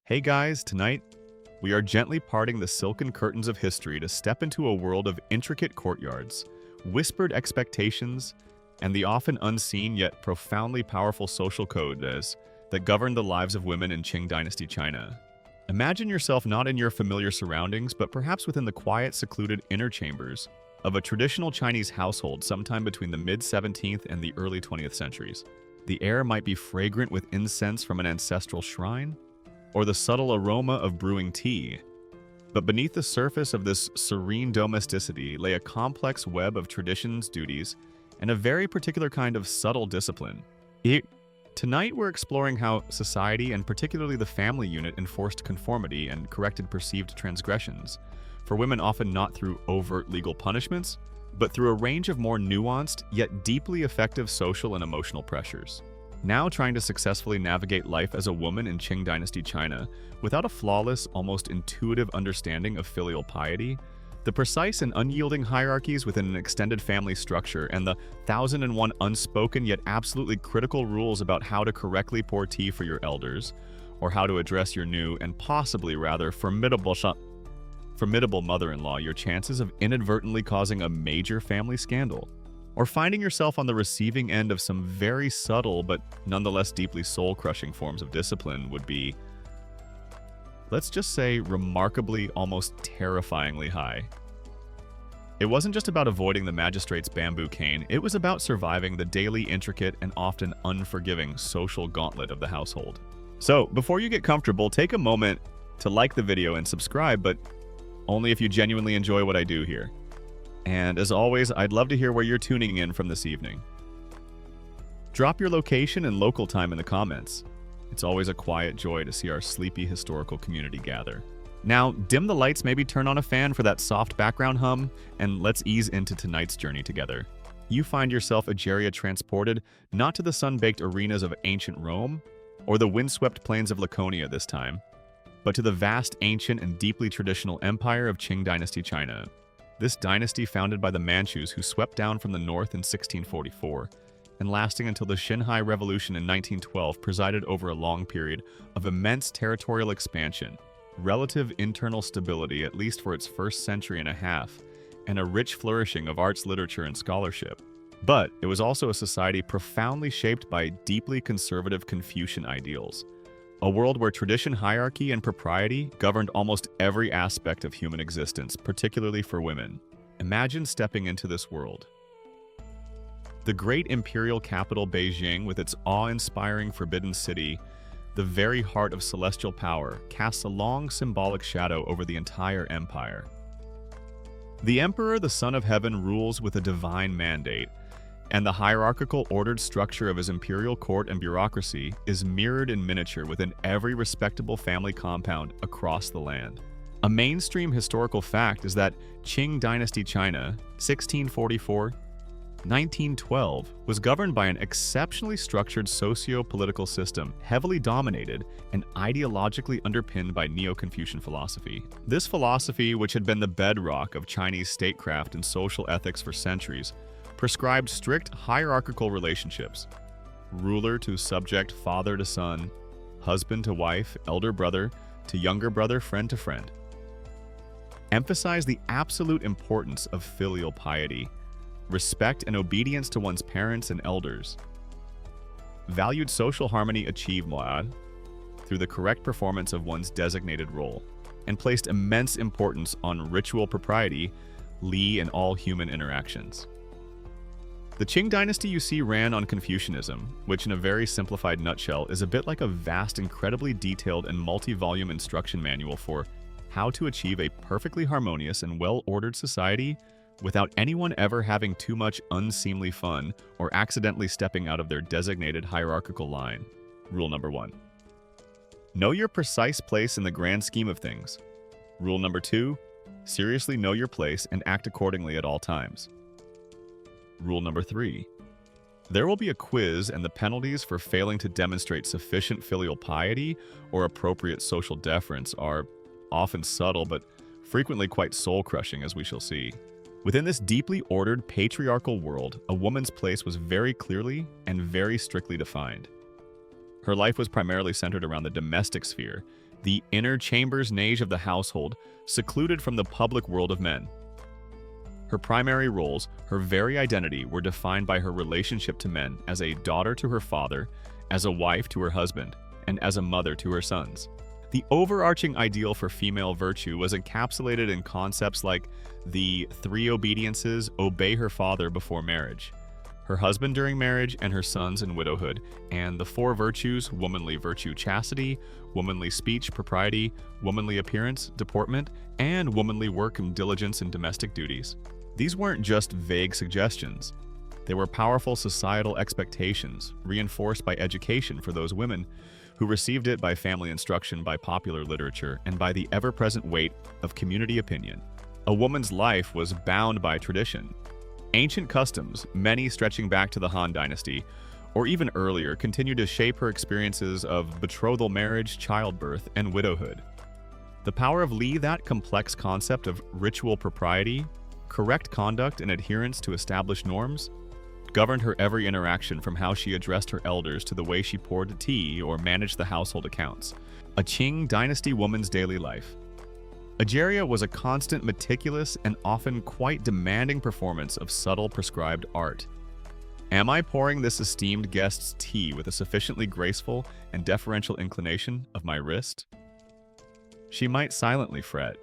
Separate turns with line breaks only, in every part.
Hey guys, tonight we are gently parting the silken curtains of history to step into a world of intricate courtyards, whispered expectations, and the often unseen yet profoundly powerful social codes that govern the lives of women in Qing Dynasty China. Imagine yourself not in your familiar surroundings, but perhaps within the quiet, secluded inner chambers of a traditional Chinese household sometime between the mid-17th and the early 20th centuries. The air might be fragrant with incense from an ancestral shrine, or the subtle aroma of brewing tea. But beneath the surface of this serene domesticity lay a complex web of traditions, duties, and a very particular kind of subtle discipline. Tonight we're exploring how society, and particularly the family unit, enforced conformity and corrected perceived transgressions, for women often not through overt legal punishments, but through a range of more nuanced yet deeply effective social and emotional pressures. Now trying to successfully navigate life as a woman in Qing Dynasty China without a flawless, almost intuitive understanding of filial piety, the precise and unyielding hierarchies within an extended family structure, and the 1001 unspoken yet absolutely critical rules about how to correctly pour tea for your elders, or how to address your new and possibly rather formidable mother-in-law, your chances of inadvertently causing a major family scandal, or finding yourself on the receiving end of some very subtle but nonetheless deeply soul-crushing forms of discipline would be, let's just say, remarkably, almost terrifyingly high. It wasn't just about avoiding the magistrate's bamboo cane, it was about surviving the daily intricate and often unforgiving social gauntlet of the household. So, before you get comfortable, take a moment to like the video and subscribe, but only if you genuinely enjoy what I do here. And as always, I'd love to hear where you're tuning in from this evening. Drop your location and local time in the comments. It's always a quiet joy to see our sleepy historical community gather. Now, dim the lights, maybe turn on a fan for that soft background hum, and let's ease into tonight's journey together. You find yourself, Ageria, transported not to the sun-baked arenas of ancient Rome, or the windswept plains of Laconia this time, but to the vast, ancient, and deeply traditional empire of Qing Dynasty China. This dynasty, founded by the Manchus who swept down from the north in 1644, and lasting until the Xinhai Revolution in 1912, presided over a long period of immense territorial expansion, relative internal stability at least for its first century and a half, and a rich flourishing of arts, literature, and scholarship. But it was also a society profoundly shaped by deeply conservative Confucian ideals, a world where tradition, hierarchy, and propriety governed almost every aspect of human existence, particularly for women. Imagine stepping into this world. The great imperial capital Beijing, with its awe-inspiring Forbidden City, the very heart of celestial power, casts a long symbolic shadow over the entire empire. The emperor, the son of heaven, rules with a divine mandate, and the hierarchical ordered structure of his imperial court and bureaucracy is mirrored in miniature within every respectable family compound across the land. A mainstream historical fact is that Qing Dynasty China, 1644-1912, was governed by an exceptionally structured socio-political system, heavily dominated and ideologically underpinned by Neo-Confucian philosophy. This philosophy, which had been the bedrock of Chinese statecraft and social ethics for centuries, prescribed strict hierarchical relationships, ruler to subject, father to son, husband to wife, elder brother to younger brother, friend to friend. Emphasized the absolute importance of filial piety, respect and obedience to one's parents and elders. Valued social harmony achieved through the correct performance of one's designated role, and placed immense importance on ritual propriety, li, in all human interactions. The Qing dynasty you see ran on Confucianism, which in a very simplified nutshell is a bit like a vast, incredibly detailed and multi-volume instruction manual for how to achieve a perfectly harmonious and well-ordered society without anyone ever having too much unseemly fun or accidentally stepping out of their designated hierarchical line. Rule number 1. Know your precise place in the grand scheme of things. Rule number 2. Seriously know your place and act accordingly at all times. Rule number 3. There will be a quiz, and the penalties for failing to demonstrate sufficient filial piety or appropriate social deference are often subtle but frequently quite soul-crushing, as we shall see. Within this deeply ordered patriarchal world, a woman's place was very clearly and very strictly defined. Her life was primarily centered around the domestic sphere, the inner chambers nage of the household, secluded from the public world of men. Her primary roles, her very identity, were defined by her relationship to men as a daughter to her father, as a wife to her husband, and as a mother to her sons. The overarching ideal for female virtue was encapsulated in concepts like the 3 obediences: obey her father before marriage, her husband during marriage, and her sons in widowhood, and the 4 virtues: womanly virtue chastity, womanly speech propriety, womanly appearance deportment, and womanly work and diligence in domestic duties. These weren't just vague suggestions. They were powerful societal expectations, reinforced by education for those women who received it, by family instruction, by popular literature, and by the ever-present weight of community opinion. A woman's life was bound by tradition. Ancient customs, many stretching back to the Han Dynasty, or even earlier, continued to shape her experiences of betrothal marriage, childbirth, and widowhood. The power of that complex concept of ritual propriety, correct conduct, and adherence to established norms, governed her every interaction, from how she addressed her elders to the way she poured tea or managed the household accounts. A Qing Dynasty woman's daily life. Egeria was a constant, meticulous, and often quite demanding performance of subtle prescribed art. Am I pouring this esteemed guest's tea with a sufficiently graceful and deferential inclination of my wrist? She might silently fret.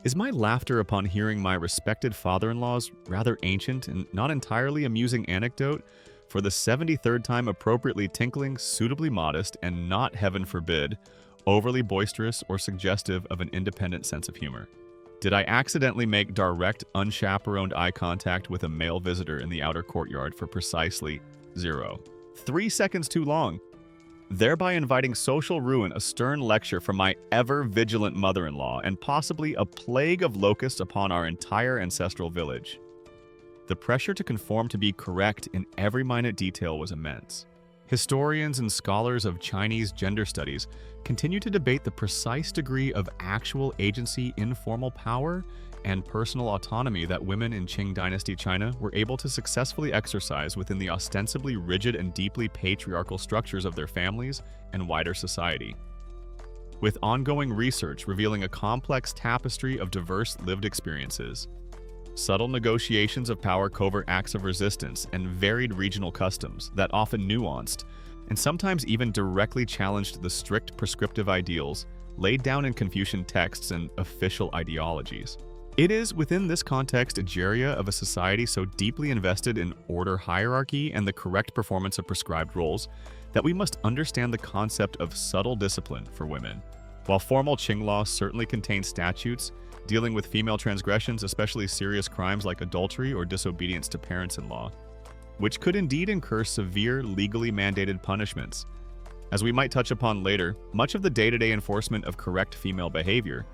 Is my laughter upon hearing my respected father-in-law's rather ancient and not entirely amusing anecdote for the 73rd time appropriately tinkling, suitably modest, and not, heaven forbid, overly boisterous or suggestive of an independent sense of humor? Did I accidentally make direct, unchaperoned eye contact with a male visitor in the outer courtyard for precisely 3 seconds too long, thereby inviting social ruin, a stern lecture from my ever-vigilant mother-in-law, and possibly a plague of locusts upon our entire ancestral village? The pressure to conform to be correct in every minute detail was immense. Historians and scholars of Chinese gender studies continue to debate the precise degree of actual agency, informal power, and personal autonomy that women in Qing Dynasty China were able to successfully exercise within the ostensibly rigid and deeply patriarchal structures of their families and wider society. With ongoing research revealing a complex tapestry of diverse lived experiences, subtle negotiations of power, covert acts of resistance, and varied regional customs that often nuanced and sometimes even directly challenged the strict prescriptive ideals laid down in Confucian texts and official ideologies. It is within this context, Egeria, of a society so deeply invested in order hierarchy and the correct performance of prescribed roles, that we must understand the concept of subtle discipline for women. While formal Qing law certainly contains statutes dealing with female transgressions, especially serious crimes like adultery or disobedience to parents-in-law, which could indeed incur severe, legally mandated punishments. As we might touch upon later, much of the day-to-day enforcement of correct female behavior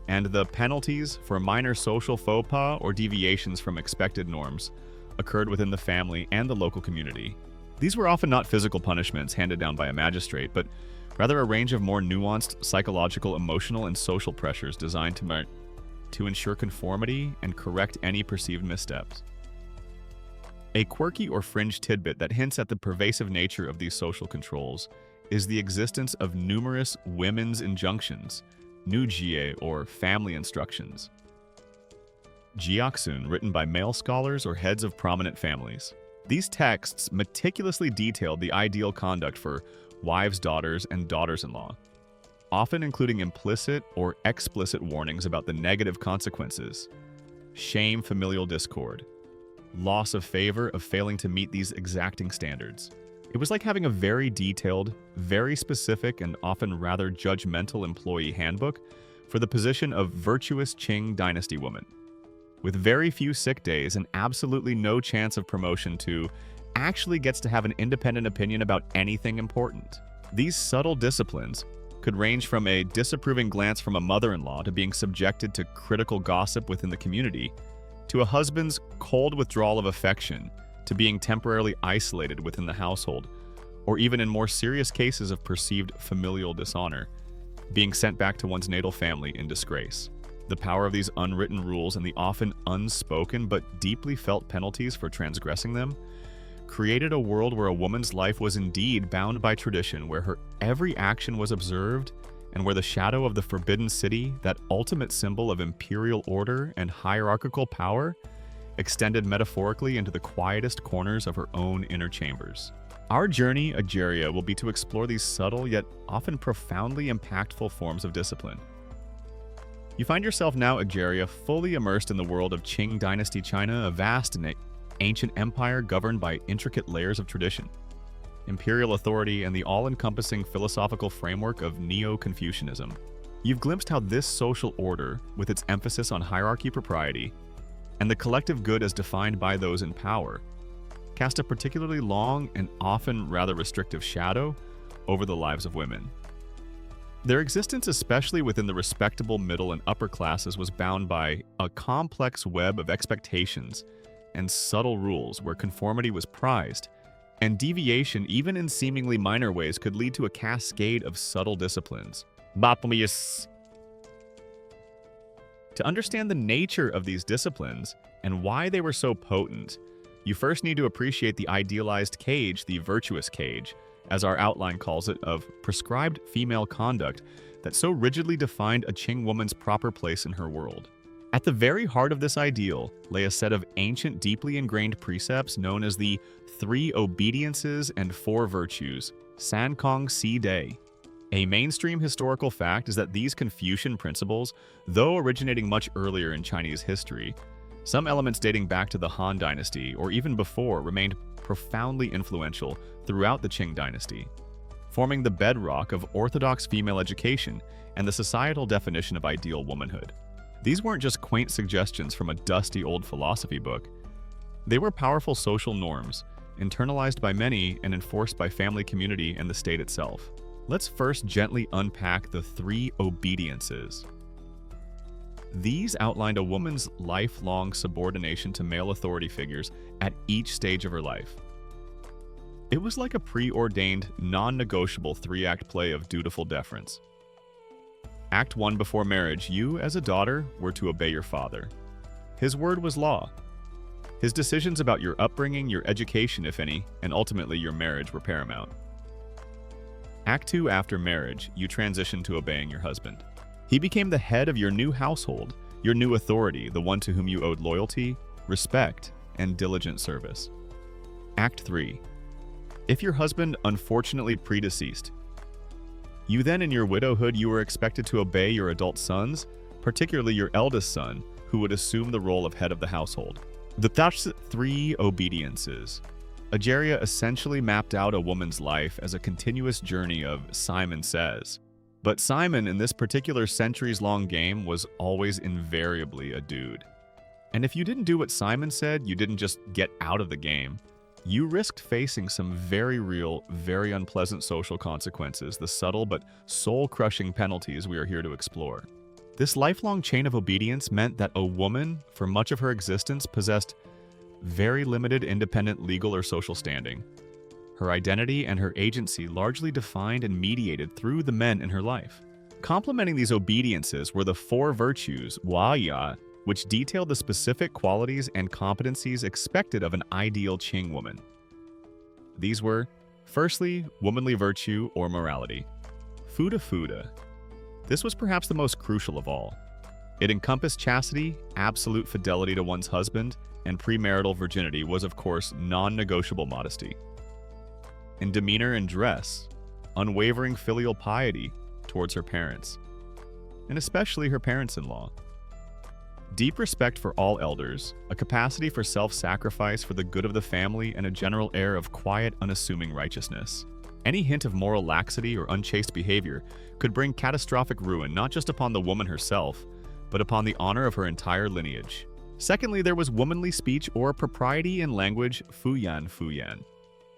and the penalties for minor social faux pas or deviations from expected norms occurred within the family and the local community. These were often not physical punishments handed down by a magistrate, but rather a range of more nuanced psychological, emotional, and social pressures designed to ensure conformity and correct any perceived missteps. A quirky or fringe tidbit that hints at the pervasive nature of these social controls is the existence of numerous women's injunctions, nujie, or family instructions. Jiaxun, written by male scholars or heads of prominent families. These texts meticulously detailed the ideal conduct for wives, daughters, and daughters-in-law, often including implicit or explicit warnings about the negative consequences: shame, familial discord, loss of favor of failing to meet these exacting standards. It was like having a very detailed, very specific, and often rather judgmental employee handbook for the position of virtuous Qing Dynasty woman. With very few sick days and absolutely no chance of promotion to actually gets to have an independent opinion about anything important. These subtle disciplines could range from a disapproving glance from a mother-in-law to being subjected to critical gossip within the community, to a husband's cold withdrawal of affection, to being temporarily isolated within the household, or even in more serious cases of perceived familial dishonor, being sent back to one's natal family in disgrace. The power of these unwritten rules and the often unspoken but deeply felt penalties for transgressing them created a world where a woman's life was indeed bound by tradition, where her every action was observed and where the shadow of the Forbidden City, that ultimate symbol of imperial order and hierarchical power, extended metaphorically into the quietest corners of her own inner chambers. Our journey, Ageria, will be to explore these subtle yet often profoundly impactful forms of discipline. You find yourself now, Ageria, fully immersed in the world of Qing Dynasty China, a vast and ancient empire governed by intricate layers of tradition, imperial authority, and the all-encompassing philosophical framework of Neo-Confucianism. You've glimpsed how this social order, with its emphasis on hierarchy propriety, and the collective good as defined by those in power, cast a particularly long and often rather restrictive shadow over the lives of women. Their existence, especially within the respectable middle and upper classes, was bound by a complex web of expectations and subtle rules where conformity was prized, and deviation, even in seemingly minor ways, could lead to a cascade of subtle disciplines. To understand the nature of these disciplines and why they were so potent, you first need to appreciate the idealized cage, the virtuous cage, as our outline calls it, of prescribed female conduct that so rigidly defined a Qing woman's proper place in her world. At the very heart of this ideal lay a set of ancient, deeply ingrained precepts known as the 3 obediences and 4 virtues, San Kong Si Dei. A mainstream historical fact is that these Confucian principles, though originating much earlier in Chinese history, some elements dating back to the Han Dynasty or even before, remained profoundly influential throughout the Qing Dynasty, forming the bedrock of orthodox female education and the societal definition of ideal womanhood. These weren't just quaint suggestions from a dusty old philosophy book. They were powerful social norms, internalized by many and enforced by family, community, and the state itself. Let's first gently unpack the 3 obediences. These outlined a woman's lifelong subordination to male authority figures at each stage of her life. It was like a preordained, non-negotiable 3-act play of dutiful deference. Act 1: before marriage, you, as a daughter, were to obey your father. His word was law. His decisions about your upbringing, your education, if any, and ultimately your marriage were paramount. Act 2: after marriage, you transitioned to obeying your husband. He became the head of your new household, your new authority, the one to whom you owed loyalty, respect, and diligent service. Act 3: if your husband unfortunately predeceased, you then in your widowhood you were expected to obey your adult sons, particularly your eldest son, who would assume the role of head of the household. That's 3 obediences. Ageria essentially mapped out a woman's life as a continuous journey of Simon Says. But Simon, in this particular centuries-long game, was always invariably a dude. And if you didn't do what Simon said, you didn't just get out of the game. You risked facing some very real, very unpleasant social consequences, the subtle but soul-crushing penalties we are here to explore. This lifelong chain of obedience meant that a woman, for much of her existence, possessed very limited independent legal or social standing. Her identity and her agency largely defined and mediated through the men in her life. Complementing these obediences were the 4 virtues, Waya, which detailed the specific qualities and competencies expected of an ideal Qing woman. These were, firstly, womanly virtue or morality. Fuda. This was perhaps the most crucial of all. It encompassed chastity, absolute fidelity to one's husband, and premarital virginity was, of course, non-negotiable modesty. In demeanor and dress, unwavering filial piety towards her parents, and especially her parents-in-law. Deep respect for all elders, a capacity for self-sacrifice for the good of the family, and a general air of quiet, unassuming righteousness. Any hint of moral laxity or unchaste behavior could bring catastrophic ruin not just upon the woman herself, but upon the honor of her entire lineage. Secondly, there was womanly speech or propriety in language, fuyan.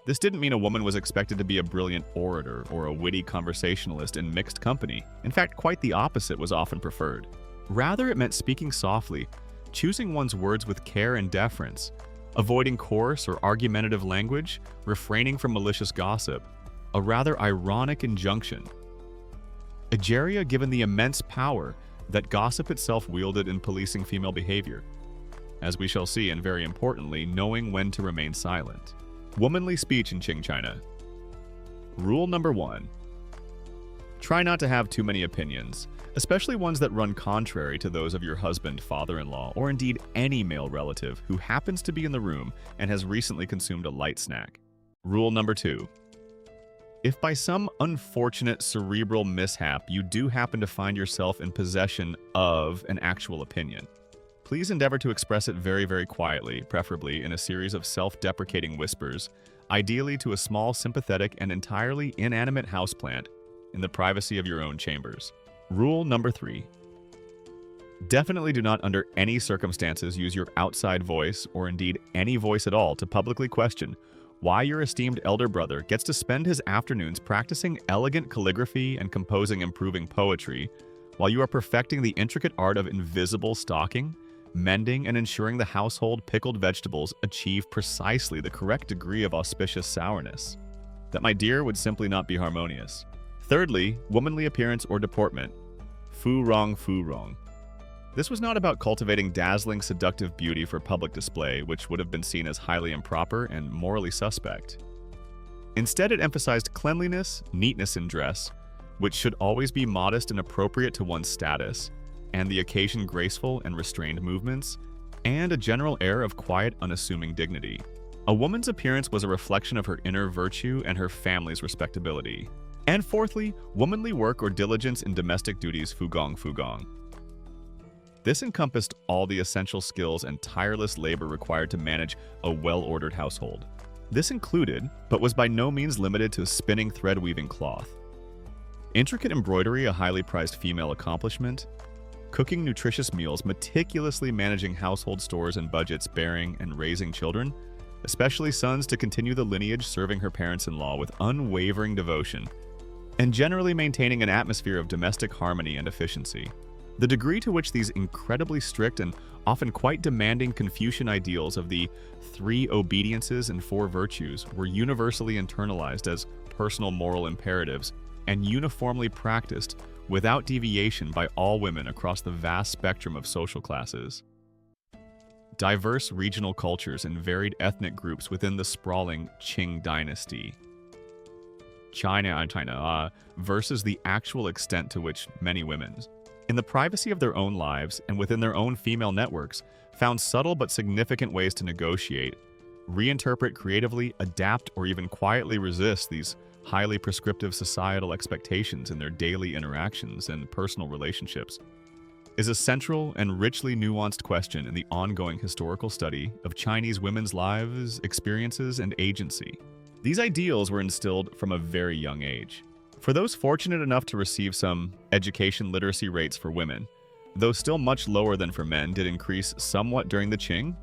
This didn't mean a woman was expected to be a brilliant orator or a witty conversationalist in mixed company. In fact, quite the opposite was often preferred. Rather, it meant speaking softly, choosing one's words with care and deference, avoiding coarse or argumentative language, refraining from malicious gossip, a rather ironic injunction. Ageria given the immense power that gossip itself wielded in policing female behavior, as we shall see, and very importantly, knowing when to remain silent. Womanly speech in Qing China. Rule number 1. Try not to have too many opinions, especially ones that run contrary to those of your husband, father-in-law, or indeed any male relative who happens to be in the room and has recently consumed a light snack. Rule number 2. If by some unfortunate cerebral mishap you do happen to find yourself in possession of an actual opinion, please endeavor to express it very, very quietly, preferably in a series of self-deprecating whispers, ideally to a small, sympathetic, and entirely inanimate houseplant in the privacy of your own chambers. Rule number 3. Definitely do not under any circumstances use your outside voice, or indeed any voice at all, to publicly question why your esteemed elder brother gets to spend his afternoons practicing elegant calligraphy and composing improving poetry, while you are perfecting the intricate art of invisible stocking, mending, and ensuring the household pickled vegetables achieve precisely the correct degree of auspicious sourness. That, my dear, would simply not be harmonious. Thirdly, womanly appearance or deportment. Fu rong, fu rong. This was not about cultivating dazzling, seductive beauty for public display, which would have been seen as highly improper and morally suspect. Instead, it emphasized cleanliness, neatness in dress, which should always be modest and appropriate to one's status, and the occasion graceful and restrained movements, and a general air of quiet, unassuming dignity. A woman's appearance was a reflection of her inner virtue and her family's respectability. And fourthly, womanly work or diligence in domestic duties, fugong, fugong. This encompassed all the essential skills and tireless labor required to manage a well-ordered household. This included, but was by no means limited to, spinning, thread weaving cloth, intricate embroidery, a highly prized female accomplishment, cooking nutritious meals, meticulously managing household stores and budgets, bearing and raising children, especially sons, to continue the lineage, serving her parents-in-law with unwavering devotion, and generally maintaining an atmosphere of domestic harmony and efficiency. The degree to which these incredibly strict and often quite demanding Confucian ideals of the 3 obediences and 4 virtues were universally internalized as personal moral imperatives and uniformly practiced without deviation by all women across the vast spectrum of social classes. Diverse regional cultures and varied ethnic groups within the sprawling Qing Dynasty China versus the actual extent to which many women, in the privacy of their own lives and within their own female networks, found subtle but significant ways to negotiate, reinterpret creatively, adapt, or even quietly resist these highly prescriptive societal expectations in their daily interactions and personal relationships, is a central and richly nuanced question in the ongoing historical study of Chinese women's lives, experiences, and agency. These ideals were instilled from a very young age. For those fortunate enough to receive some education literacy rates for women, though still much lower than for men, did increase somewhat during the Qing,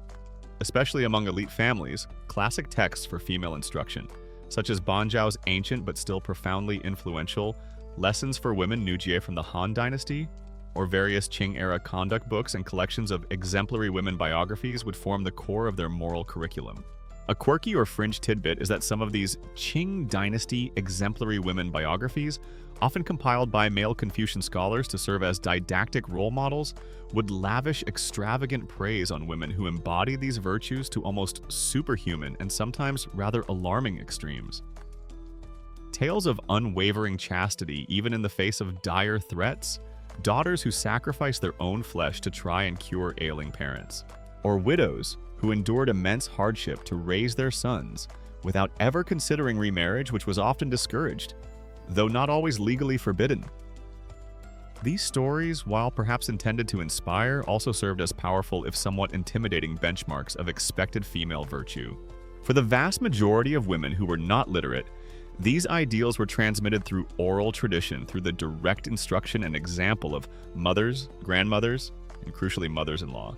especially among elite families. Classic texts for female instruction, such as Banzhao's ancient but still profoundly influential Lessons for Women Nujie from the Han Dynasty, or various Qing-era conduct books and collections of exemplary women biographies, would form the core of their moral curriculum. A quirky or fringe tidbit is that some of these Qing Dynasty exemplary women biographies, often compiled by male Confucian scholars to serve as didactic role models, would lavish extravagant praise on women who embody these virtues to almost superhuman and sometimes rather alarming extremes. Tales of unwavering chastity even in the face of dire threats, daughters who sacrifice their own flesh to try and cure ailing parents, or widows who endured immense hardship to raise their sons without ever considering remarriage, which was often discouraged, though not always legally forbidden. These stories, while perhaps intended to inspire, also served as powerful, if somewhat intimidating, benchmarks of expected female virtue. For the vast majority of women who were not literate, these ideals were transmitted through oral tradition, through the direct instruction and example of mothers, grandmothers, and crucially mothers-in-law,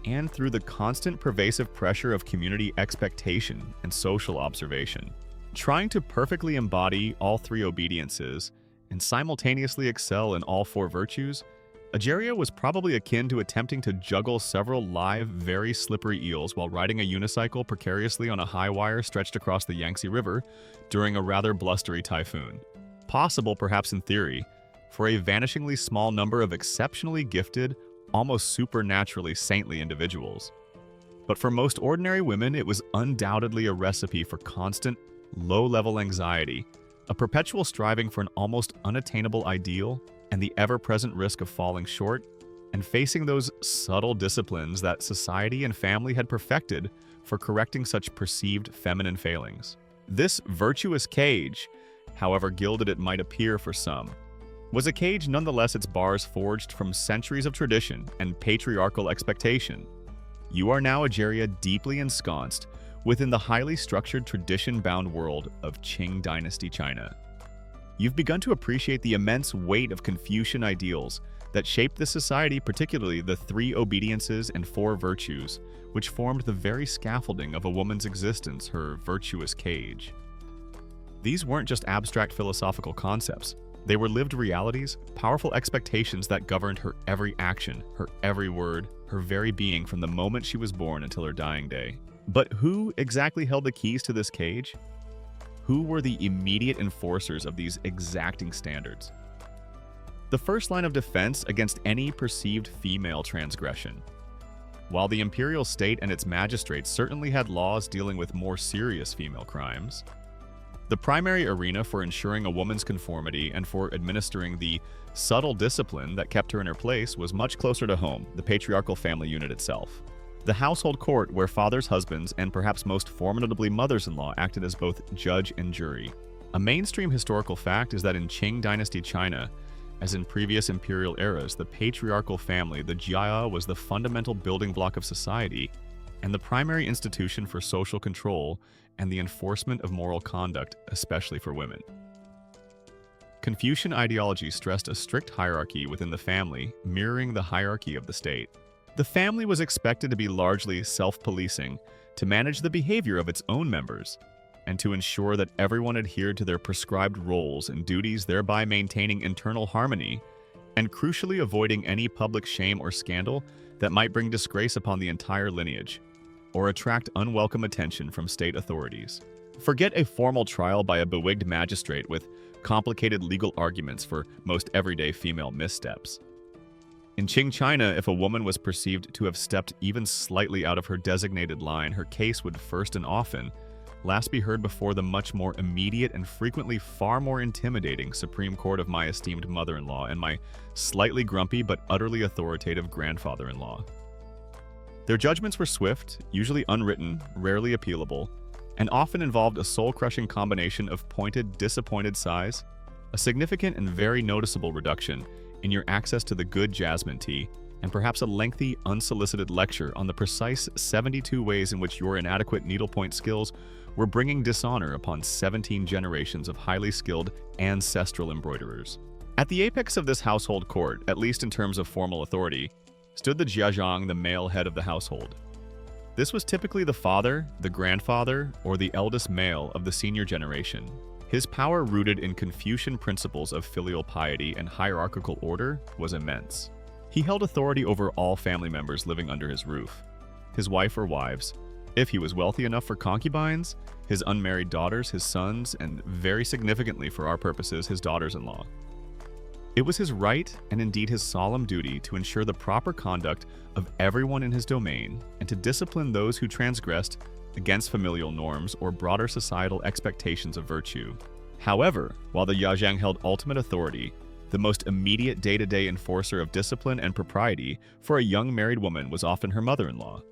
and through the constant pervasive pressure of community expectation and social observation. Trying to perfectly embody all 3 obediences and simultaneously excel in all 4 virtues, Ageria was probably akin to attempting to juggle several live, very slippery eels while riding a unicycle precariously on a high wire stretched across the Yangtze River during a rather blustery typhoon. Possible, perhaps in theory, for a vanishingly small number of exceptionally gifted, almost supernaturally saintly individuals. But for most ordinary women, it was undoubtedly a recipe for constant, low-level anxiety, a perpetual striving for an almost unattainable ideal and the ever-present risk of falling short, and facing those subtle disciplines that society and family had perfected for correcting such perceived feminine failings. This virtuous cage, however gilded it might appear for some, was a cage nonetheless, its bars forged from centuries of tradition and patriarchal expectation. You are now, Ageria, deeply ensconced within the highly structured, tradition-bound world of Qing Dynasty China. You've begun to appreciate the immense weight of Confucian ideals that shaped this society, particularly the 3 obediences and 4 virtues, which formed the very scaffolding of a woman's existence, her virtuous cage. These weren't just abstract philosophical concepts. They were lived realities, powerful expectations that governed her every action, her every word, her very being from the moment she was born until her dying day. But who exactly held the keys to this cage? Who were the immediate enforcers of these exacting standards? The first line of defense against any perceived female transgression. While the imperial state and its magistrates certainly had laws dealing with more serious female crimes, the primary arena for ensuring a woman's conformity and for administering the subtle discipline that kept her in her place was much closer to home, the patriarchal family unit itself. The household court where fathers, husbands, and perhaps most formidably mothers-in-law acted as both judge and jury. A mainstream historical fact is that in Qing Dynasty China, as in previous imperial eras, the patriarchal family, the jia, was the fundamental building block of society and the primary institution for social control and the enforcement of moral conduct, especially for women. Confucian ideology stressed a strict hierarchy within the family, mirroring the hierarchy of the state. The family was expected to be largely self-policing, to manage the behavior of its own members, and to ensure that everyone adhered to their prescribed roles and duties, thereby maintaining internal harmony and crucially avoiding any public shame or scandal that might bring disgrace upon the entire lineage or attract unwelcome attention from state authorities. Forget a formal trial by a bewigged magistrate with complicated legal arguments for most everyday female missteps. In Qing China, if a woman was perceived to have stepped even slightly out of her designated line, her case would first and often last be heard before the much more immediate and frequently far more intimidating Supreme Court of my esteemed mother-in-law and my slightly grumpy but utterly authoritative grandfather-in-law. Their judgments were swift, usually unwritten, rarely appealable, and often involved a soul-crushing combination of pointed, disappointed sighs, a significant and very noticeable reduction in your access to the good jasmine tea, and perhaps a lengthy, unsolicited lecture on the precise 72 ways in which your inadequate needlepoint skills were bringing dishonor upon 17 generations of highly skilled ancestral embroiderers. At the apex of this household court, at least in terms of formal authority, stood the jiazhang, the male head of the household. This was typically the father, the grandfather, or the eldest male of the senior generation. His power, rooted in Confucian principles of filial piety and hierarchical order, was immense. He held authority over all family members living under his roof, his wife or wives, if he was wealthy enough for concubines, his unmarried daughters, his sons, and very significantly for our purposes, his daughters-in-law. It was his right, and indeed his solemn duty, to ensure the proper conduct of everyone in his domain and to discipline those who transgressed against familial norms or broader societal expectations of virtue. However, while the Yajang held ultimate authority, the most immediate day-to-day enforcer of discipline and propriety for a young married woman was often her mother-in-law.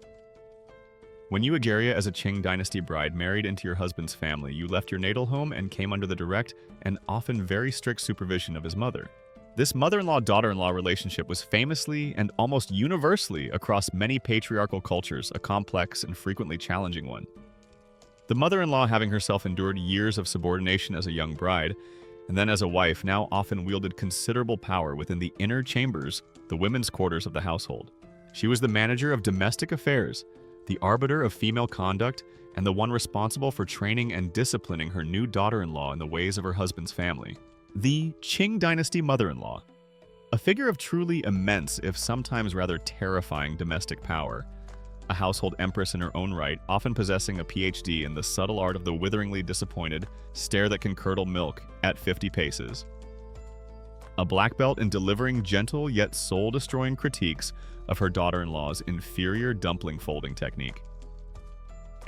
When you, Ageria, as a Qing dynasty bride, married into your husband's family, you left your natal home and came under the direct and often very strict supervision of his mother. This mother-in-law-daughter-in-law relationship was famously and almost universally across many patriarchal cultures a complex and frequently challenging one. The mother-in-law, having herself endured years of subordination as a young bride, and then as a wife, now often wielded considerable power within the inner chambers, the women's quarters of the household. She was the manager of domestic affairs, the arbiter of female conduct, and the one responsible for training and disciplining her new daughter-in-law in the ways of her husband's family. The Qing Dynasty mother-in-law, a figure of truly immense, if sometimes rather terrifying domestic power, a household empress in her own right, often possessing a PhD in the subtle art of the witheringly disappointed stare that can curdle milk at 50 paces. A black belt in delivering gentle yet soul-destroying critiques of her daughter-in-law's inferior dumpling folding technique.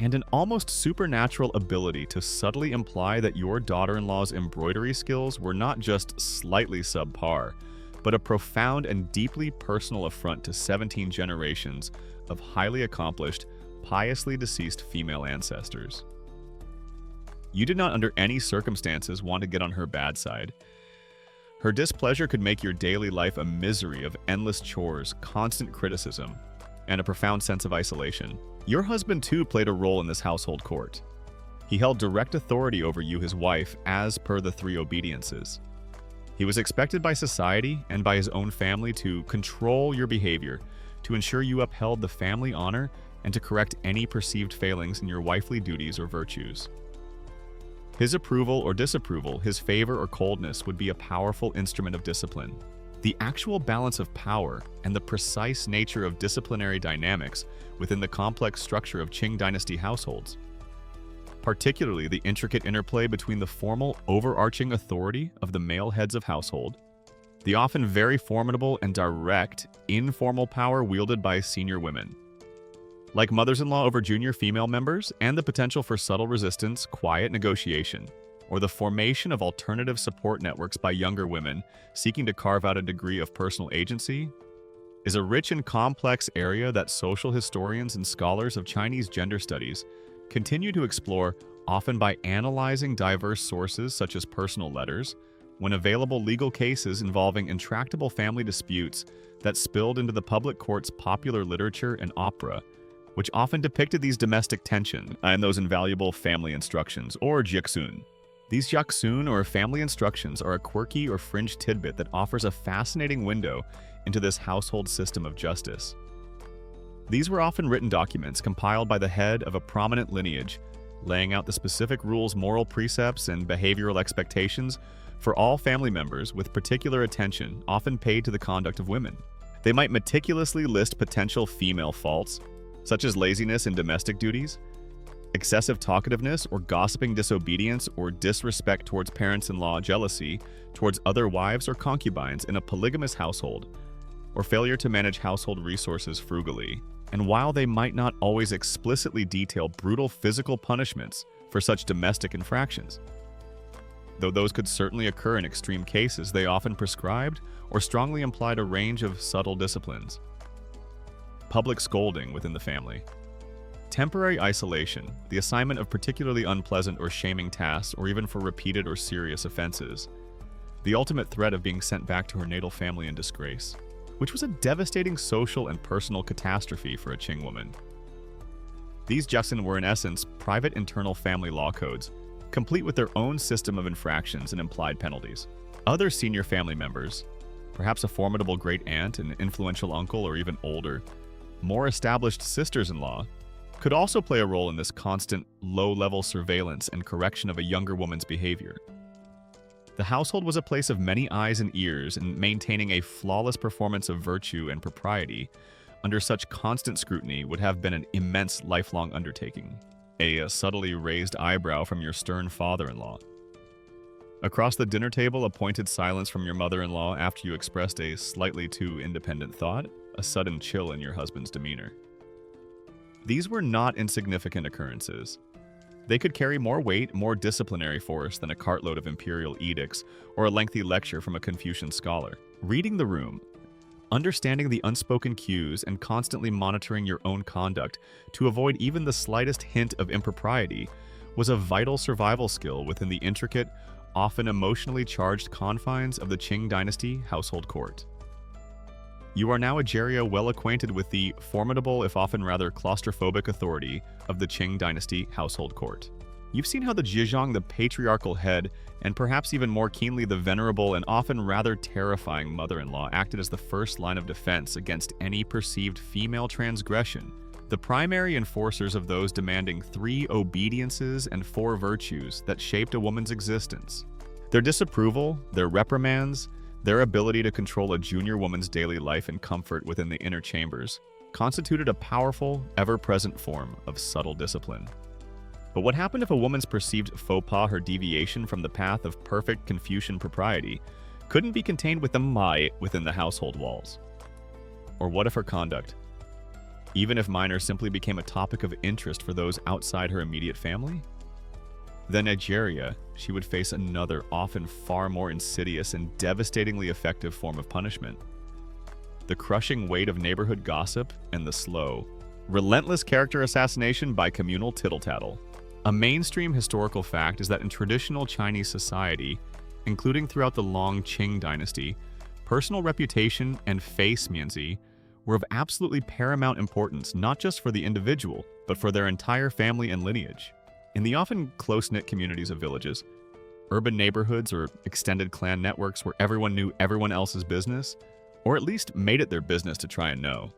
and an almost supernatural ability to subtly imply that your daughter-in-law's embroidery skills were not just slightly subpar, but a profound and deeply personal affront to 17 generations of highly accomplished, piously deceased female ancestors. You did not under any circumstances want to get on her bad side. Her displeasure could make your daily life a misery of endless chores, constant criticism, and a profound sense of isolation. Your husband too played a role in this household court. He held direct authority over you, his wife, as per the 3 obediences. He was expected by society and by his own family to control your behavior, to ensure you upheld the family honor, and to correct any perceived failings in your wifely duties or virtues. His approval or disapproval, his favor or coldness would be a powerful instrument of discipline. The actual balance of power and the precise nature of disciplinary dynamics within the complex structure of Qing Dynasty households, particularly the intricate interplay between the formal, overarching authority of the male heads of household, the often very formidable and direct, informal power wielded by senior women, like mothers-in-law over junior female members, and the potential for subtle resistance, quiet negotiation, or the formation of alternative support networks by younger women seeking to carve out a degree of personal agency, is a rich and complex area that social historians and scholars of Chinese gender studies continue to explore, often by analyzing diverse sources such as personal letters, when available legal cases involving intractable family disputes that spilled into the public court's popular literature and opera, which often depicted these domestic tension and those invaluable family instructions, or jiexun. These jiexun, or family instructions, are a quirky or fringe tidbit that offers a fascinating window into this household system of justice. These were often written documents compiled by the head of a prominent lineage, laying out the specific rules, moral precepts, and behavioral expectations for all family members, with particular attention often paid to the conduct of women. They might meticulously list potential female faults, such as laziness in domestic duties, excessive talkativeness or gossiping disobedience or disrespect towards parents-in-law, jealousy towards other wives or concubines in a polygamous household, or failure to manage household resources frugally. And while they might not always explicitly detail brutal physical punishments for such domestic infractions, though those could certainly occur in extreme cases, they often prescribed or strongly implied a range of subtle disciplines. Public scolding within the family. Temporary isolation, the assignment of particularly unpleasant or shaming tasks, or even for repeated or serious offenses. The ultimate threat of being sent back to her natal family in disgrace, which was a devastating social and personal catastrophe for a Qing woman. These jiexun were in essence private internal family law codes, complete with their own system of infractions and implied penalties. Other senior family members, perhaps a formidable great aunt, an influential uncle, or even older, more established sisters-in-law, could also play a role in this constant, low-level surveillance and correction of a younger woman's behavior. The household was a place of many eyes and ears, and maintaining a flawless performance of virtue and propriety under such constant scrutiny would have been an immense lifelong undertaking. A subtly raised eyebrow from your stern father-in-law. Across the dinner table, a pointed silence from your mother-in-law after you expressed a slightly too independent thought, a sudden chill in your husband's demeanor. These were not insignificant occurrences. They could carry more weight, more disciplinary force than a cartload of imperial edicts or a lengthy lecture from a Confucian scholar. Reading the room, understanding the unspoken cues, and constantly monitoring your own conduct to avoid even the slightest hint of impropriety was a vital survival skill within the intricate, often emotionally charged confines of the Qing Dynasty household court. You are now a Jeria well acquainted with the formidable, if often rather claustrophobic, authority of the Qing Dynasty household court. You've seen how the Zhejiang, the patriarchal head, and perhaps even more keenly the venerable and often rather terrifying mother-in-law acted as the first line of defense against any perceived female transgression, the primary enforcers of those demanding 3 obediences and 4 virtues that shaped a woman's existence. Their disapproval, their reprimands, their ability to control a junior woman's daily life and comfort within the inner chambers constituted a powerful, ever-present form of subtle discipline. But what happened if a woman's perceived faux pas, her deviation from the path of perfect Confucian propriety, couldn't be contained with the mai within the household walls? Or what if her conduct, even if minors simply became a topic of interest for those outside her immediate family? Then Nigeria, she would face another, often far more insidious and devastatingly effective form of punishment. The crushing weight of neighborhood gossip and the slow, relentless character assassination by communal tittle-tattle. A mainstream historical fact is that in traditional Chinese society, including throughout the long Qing Dynasty, personal reputation and face-mianzi were of absolutely paramount importance not just for the individual, but for their entire family and lineage. In the often close-knit communities of villages, urban neighborhoods or extended clan networks where everyone knew everyone else's business, or at least made it their business to try and know.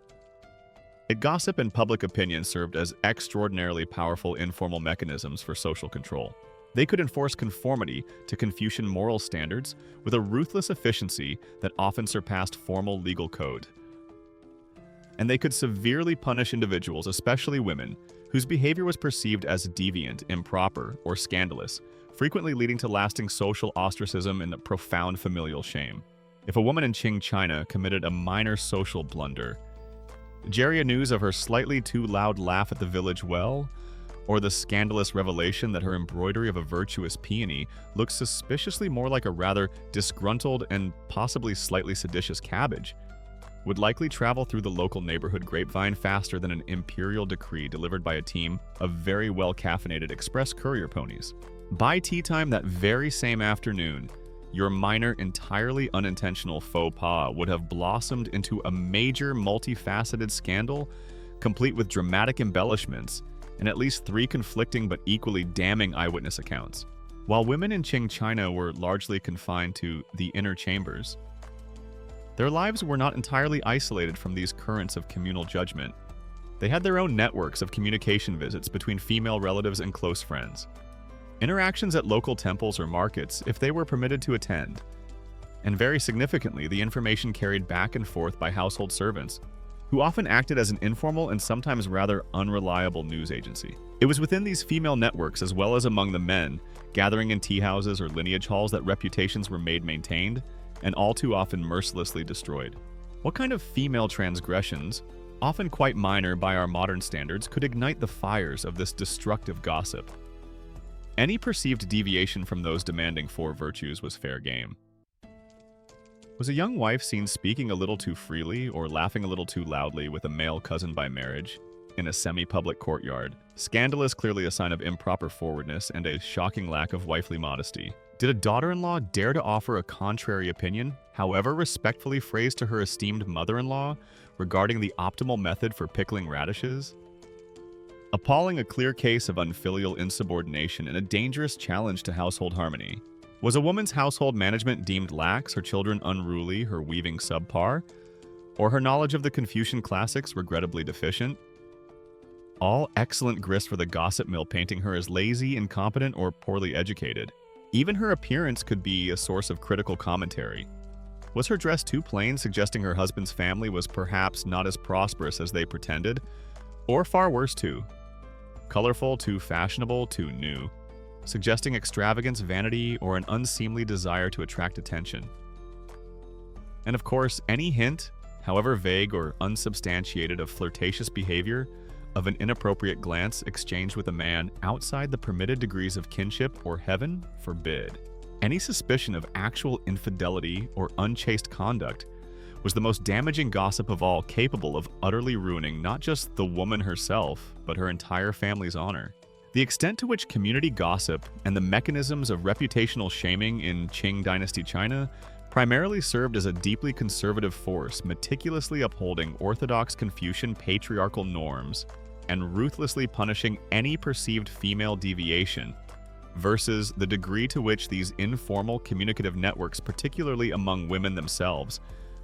Gossip and public opinion served as extraordinarily powerful informal mechanisms for social control. They could enforce conformity to Confucian moral standards with a ruthless efficiency that often surpassed formal legal code. And they could severely punish individuals, especially women, whose behavior was perceived as deviant, improper, or scandalous, frequently leading to lasting social ostracism and profound familial shame. If a woman in Qing China committed a minor social blunder, Jeria news of her slightly too loud laugh at the village well, or the scandalous revelation that her embroidery of a virtuous peony looked suspiciously more like a rather disgruntled and possibly slightly seditious cabbage, would likely travel through the local neighborhood grapevine faster than an imperial decree delivered by a team of very well-caffeinated express courier ponies. By tea time that very same afternoon, your minor, entirely unintentional faux pas would have blossomed into a major, multifaceted scandal, complete with dramatic embellishments and at least 3 conflicting but equally damning eyewitness accounts. While women in Qing China were largely confined to the inner chambers, their lives were not entirely isolated from these currents of communal judgment. They had their own networks of communication visits between female relatives and close friends, interactions at local temples or markets if they were permitted to attend, and very significantly, the information carried back and forth by household servants, who often acted as an informal and sometimes rather unreliable news agency. It was within these female networks, as well as among the men, gathering in tea houses or lineage halls, that reputations were maintained, and all too often mercilessly destroyed. What kind of female transgressions, often quite minor by our modern standards, could ignite the fires of this destructive gossip? Any perceived deviation from those demanding 4 virtues was fair game. Was a young wife seen speaking a little too freely or laughing a little too loudly with a male cousin by marriage in a semi-public courtyard? Scandalous, clearly a sign of improper forwardness and a shocking lack of wifely modesty. Did a daughter-in-law dare to offer a contrary opinion, however respectfully phrased to her esteemed mother-in-law, regarding the optimal method for pickling radishes? Appalling, a clear case of unfilial insubordination and a dangerous challenge to household harmony. Was a woman's household management deemed lax, her children unruly, her weaving subpar, or her knowledge of the Confucian classics regrettably deficient? All excellent grist for the gossip mill, painting her as lazy, incompetent, or poorly educated. Even her appearance could be a source of critical commentary. Was her dress too plain, suggesting her husband's family was perhaps not as prosperous as they pretended? Or far worse too, colorful, too fashionable, too new, suggesting extravagance, vanity, or an unseemly desire to attract attention. And of course, any hint, however vague or unsubstantiated, of flirtatious behavior, of an inappropriate glance exchanged with a man outside the permitted degrees of kinship or heaven forbid. Any suspicion of actual infidelity or unchaste conduct was the most damaging gossip of all, capable of utterly ruining not just the woman herself, but her entire family's honor. The extent to which community gossip and the mechanisms of reputational shaming in Qing Dynasty China primarily served as a deeply conservative force, meticulously upholding orthodox Confucian patriarchal norms and ruthlessly punishing any perceived female deviation, versus the degree to which these informal communicative networks, particularly among women themselves,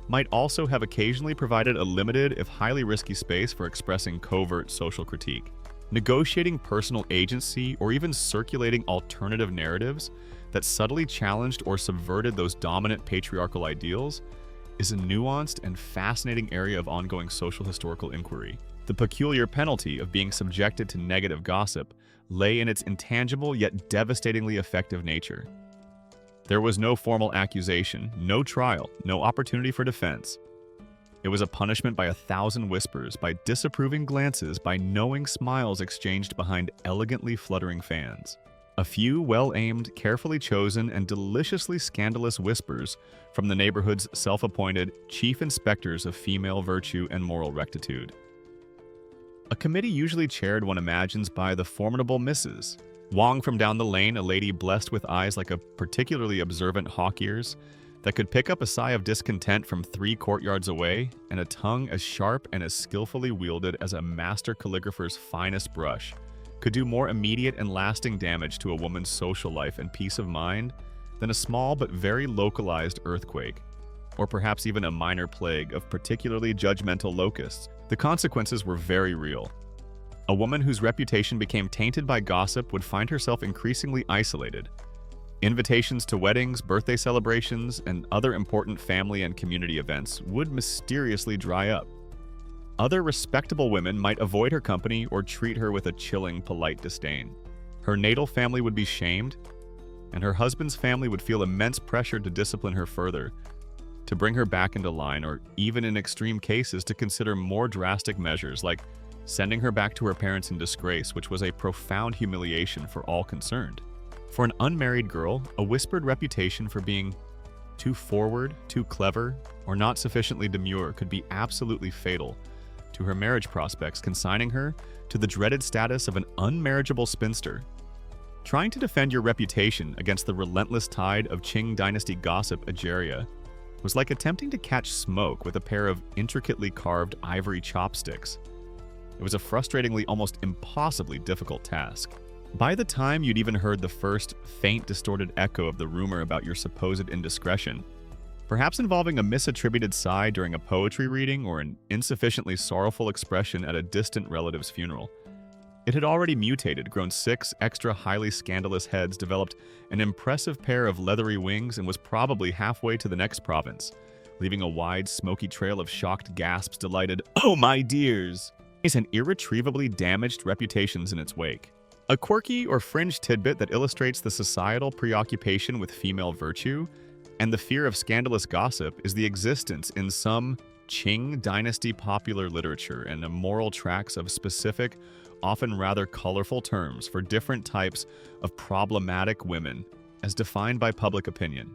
might also have occasionally provided a limited, if highly risky, space for expressing covert social critique. Negotiating personal agency or even circulating alternative narratives that subtly challenged or subverted those dominant patriarchal ideals is a nuanced and fascinating area of ongoing social historical inquiry. The peculiar penalty of being subjected to negative gossip lay in its intangible yet devastatingly effective nature. There was no formal accusation, no trial, no opportunity for defense. It was a punishment by 1,000 whispers, by disapproving glances, by knowing smiles exchanged behind elegantly fluttering fans. A few well-aimed, carefully chosen, and deliciously scandalous whispers from the neighborhood's self-appointed chief inspectors of female virtue and moral rectitude. A committee usually chaired, one imagines, by the formidable Mrs. Wang from down the lane, a lady blessed with eyes like a particularly observant hawk ears that could pick up a sigh of discontent from 3 courtyards away, and a tongue as sharp and as skillfully wielded as a master calligrapher's finest brush, could do more immediate and lasting damage to a woman's social life and peace of mind than a small but very localized earthquake, or perhaps even a minor plague of particularly judgmental locusts. The consequences were very real. A woman whose reputation became tainted by gossip would find herself increasingly isolated. Invitations to weddings, birthday celebrations, and other important family and community events would mysteriously dry up. Other respectable women might avoid her company or treat her with a chilling, polite disdain. Her natal family would be shamed, and her husband's family would feel immense pressure to discipline her further, to bring her back into line, or even in extreme cases to consider more drastic measures like sending her back to her parents in disgrace, which was a profound humiliation for all concerned. For an unmarried girl, a whispered reputation for being too forward, too clever, or not sufficiently demure could be absolutely fatal to her marriage prospects, consigning her to the dreaded status of an unmarriageable spinster. Trying to defend your reputation against the relentless tide of Qing Dynasty gossip Ageria was like attempting to catch smoke with a pair of intricately carved ivory chopsticks. It was a frustratingly, almost impossibly difficult task. By the time you'd even heard the first faint, distorted echo of the rumor about your supposed indiscretion, perhaps involving a misattributed sigh during a poetry reading or an insufficiently sorrowful expression at a distant relative's funeral, it had already mutated, grown 6 extra highly scandalous heads, developed an impressive pair of leathery wings, and was probably halfway to the next province, leaving a wide, smoky trail of shocked gasps, delighted, "Oh, my dears!" and irretrievably damaged reputations in its wake. A quirky or fringe tidbit that illustrates the societal preoccupation with female virtue and the fear of scandalous gossip is the existence in some Qing Dynasty popular literature and immoral tracts of specific, often rather colorful terms for different types of problematic women as defined by public opinion.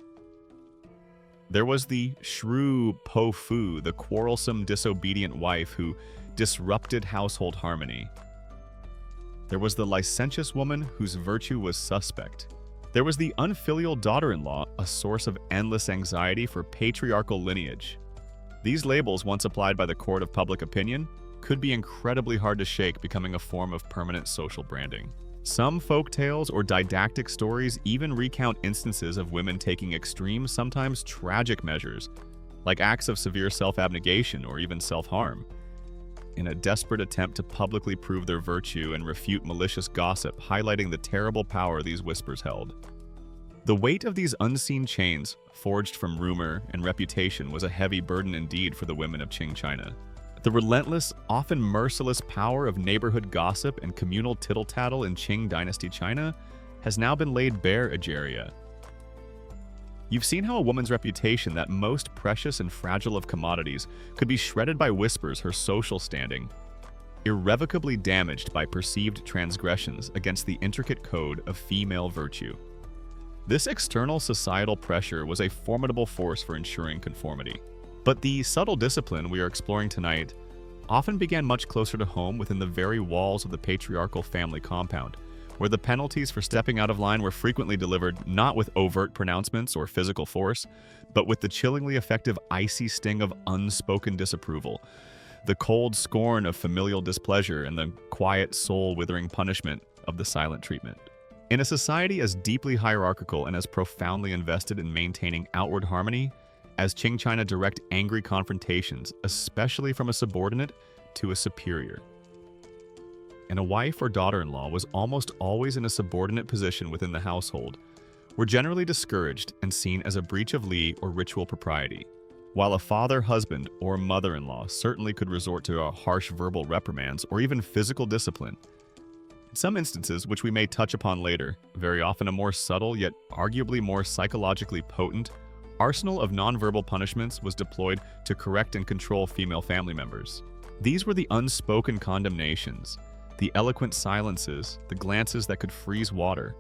There was the shrew po fu, the quarrelsome, disobedient wife who disrupted household harmony. There was the licentious woman whose virtue was suspect. There was the unfilial daughter-in-law, a source of endless anxiety for patriarchal lineage. These labels, once applied by the court of public opinion, could be incredibly hard to shake, becoming a form of permanent social branding. Some folk tales or didactic stories even recount instances of women taking extreme, sometimes tragic measures, like acts of severe self-abnegation or even self-harm, in a desperate attempt to publicly prove their virtue and refute malicious gossip, highlighting the terrible power these whispers held. The weight of these unseen chains, forged from rumor and reputation, was a heavy burden indeed for the women of Qing China. The relentless, often merciless power of neighborhood gossip and communal tittle-tattle in Qing Dynasty China has now been laid bare, Ageria. You've seen how a woman's reputation, that most precious and fragile of commodities, could be shredded by whispers, her social standing, irrevocably damaged by perceived transgressions against the intricate code of female virtue. This external societal pressure was a formidable force for ensuring conformity. But the subtle discipline we are exploring tonight often began much closer to home, within the very walls of the patriarchal family compound, where the penalties for stepping out of line were frequently delivered not with overt pronouncements or physical force, but with the chillingly effective icy sting of unspoken disapproval, the cold scorn of familial displeasure, and the quiet, soul-withering punishment of the silent treatment. In a society as deeply hierarchical and as profoundly invested in maintaining outward harmony as Qing China, direct angry confrontations, especially from a subordinate to a superior. And a wife or daughter-in-law was almost always in a subordinate position within the household, were generally discouraged and seen as a breach of li or ritual propriety, while a father, husband, or mother-in-law certainly could resort to harsh verbal reprimands or even physical discipline. In some instances, which we may touch upon later, very often a more subtle yet arguably more psychologically potent arsenal of nonverbal punishments was deployed to correct and control female family members. These were the unspoken condemnations, the eloquent silences, the glances that could freeze water,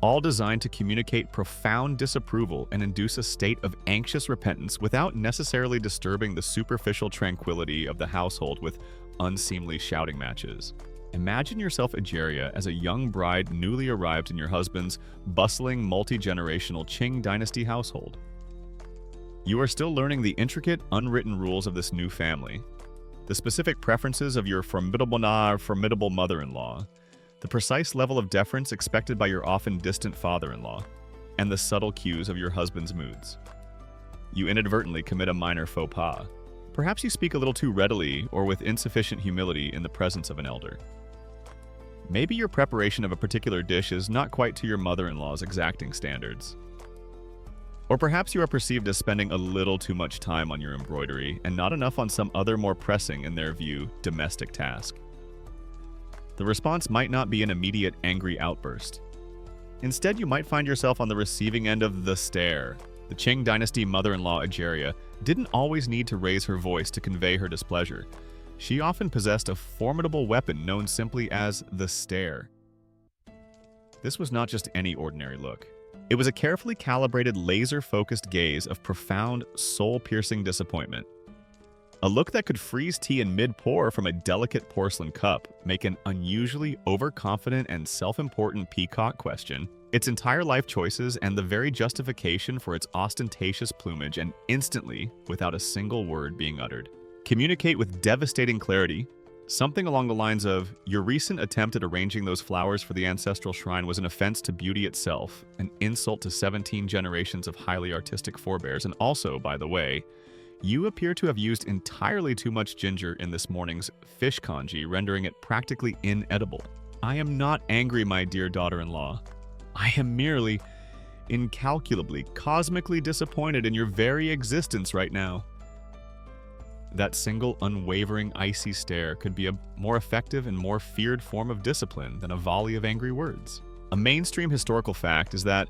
all designed to communicate profound disapproval and induce a state of anxious repentance without necessarily disturbing the superficial tranquility of the household with unseemly shouting matches. Imagine yourself, Egeria, as a young bride newly arrived in your husband's bustling, multi-generational Qing Dynasty household. You are still learning the intricate, unwritten rules of this new family, the specific preferences of your formidable mother-in-law, the precise level of deference expected by your often distant father-in-law, and the subtle cues of your husband's moods. You inadvertently commit a minor faux pas. Perhaps you speak a little too readily or with insufficient humility in the presence of an elder. Maybe your preparation of a particular dish is not quite to your mother-in-law's exacting standards. Or perhaps you are perceived as spending a little too much time on your embroidery and not enough on some other more pressing, in their view, domestic task. The response might not be an immediate angry outburst. Instead, you might find yourself on the receiving end of the stare. The Qing Dynasty mother-in-law Egeria didn't always need to raise her voice to convey her displeasure. She often possessed a formidable weapon known simply as the stare. This was not just any ordinary look. It was a carefully calibrated, laser-focused gaze of profound, soul-piercing disappointment. A look that could freeze tea in mid-pour from a delicate porcelain cup, make an unusually overconfident and self-important peacock question its entire life choices and the very justification for its ostentatious plumage, and instantly, without a single word being uttered, communicate with devastating clarity something along the lines of, "Your recent attempt at arranging those flowers for the ancestral shrine was an offense to beauty itself, an insult to 17 generations of highly artistic forebears, and also, by the way, you appear to have used entirely too much ginger in this morning's fish congee, rendering it practically inedible. I am not angry, my dear daughter-in-law. I am merely incalculably, cosmically disappointed in your very existence right now." That single, unwavering, icy stare could be a more effective and more feared form of discipline than a volley of angry words. A mainstream historical fact is that,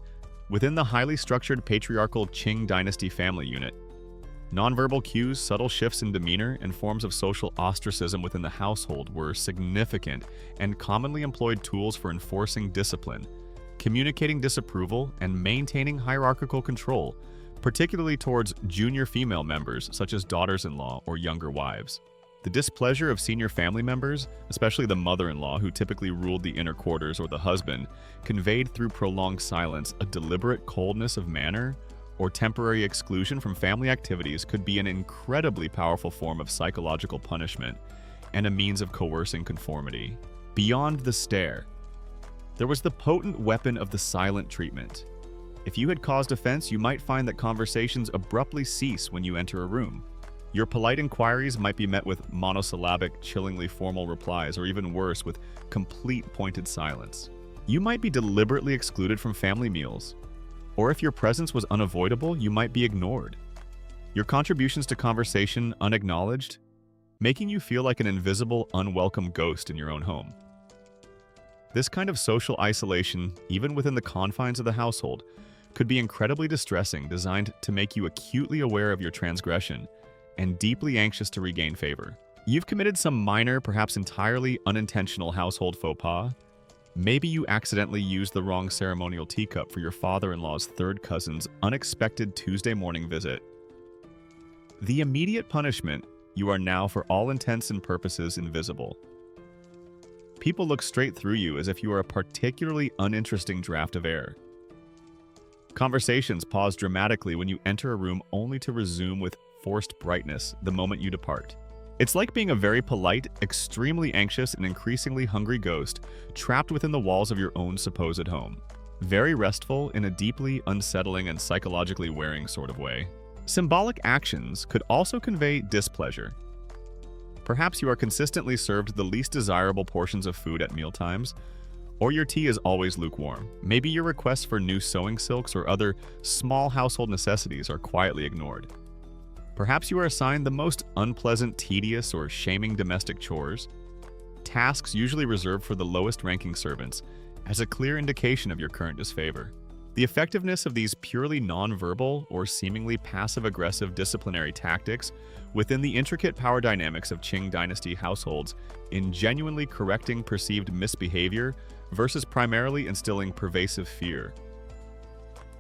within the highly structured patriarchal Qing Dynasty family unit, nonverbal cues, subtle shifts in demeanor, and forms of social ostracism within the household were significant and commonly employed tools for enforcing discipline, communicating disapproval, and maintaining hierarchical control, particularly towards junior female members such as daughters-in-law or younger wives. The displeasure of senior family members, especially the mother-in-law who typically ruled the inner quarters, or the husband, conveyed through prolonged silence a deliberate coldness of manner or temporary exclusion from family activities, could be an incredibly powerful form of psychological punishment and a means of coercing conformity. Beyond the stare, there was the potent weapon of the silent treatment. If you had caused offense, you might find that conversations abruptly cease when you enter a room. Your polite inquiries might be met with monosyllabic, chillingly formal replies, or even worse, with complete pointed silence. You might be deliberately excluded from family meals, or if your presence was unavoidable, you might be ignored. Your contributions to conversation unacknowledged, making you feel like an invisible, unwelcome ghost in your own home. This kind of social isolation, even within the confines of the household, could be incredibly distressing, designed to make you acutely aware of your transgression and deeply anxious to regain favor. You've committed some minor, perhaps entirely unintentional household faux pas. Maybe you accidentally used the wrong ceremonial teacup for your father-in-law's third cousin's unexpected Tuesday morning visit. The immediate punishment, you are now for all intents and purposes invisible. People look straight through you as if you are a particularly uninteresting draft of air. Conversations pause dramatically when you enter a room, only to resume with forced brightness the moment you depart. It's like being a very polite, extremely anxious, and increasingly hungry ghost trapped within the walls of your own supposed home. Very restful in a deeply unsettling and psychologically wearing sort of way. Symbolic actions could also convey displeasure. Perhaps you are consistently served the least desirable portions of food at mealtimes, or your tea is always lukewarm. Maybe your requests for new sewing silks or other small household necessities are quietly ignored. Perhaps you are assigned the most unpleasant, tedious, or shaming domestic chores, tasks usually reserved for the lowest-ranking servants, as a clear indication of your current disfavor. The effectiveness of these purely nonverbal or seemingly passive-aggressive disciplinary tactics within the intricate power dynamics of Qing Dynasty households in genuinely correcting perceived misbehavior versus primarily instilling pervasive fear.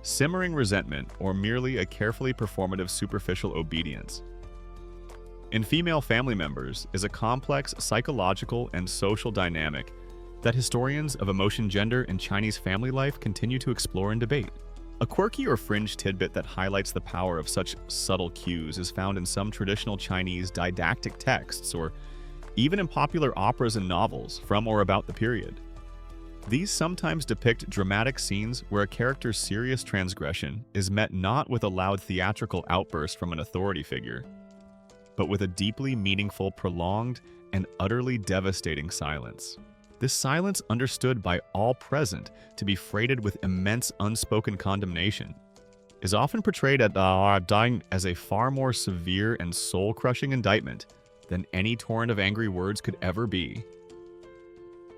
Simmering resentment, or merely a carefully performative superficial obedience. In female family members is a complex psychological and social dynamic that historians of emotion, gender, and Chinese family life continue to explore and debate. A quirky or fringe tidbit that highlights the power of such subtle cues is found in some traditional Chinese didactic texts or even in popular operas and novels from or about the period. These sometimes depict dramatic scenes where a character's serious transgression is met not with a loud theatrical outburst from an authority figure, but with a deeply meaningful, prolonged, and utterly devastating silence. This silence, understood by all present to be freighted with immense unspoken condemnation, is often portrayed as a far more severe and soul-crushing indictment than any torrent of angry words could ever be.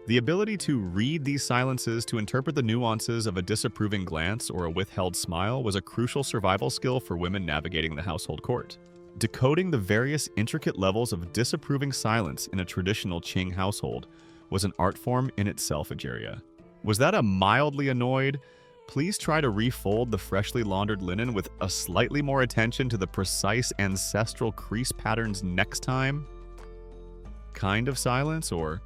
The ability to read these silences, to interpret the nuances of a disapproving glance or a withheld smile, was a crucial survival skill for women navigating the household court. Decoding the various intricate levels of disapproving silence in a traditional Qing household was an art form in itself, Ageria. Was that a mildly annoyed, please try to refold the freshly laundered linen with a slightly more attention to the precise ancestral crease patterns next time kind of silence? Or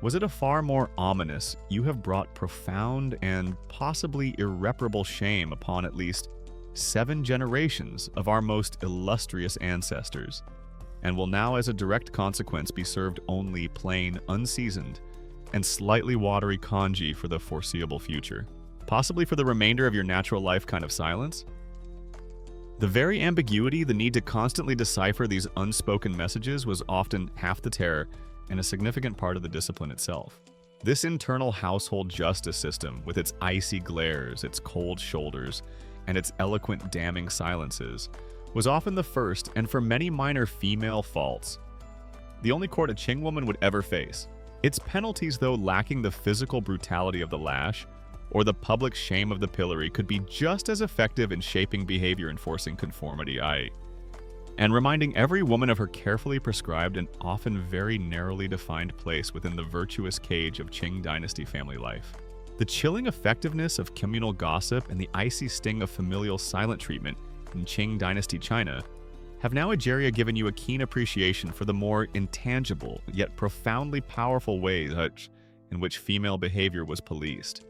was it a far more ominous, you have brought profound and possibly irreparable shame upon at least 7 generations of our most illustrious ancestors, and will now as a direct consequence be served only plain, unseasoned, and slightly watery congee for the foreseeable future? Possibly for the remainder of your natural life kind of silence? The very ambiguity, the need to constantly decipher these unspoken messages, was often half the terror and a significant part of the discipline itself. This internal household justice system, with its icy glares, its cold shoulders, and its eloquent damning silences, was often the first, and for many minor female faults, the only court a Qing woman would ever face. Its penalties, though lacking the physical brutality of the lash or the public shame of the pillory, could be just as effective in shaping behavior and forcing conformity, and reminding every woman of her carefully prescribed and often very narrowly defined place within the virtuous cage of Qing Dynasty family life. The chilling effectiveness of communal gossip and the icy sting of familial silent treatment in Qing Dynasty China have now, Ageria, given you a keen appreciation for the more intangible yet profoundly powerful ways in which female behavior was policed.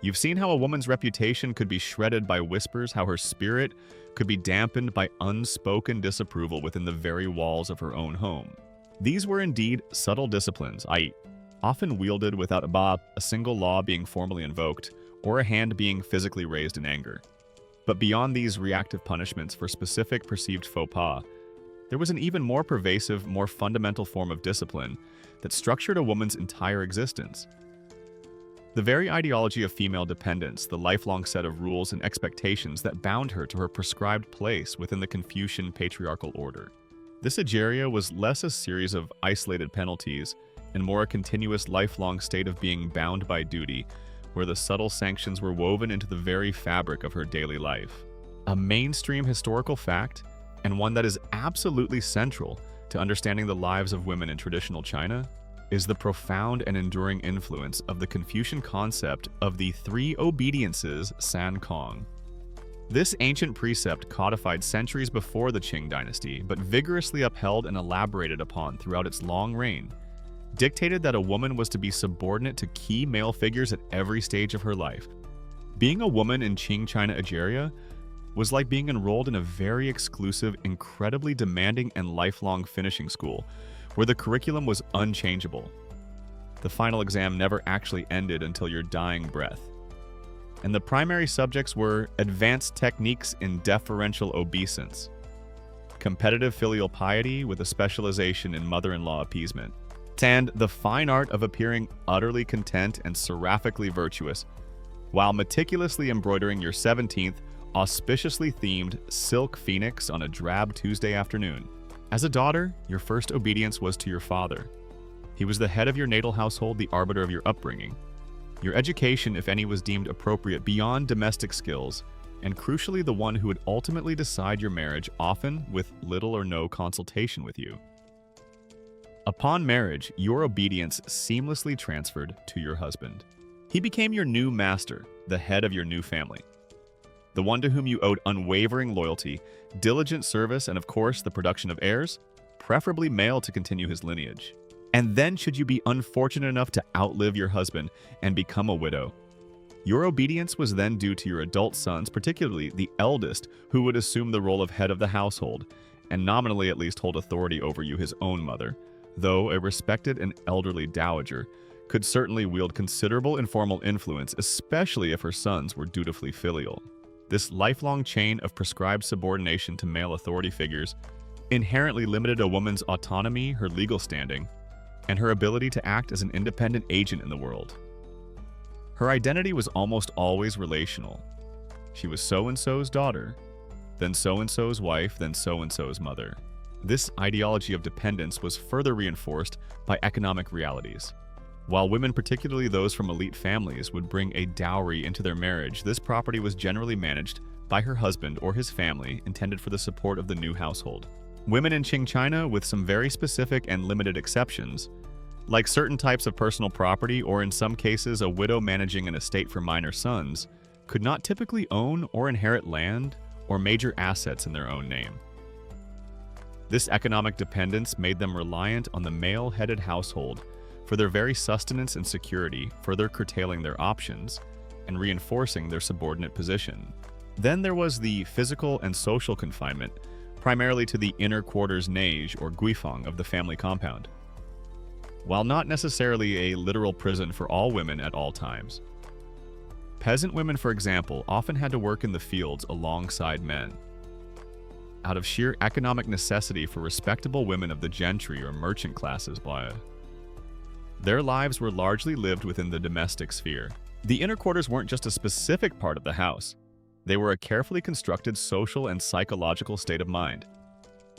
You've seen how a woman's reputation could be shredded by whispers, how her spirit could be dampened by unspoken disapproval within the very walls of her own home. These were indeed subtle disciplines, often wielded without a single law being formally invoked or a hand being physically raised in anger. But beyond these reactive punishments for specific perceived faux pas, there was an even more pervasive, more fundamental form of discipline that structured a woman's entire existence. The very ideology of female dependence, the lifelong set of rules and expectations that bound her to her prescribed place within the Confucian patriarchal order. This, Ageria, was less a series of isolated penalties and more a continuous lifelong state of being bound by duty, where the subtle sanctions were woven into the very fabric of her daily life. A mainstream historical fact, and one that is absolutely central to understanding the lives of women in traditional China, is the profound and enduring influence of the Confucian concept of the 3 obediences San Kong. This ancient precept, codified centuries before the Qing dynasty, but vigorously upheld and elaborated upon throughout its long reign, dictated that a woman was to be subordinate to key male figures at every stage of her life. Being a woman in Qing China, Ageria, was like being enrolled in a very exclusive, incredibly demanding, and lifelong finishing school, where the curriculum was unchangeable. The final exam never actually ended until your dying breath. And the primary subjects were advanced techniques in deferential obeisance, competitive filial piety with a specialization in mother-in-law appeasement, and the fine art of appearing utterly content and seraphically virtuous, while meticulously embroidering your 17th, auspiciously themed silk phoenix on a drab Tuesday afternoon. As a daughter, your first obedience was to your father. He was the head of your natal household, the arbiter of your upbringing. Your education, if any, was deemed appropriate beyond domestic skills, and crucially the one who would ultimately decide your marriage, often with little or no consultation with you. Upon marriage, your obedience seamlessly transferred to your husband. He became your new master, the head of your new family, the one to whom you owed unwavering loyalty, diligent service, and of course, the production of heirs, preferably male to continue his lineage. And then, should you be unfortunate enough to outlive your husband and become a widow, your obedience was then due to your adult sons, particularly the eldest, who would assume the role of head of the household, and nominally at least hold authority over you, his own mother, though a respected and elderly dowager could certainly wield considerable informal influence, especially if her sons were dutifully filial. This lifelong chain of prescribed subordination to male authority figures inherently limited a woman's autonomy, her legal standing, and her ability to act as an independent agent in the world. Her identity was almost always relational. She was so-and-so's daughter, then so-and-so's wife, then so-and-so's mother. This ideology of dependence was further reinforced by economic realities. While women, particularly those from elite families, would bring a dowry into their marriage, this property was generally managed by her husband or his family, intended for the support of the new household. Women in Qing China, with some very specific and limited exceptions, like certain types of personal property, or in some cases a widow managing an estate for minor sons, could not typically own or inherit land or major assets in their own name. This economic dependence made them reliant on the male-headed household for their very sustenance and security, further curtailing their options and reinforcing their subordinate position. Then there was the physical and social confinement, primarily to the inner quarters neige or guifang of the family compound. While not necessarily a literal prison for all women at all times, peasant women, for example, often had to work in the fields alongside men. Out of sheer economic necessity for respectable women of the gentry or merchant classes, their lives were largely lived within the domestic sphere. The inner quarters weren't just a specific part of the house. They were a carefully constructed social and psychological state of mind.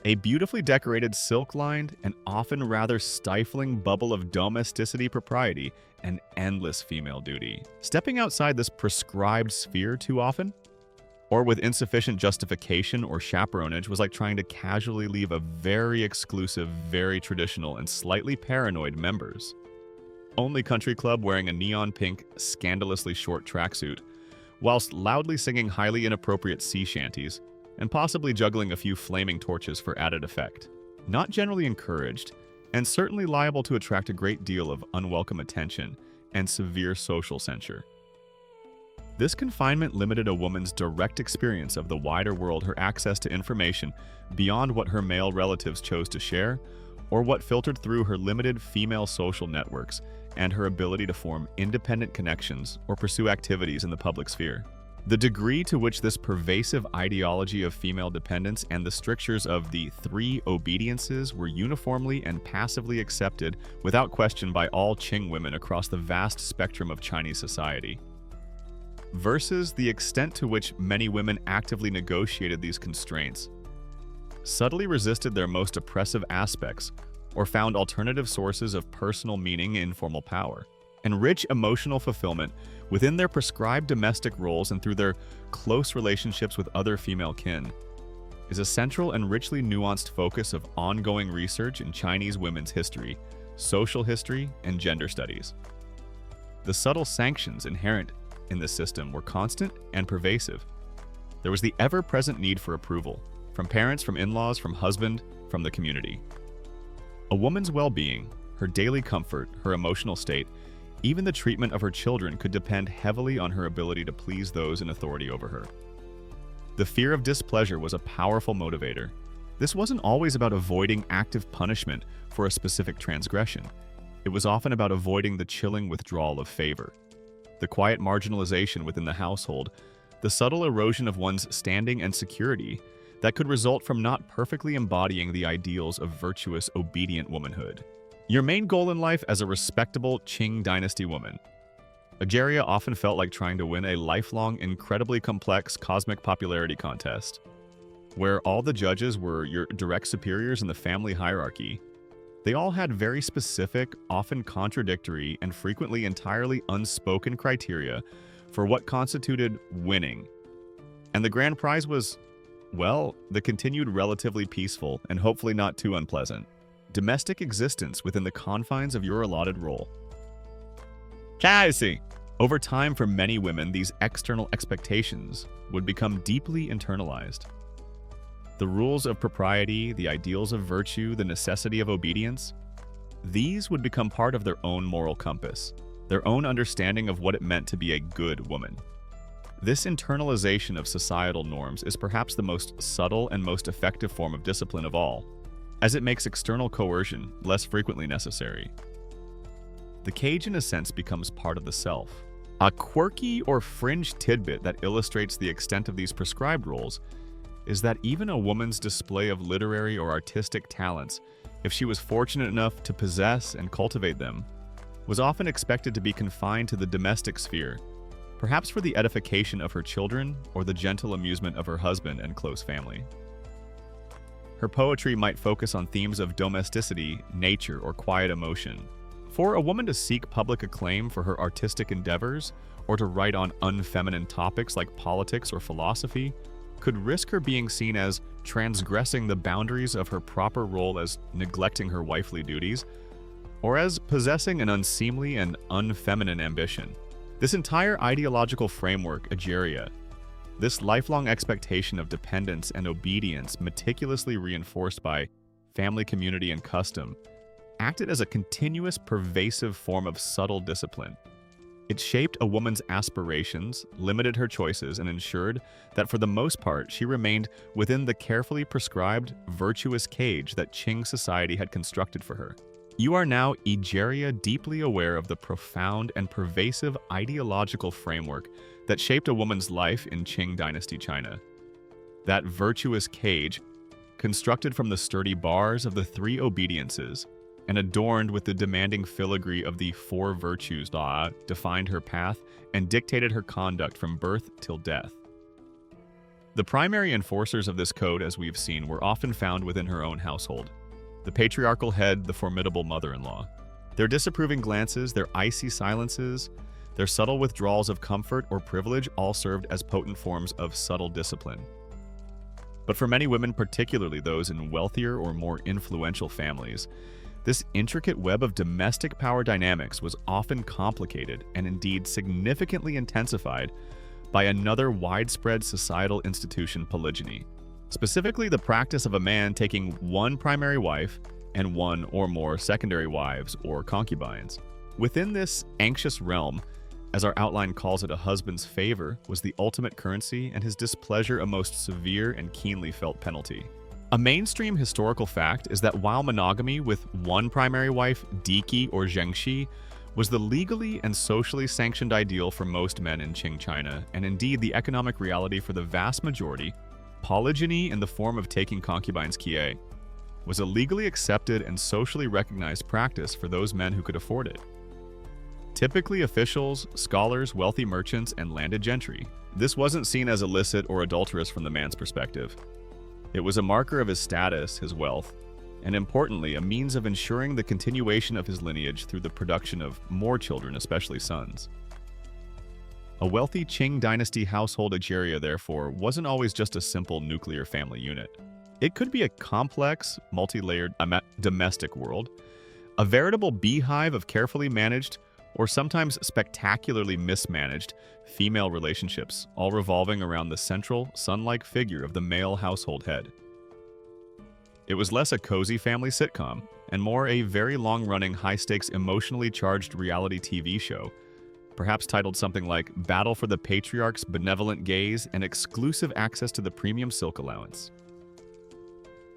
A beautifully decorated, silk-lined, and often rather stifling bubble of domesticity, propriety, and endless female duty. Stepping outside this prescribed sphere too often, or with insufficient justification or chaperonage, was like trying to casually leave a very exclusive, very traditional, and slightly paranoid members only country club wearing a neon pink, scandalously short tracksuit, whilst loudly singing highly inappropriate sea shanties, and possibly juggling a few flaming torches for added effect. Not generally encouraged, and certainly liable to attract a great deal of unwelcome attention and severe social censure. This confinement limited a woman's direct experience of the wider world, her access to information beyond what her male relatives chose to share, or what filtered through her limited female social networks, and her ability to form independent connections or pursue activities in the public sphere. The degree to which this pervasive ideology of female dependence and the strictures of the three obediences were uniformly and passively accepted without question by all Qing women across the vast spectrum of Chinese society, versus the extent to which many women actively negotiated these constraints, subtly resisted their most oppressive aspects, or found alternative sources of personal meaning in formal power, and rich emotional fulfillment within their prescribed domestic roles and through their close relationships with other female kin, is a central and richly nuanced focus of ongoing research in Chinese women's history, social history, and gender studies. The subtle sanctions inherent in this system were constant and pervasive. There was the ever-present need for approval, from parents, from in-laws, from husband, from the community. A woman's well-being, her daily comfort, her emotional state, even the treatment of her children could depend heavily on her ability to please those in authority over her. The fear of displeasure was a powerful motivator. This wasn't always about avoiding active punishment for a specific transgression. It was often about avoiding the chilling withdrawal of favor, the quiet marginalization within the household, the subtle erosion of one's standing and security that could result from not perfectly embodying the ideals of virtuous, obedient womanhood. Your main goal in life as a respectable Qing Dynasty woman. Ageria often felt like trying to win a lifelong, incredibly complex cosmic popularity contest, where all the judges were your direct superiors in the family hierarchy, They all had very specific, often contradictory, and frequently entirely unspoken criteria for what constituted winning. And the grand prize was, well, the continued relatively peaceful and hopefully not too unpleasant domestic existence within the confines of your allotted role. Over time, for many women, these external expectations would become deeply internalized. The rules of propriety, the ideals of virtue, the necessity of obedience, these would become part of their own moral compass, their own understanding of what it meant to be a good woman. This internalization of societal norms is perhaps the most subtle and most effective form of discipline of all, as it makes external coercion less frequently necessary. The cage, in a sense, becomes part of the self. A quirky or fringe tidbit that illustrates the extent of these prescribed roles is that even a woman's display of literary or artistic talents, if she was fortunate enough to possess and cultivate them, was often expected to be confined to the domestic sphere, perhaps for the edification of her children or the gentle amusement of her husband and close family. Her poetry might focus on themes of domesticity, nature, or quiet emotion. For a woman to seek public acclaim for her artistic endeavors, or to write on unfeminine topics like politics or philosophy, could risk her being seen as transgressing the boundaries of her proper role as neglecting her wifely duties, or as possessing an unseemly and unfeminine ambition. This entire ideological framework, Ageria, this lifelong expectation of dependence and obedience meticulously reinforced by family, community, and custom, acted as a continuous, pervasive form of subtle discipline. It shaped a woman's aspirations, limited her choices, and ensured that for the most part she remained within the carefully prescribed, virtuous cage that Qing society had constructed for her. You are now, Ageria, deeply aware of the profound and pervasive ideological framework that shaped a woman's life in Qing Dynasty China. That virtuous cage, constructed from the sturdy bars of the three obediences and adorned with the demanding filigree of the four virtues, defined her path and dictated her conduct from birth till death. The primary enforcers of this code, as we've seen, were often found within her own household. The patriarchal head, the formidable mother-in-law. Their disapproving glances, their icy silences, their subtle withdrawals of comfort or privilege all served as potent forms of subtle discipline. But for many women, particularly those in wealthier or more influential families, this intricate web of domestic power dynamics was often complicated and indeed significantly intensified by another widespread societal institution, polygyny. Specifically, the practice of a man taking one primary wife and one or more secondary wives or concubines. Within this anxious realm, as our outline calls it, a husband's favor was the ultimate currency and his displeasure a most severe and keenly felt penalty. A mainstream historical fact is that while monogamy with one primary wife, Diki or Zhengxi, was the legally and socially sanctioned ideal for most men in Qing China, and indeed the economic reality for the vast majority, polygyny in the form of taking concubines kie was a legally accepted and socially recognized practice for those men who could afford it. Typically officials, scholars, wealthy merchants, and landed gentry. This wasn't seen as illicit or adulterous from the man's perspective. It was a marker of his status, his wealth, and importantly, a means of ensuring the continuation of his lineage through the production of more children, especially sons. A wealthy Qing Dynasty household Ageria, therefore, wasn't always just a simple nuclear family unit. It could be a complex, multi-layered domestic world, a veritable beehive of carefully managed, or sometimes spectacularly mismanaged, female relationships, all revolving around the central, sun-like figure of the male household head. It was less a cozy family sitcom, and more a very long-running, high-stakes, emotionally charged reality TV show, perhaps titled something like Battle for the Patriarch's Benevolent Gaze and Exclusive Access to the Premium Silk Allowance.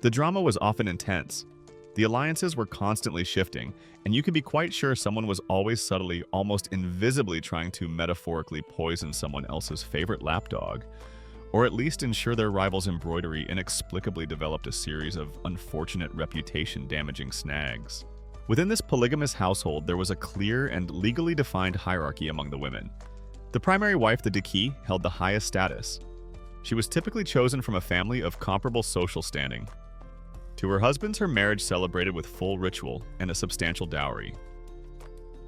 The drama was often intense. The alliances were constantly shifting, and you could be quite sure someone was always subtly, almost invisibly trying to metaphorically poison someone else's favorite lapdog, or at least ensure their rival's embroidery inexplicably developed a series of unfortunate reputation-damaging snags. Within this polygamous household, there was a clear and legally defined hierarchy among the women. The primary wife, the Diki, held the highest status. She was typically chosen from a family of comparable social standing To her husbands, her marriage celebrated with full ritual and a substantial dowry.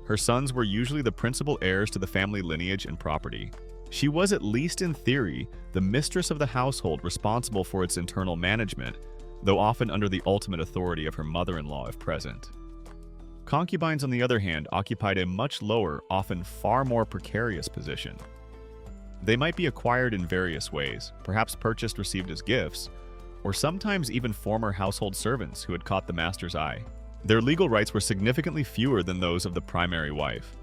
Her sons were usually the principal heirs to the family lineage and property. She was, at least in theory, the mistress of the household responsible for its internal management, though often under the ultimate authority of her mother-in-law if present. Concubines, on the other hand, occupied a much lower, often far more precarious position. They might be acquired in various ways, perhaps purchased, received as gifts, or sometimes even former household servants who had caught the master's eye. Their legal rights were significantly fewer than those of the primary wife.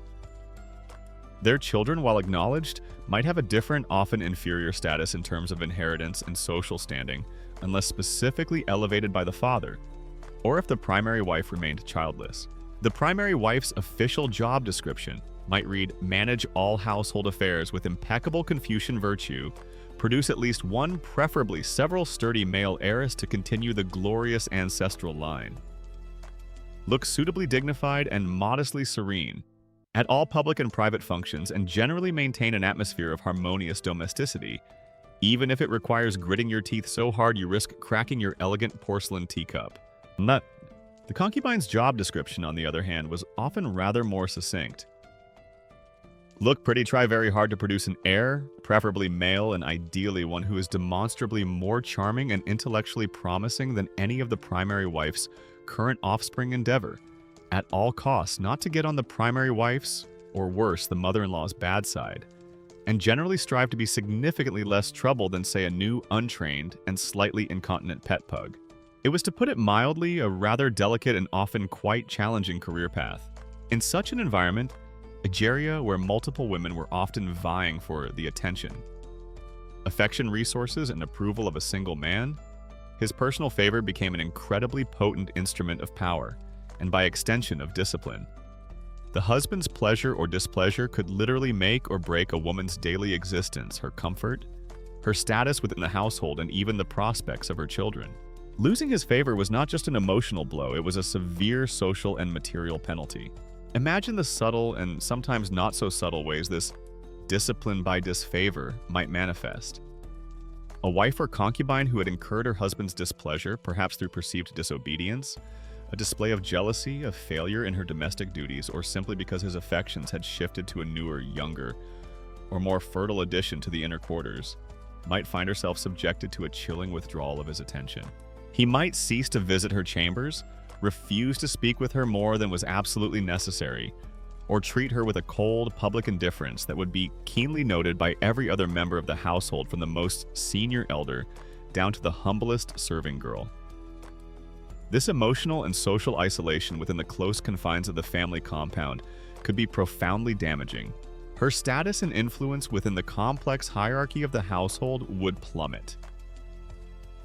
Their children, while acknowledged, might have a different, often inferior status in terms of inheritance and social standing, unless specifically elevated by the father, or if the primary wife remained childless. The primary wife's official job description might read, "Manage all household affairs with impeccable Confucian virtue, produce at least one, preferably several sturdy male heirs to continue the glorious ancestral line. Look suitably dignified and modestly serene at all public and private functions, and generally maintain an atmosphere of harmonious domesticity, even if it requires gritting your teeth so hard you risk cracking your elegant porcelain teacup." The concubine's job description, on the other hand, was often rather more succinct. Look pretty, try very hard to produce an heir, preferably male, and ideally one who is demonstrably more charming and intellectually promising than any of the primary wife's current offspring endeavor. At all costs, not to get on the primary wife's, or worse, the mother-in-law's bad side, and generally strive to be significantly less trouble than, say, a new, untrained, and slightly incontinent pet pug. It was, to put it mildly, a rather delicate and often quite challenging career path. In such an environment, Egeria, where multiple women were often vying for the attention, affection, resources, and approval of a single man, his personal favor became an incredibly potent instrument of power, and by extension of discipline. The husband's pleasure or displeasure could literally make or break a woman's daily existence, her comfort, her status within the household, and even the prospects of her children. Losing his favor was not just an emotional blow, it was a severe social and material penalty. Imagine the subtle and sometimes not so subtle ways this discipline by disfavor might manifest. A wife or concubine who had incurred her husband's displeasure, perhaps through perceived disobedience, a display of jealousy, of failure in her domestic duties, or simply because his affections had shifted to a newer, younger, or more fertile addition to the inner quarters, might find herself subjected to a chilling withdrawal of his attention. He might cease to visit her chambers, refuse to speak with her more than was absolutely necessary, or treat her with a cold, public indifference that would be keenly noted by every other member of the household, from the most senior elder down to the humblest serving girl. This emotional and social isolation within the close confines of the family compound could be profoundly damaging. Her status and influence within the complex hierarchy of the household would plummet.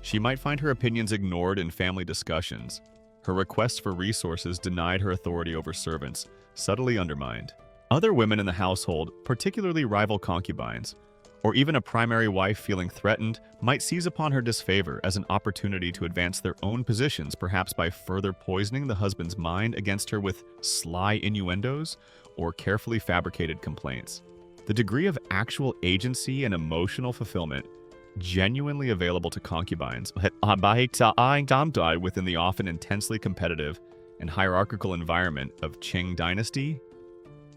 She might find her opinions ignored in family discussions, her requests for resources denied, her authority over servants subtly undermined. Other women in the household, particularly rival concubines, or even a primary wife feeling threatened, might seize upon her disfavor as an opportunity to advance their own positions, perhaps by further poisoning the husband's mind against her with sly innuendos or carefully fabricated complaints. The degree of actual agency and emotional fulfillment genuinely available to concubines within the often intensely competitive and hierarchical environment of Qing Dynasty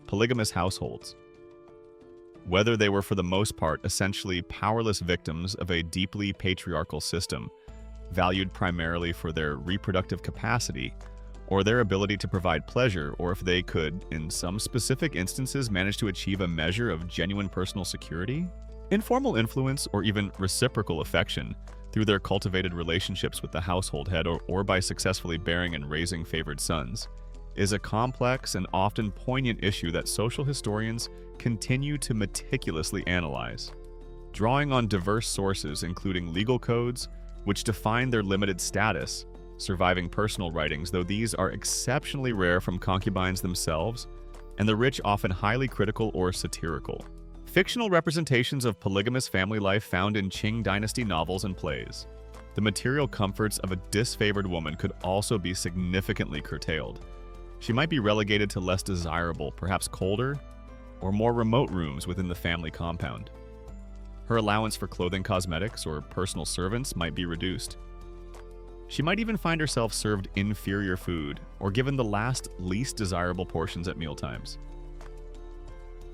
polygamous households. Whether they were for the most part essentially powerless victims of a deeply patriarchal system, valued primarily for their reproductive capacity or their ability to provide pleasure, or if they could, in some specific instances, manage to achieve a measure of genuine personal security, informal influence, or even reciprocal affection through their cultivated relationships with the household head, or by successfully bearing and raising favored sons, is a complex and often poignant issue that social historians continue to meticulously analyze. Drawing on diverse sources, including legal codes, which define their limited status, surviving personal writings, though these are exceptionally rare, from concubines themselves, and the rich, often highly critical or satirical fictional representations of polygamous family life found in Qing Dynasty novels and plays. The material comforts of a disfavored woman could also be significantly curtailed. She might be relegated to less desirable, perhaps colder, or more remote rooms within the family compound. Her allowance for clothing, cosmetics, or personal servants might be reduced. She might even find herself served inferior food or given the last, least desirable portions at mealtimes.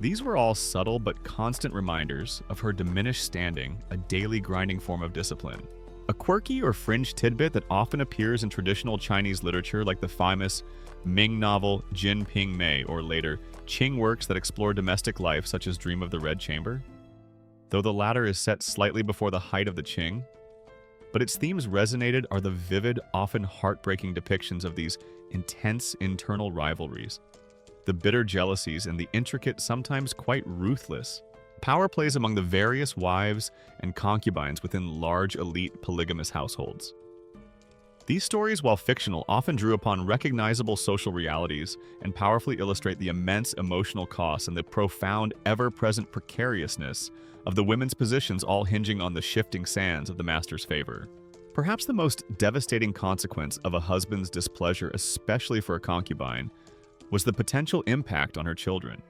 These were all subtle but constant reminders of her diminished standing, a daily grinding form of discipline. A quirky or fringe tidbit that often appears in traditional Chinese literature, like the famous Ming novel Jin Ping Mei, or later Qing works that explore domestic life such as Dream of the Red Chamber. Though the latter is set slightly before the height of the Qing, but its themes resonated are the vivid, often heartbreaking depictions of these intense internal rivalries, the bitter jealousies, and the intricate, sometimes quite ruthless power plays among the various wives and concubines within large, elite, polygamous households. These stories, while fictional, often drew upon recognizable social realities and powerfully illustrate the immense emotional costs and the profound, ever-present precariousness of the women's positions, all hinging on the shifting sands of the master's favor. Perhaps the most devastating consequence of a husband's displeasure, especially for a concubine, was the potential impact on her children.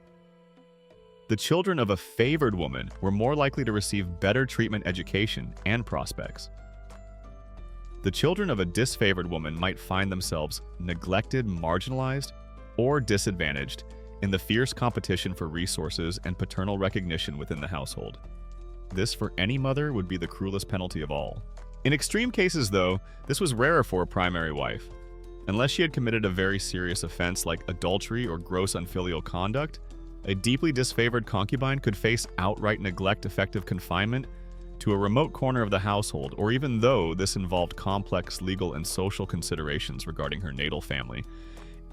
The children of a favored woman were more likely to receive better treatment, education, and prospects. The children of a disfavored woman might find themselves neglected, marginalized, or disadvantaged in the fierce competition for resources and paternal recognition within the household. This, for any mother, would be the cruelest penalty of all. In extreme cases, though, this was rarer for a primary wife. Unless she had committed a very serious offense like adultery or gross unfilial conduct, a deeply disfavored concubine could face outright neglect, effective confinement to a remote corner of the household, or even though this involved complex legal and social considerations regarding her natal family,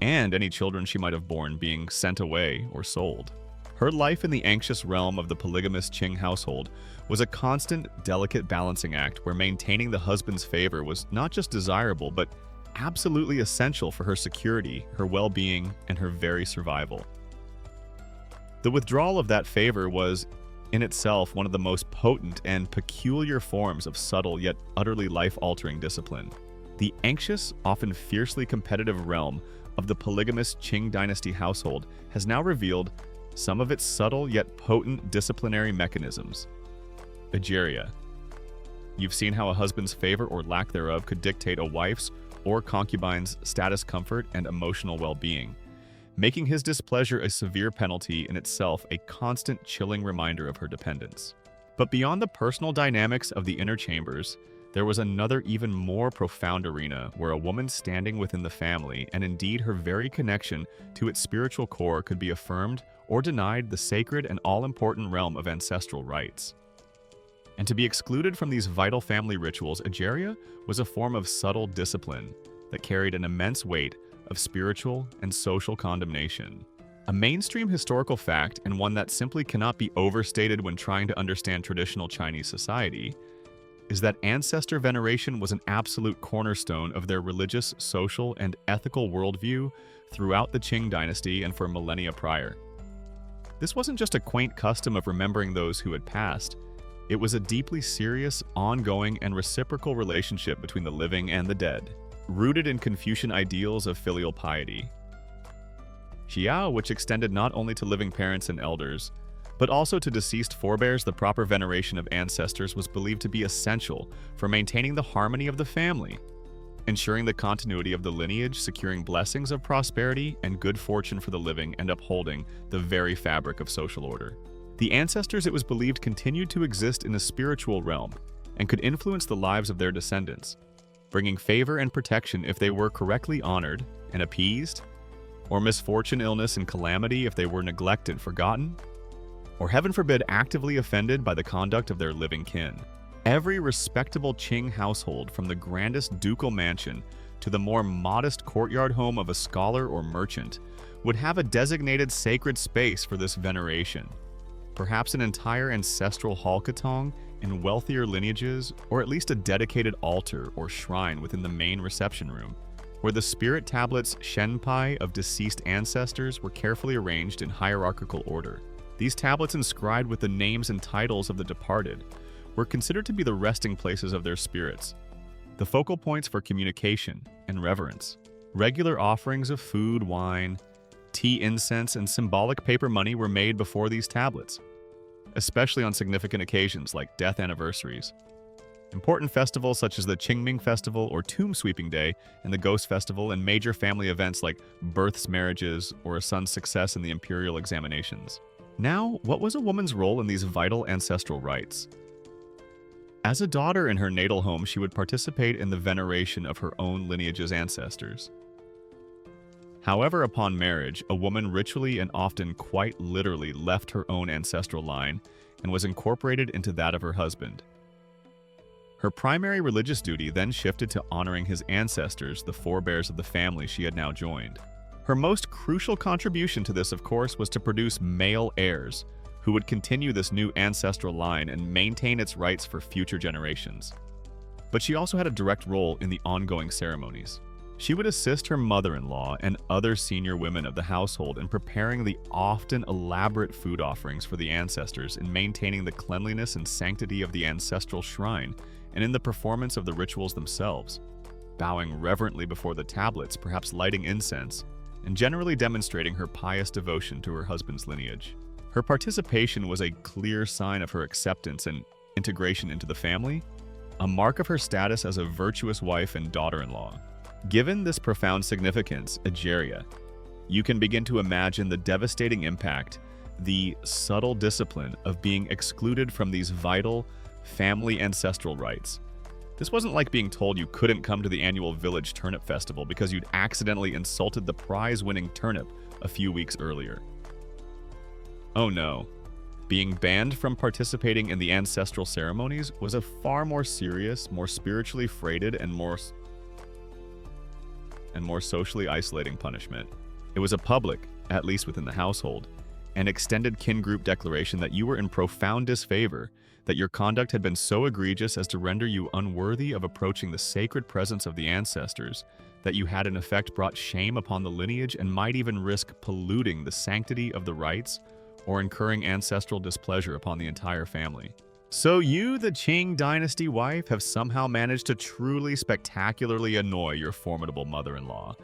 and any children she might have borne being sent away or sold. Her life in the anxious realm of the polygamous Qing household was a constant, delicate balancing act where maintaining the husband's favor was not just desirable, but absolutely essential for her security, her well-being, and her very survival. The withdrawal of that favor was, in itself, one of the most potent and peculiar forms of subtle yet utterly life-altering discipline. The anxious, often fiercely competitive realm of the polygamous Qing Dynasty household has now revealed some of its subtle yet potent disciplinary mechanisms. Egeria. You've seen how a husband's favor or lack thereof could dictate a wife's or concubine's status, comfort, and emotional well-being, making his displeasure a severe penalty in itself, a constant chilling reminder of her dependence. But beyond the personal dynamics of the inner chambers, there was another even more profound arena where a woman standing within the family, and indeed her very connection to its spiritual core, could be affirmed or denied the sacred and all-important realm of ancestral rites. And to be excluded from these vital family rituals, Egeria was a form of subtle discipline that carried an immense weight of spiritual and social condemnation. A mainstream historical fact, and one that simply cannot be overstated when trying to understand traditional Chinese society, is that ancestor veneration was an absolute cornerstone of their religious, social, and ethical worldview throughout the Qing dynasty and for millennia prior. This wasn't just a quaint custom of remembering those who had passed. It was a deeply serious, ongoing, and reciprocal relationship between the living and the dead, rooted in Confucian ideals of filial piety. Xiao, which extended not only to living parents and elders, but also to deceased forebears. The proper veneration of ancestors was believed to be essential for maintaining the harmony of the family, ensuring the continuity of the lineage, securing blessings of prosperity and good fortune for the living, and upholding the very fabric of social order. The ancestors, it was believed, continued to exist in a spiritual realm and could influence the lives of their descendants, bringing favor and protection if they were correctly honored and appeased, or misfortune, illness, and calamity if they were neglected, forgotten, or heaven forbid, actively offended by the conduct of their living kin. Every respectable Qing household, from the grandest ducal mansion to the more modest courtyard home of a scholar or merchant, would have a designated sacred space for this veneration. Perhaps an entire ancestral halkatong in wealthier lineages, or at least a dedicated altar or shrine within the main reception room, where the spirit tablets shenpai of deceased ancestors were carefully arranged in hierarchical order. These tablets, inscribed with the names and titles of the departed, were considered to be the resting places of their spirits, the focal points for communication and reverence. Regular offerings of food, wine, tea, incense, and symbolic paper money were made before these tablets, especially on significant occasions like death anniversaries. Important festivals such as the Qingming Festival or Tomb Sweeping Day and the Ghost Festival, and major family events like births, marriages, or a son's success in the imperial examinations. Now, what was a woman's role in these vital ancestral rites? As a daughter in her natal home, she would participate in the veneration of her own lineage's ancestors. However, upon marriage, a woman ritually and often quite literally left her own ancestral line and was incorporated into that of her husband. Her primary religious duty then shifted to honoring his ancestors, the forebears of the family she had now joined. Her most crucial contribution to this, of course, was to produce male heirs, who would continue this new ancestral line and maintain its rights for future generations. But she also had a direct role in the ongoing ceremonies. She would assist her mother-in-law and other senior women of the household in preparing the often elaborate food offerings for the ancestors, in maintaining the cleanliness and sanctity of the ancestral shrine, and in the performance of the rituals themselves, bowing reverently before the tablets, perhaps lighting incense, and generally demonstrating her pious devotion to her husband's lineage. Her participation was a clear sign of her acceptance and integration into the family, a mark of her status as a virtuous wife and daughter-in-law. Given this profound significance, Egeria, you can begin to imagine the devastating impact, the subtle discipline of being excluded from these vital family ancestral rites. This wasn't like being told you couldn't come to the annual village turnip festival because you'd accidentally insulted the prize-winning turnip a few weeks earlier. Oh no. Being banned from participating in the ancestral ceremonies was a far more serious, more spiritually freighted, and more socially isolating punishment. It was a public, at least within the household, and extended kin group declaration that you were in profound disfavor, that your conduct had been so egregious as to render you unworthy of approaching the sacred presence of the ancestors, that you had in effect brought shame upon the lineage and might even risk polluting the sanctity of the rites or incurring ancestral displeasure upon the entire family. So you, the Qing Dynasty wife, have somehow managed to truly spectacularly annoy your formidable mother-in-law,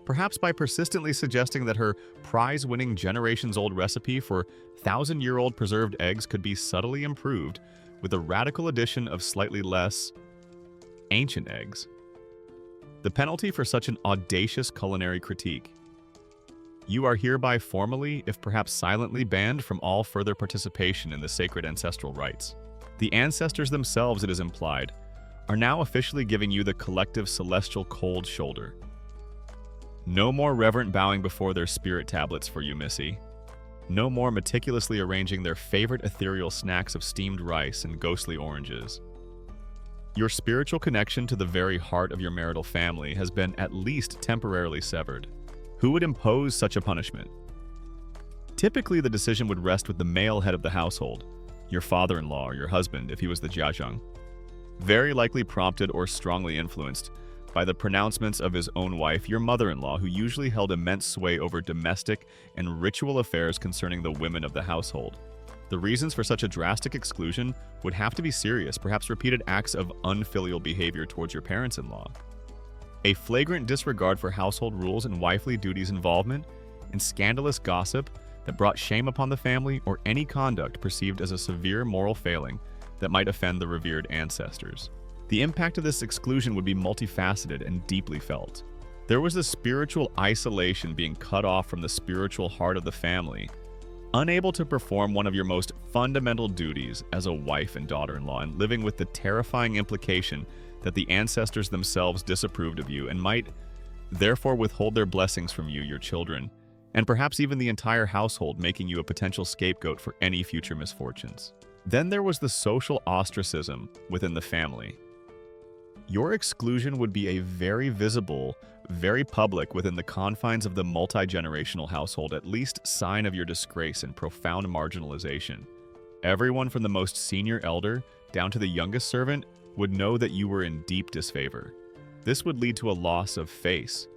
perhaps by persistently suggesting that her prize-winning generations-old recipe for thousand-year-old preserved eggs could be subtly improved with a radical addition of slightly less ancient eggs. The penalty for such an audacious culinary critique: you are hereby formally, if perhaps silently, banned from all further participation in the sacred ancestral rites. The ancestors themselves, it is implied, are now officially giving you the collective celestial cold shoulder. No more reverent bowing before their spirit tablets for you, Missy. No more meticulously arranging their favorite ethereal snacks of steamed rice and ghostly oranges. Your spiritual connection to the very heart of your marital family has been at least temporarily severed. Who would impose such a punishment? Typically, the decision would rest with the male head of the household, your father-in-law or your husband if he was the jiazheng, very likely prompted or strongly influenced by the pronouncements of his own wife, your mother-in-law, who usually held immense sway over domestic and ritual affairs concerning the women of the household. The reasons for such a drastic exclusion would have to be serious, perhaps repeated acts of unfilial behavior towards your parents-in-law, a flagrant disregard for household rules and wifely duties involvement, and scandalous gossip that brought shame upon the family, or any conduct perceived as a severe moral failing that might offend the revered ancestors. The impact of this exclusion would be multifaceted and deeply felt. There was the spiritual isolation, being cut off from the spiritual heart of the family, unable to perform one of your most fundamental duties as a wife and daughter-in-law, and living with the terrifying implication that the ancestors themselves disapproved of you and might therefore withhold their blessings from you, your children, and perhaps even the entire household, making you a potential scapegoat for any future misfortunes. Then there was the social ostracism within the family. Your exclusion would be a very visible, very public within the confines of the multi-generational household, at least sign of your disgrace and profound marginalization. Everyone from the most senior elder down to the youngest servant would know that you were in deep disfavor. This would lead to a loss of face,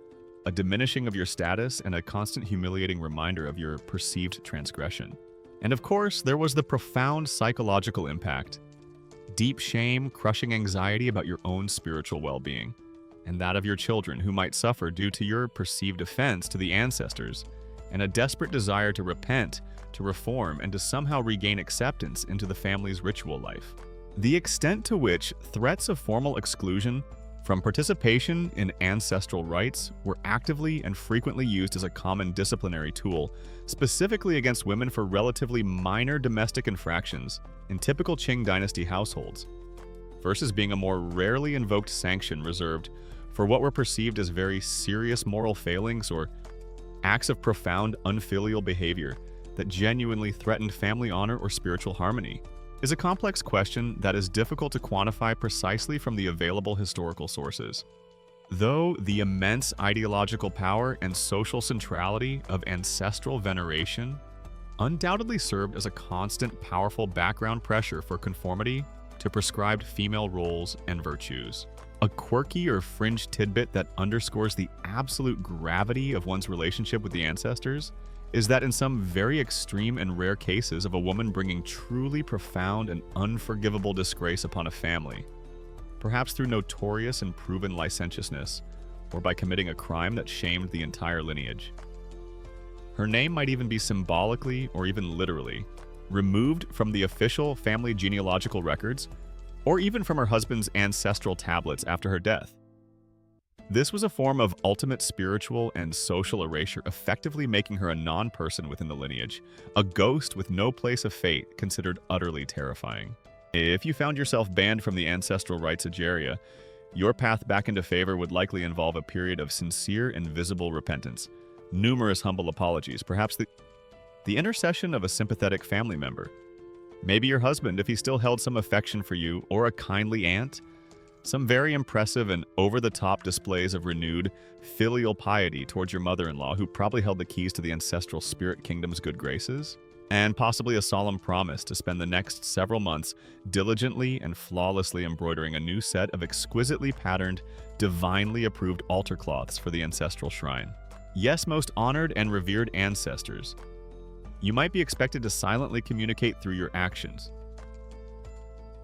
a diminishing of your status, and a constant humiliating reminder of your perceived transgression. And of course, there was the profound psychological impact. Deep shame, crushing anxiety about your own spiritual well-being, and that of your children, who might suffer due to your perceived offense to the ancestors, and a desperate desire to repent, to reform, and to somehow regain acceptance into the family's ritual life. The extent to which threats of formal exclusion from participation in ancestral rites were actively and frequently used as a common disciplinary tool, specifically against women for relatively minor domestic infractions in typical Qing Dynasty households, versus being a more rarely invoked sanction reserved for what were perceived as very serious moral failings or acts of profound unfilial behavior that genuinely threatened family honor or spiritual harmony, is a complex question that is difficult to quantify precisely from the available historical sources. Though the immense ideological power and social centrality of ancestral veneration undoubtedly served as a constant, powerful background pressure for conformity to prescribed female roles and virtues. A quirky or fringe tidbit that underscores the absolute gravity of one's relationship with the ancestors is that in some very extreme and rare cases of a woman bringing truly profound and unforgivable disgrace upon a family, perhaps through notorious and proven licentiousness, or by committing a crime that shamed the entire lineage, her name might even be symbolically or even literally removed from the official family genealogical records, or even from her husband's ancestral tablets after her death. This was a form of ultimate spiritual and social erasure, effectively making her a non-person within the lineage, a ghost with no place of fate, considered utterly terrifying. If you found yourself banned from the ancestral rites of Egeria, your path back into favor would likely involve a period of sincere and visible repentance, numerous humble apologies, perhaps the intercession of a sympathetic family member, maybe your husband if he still held some affection for you, or a kindly aunt, some very impressive and over-the-top displays of renewed filial piety towards your mother-in-law, who probably held the keys to the ancestral spirit kingdom's good graces, and possibly a solemn promise to spend the next several months diligently and flawlessly embroidering a new set of exquisitely patterned, divinely approved altar cloths for the ancestral shrine. Yes, most honored and revered ancestors, you might be expected to silently communicate through your actions.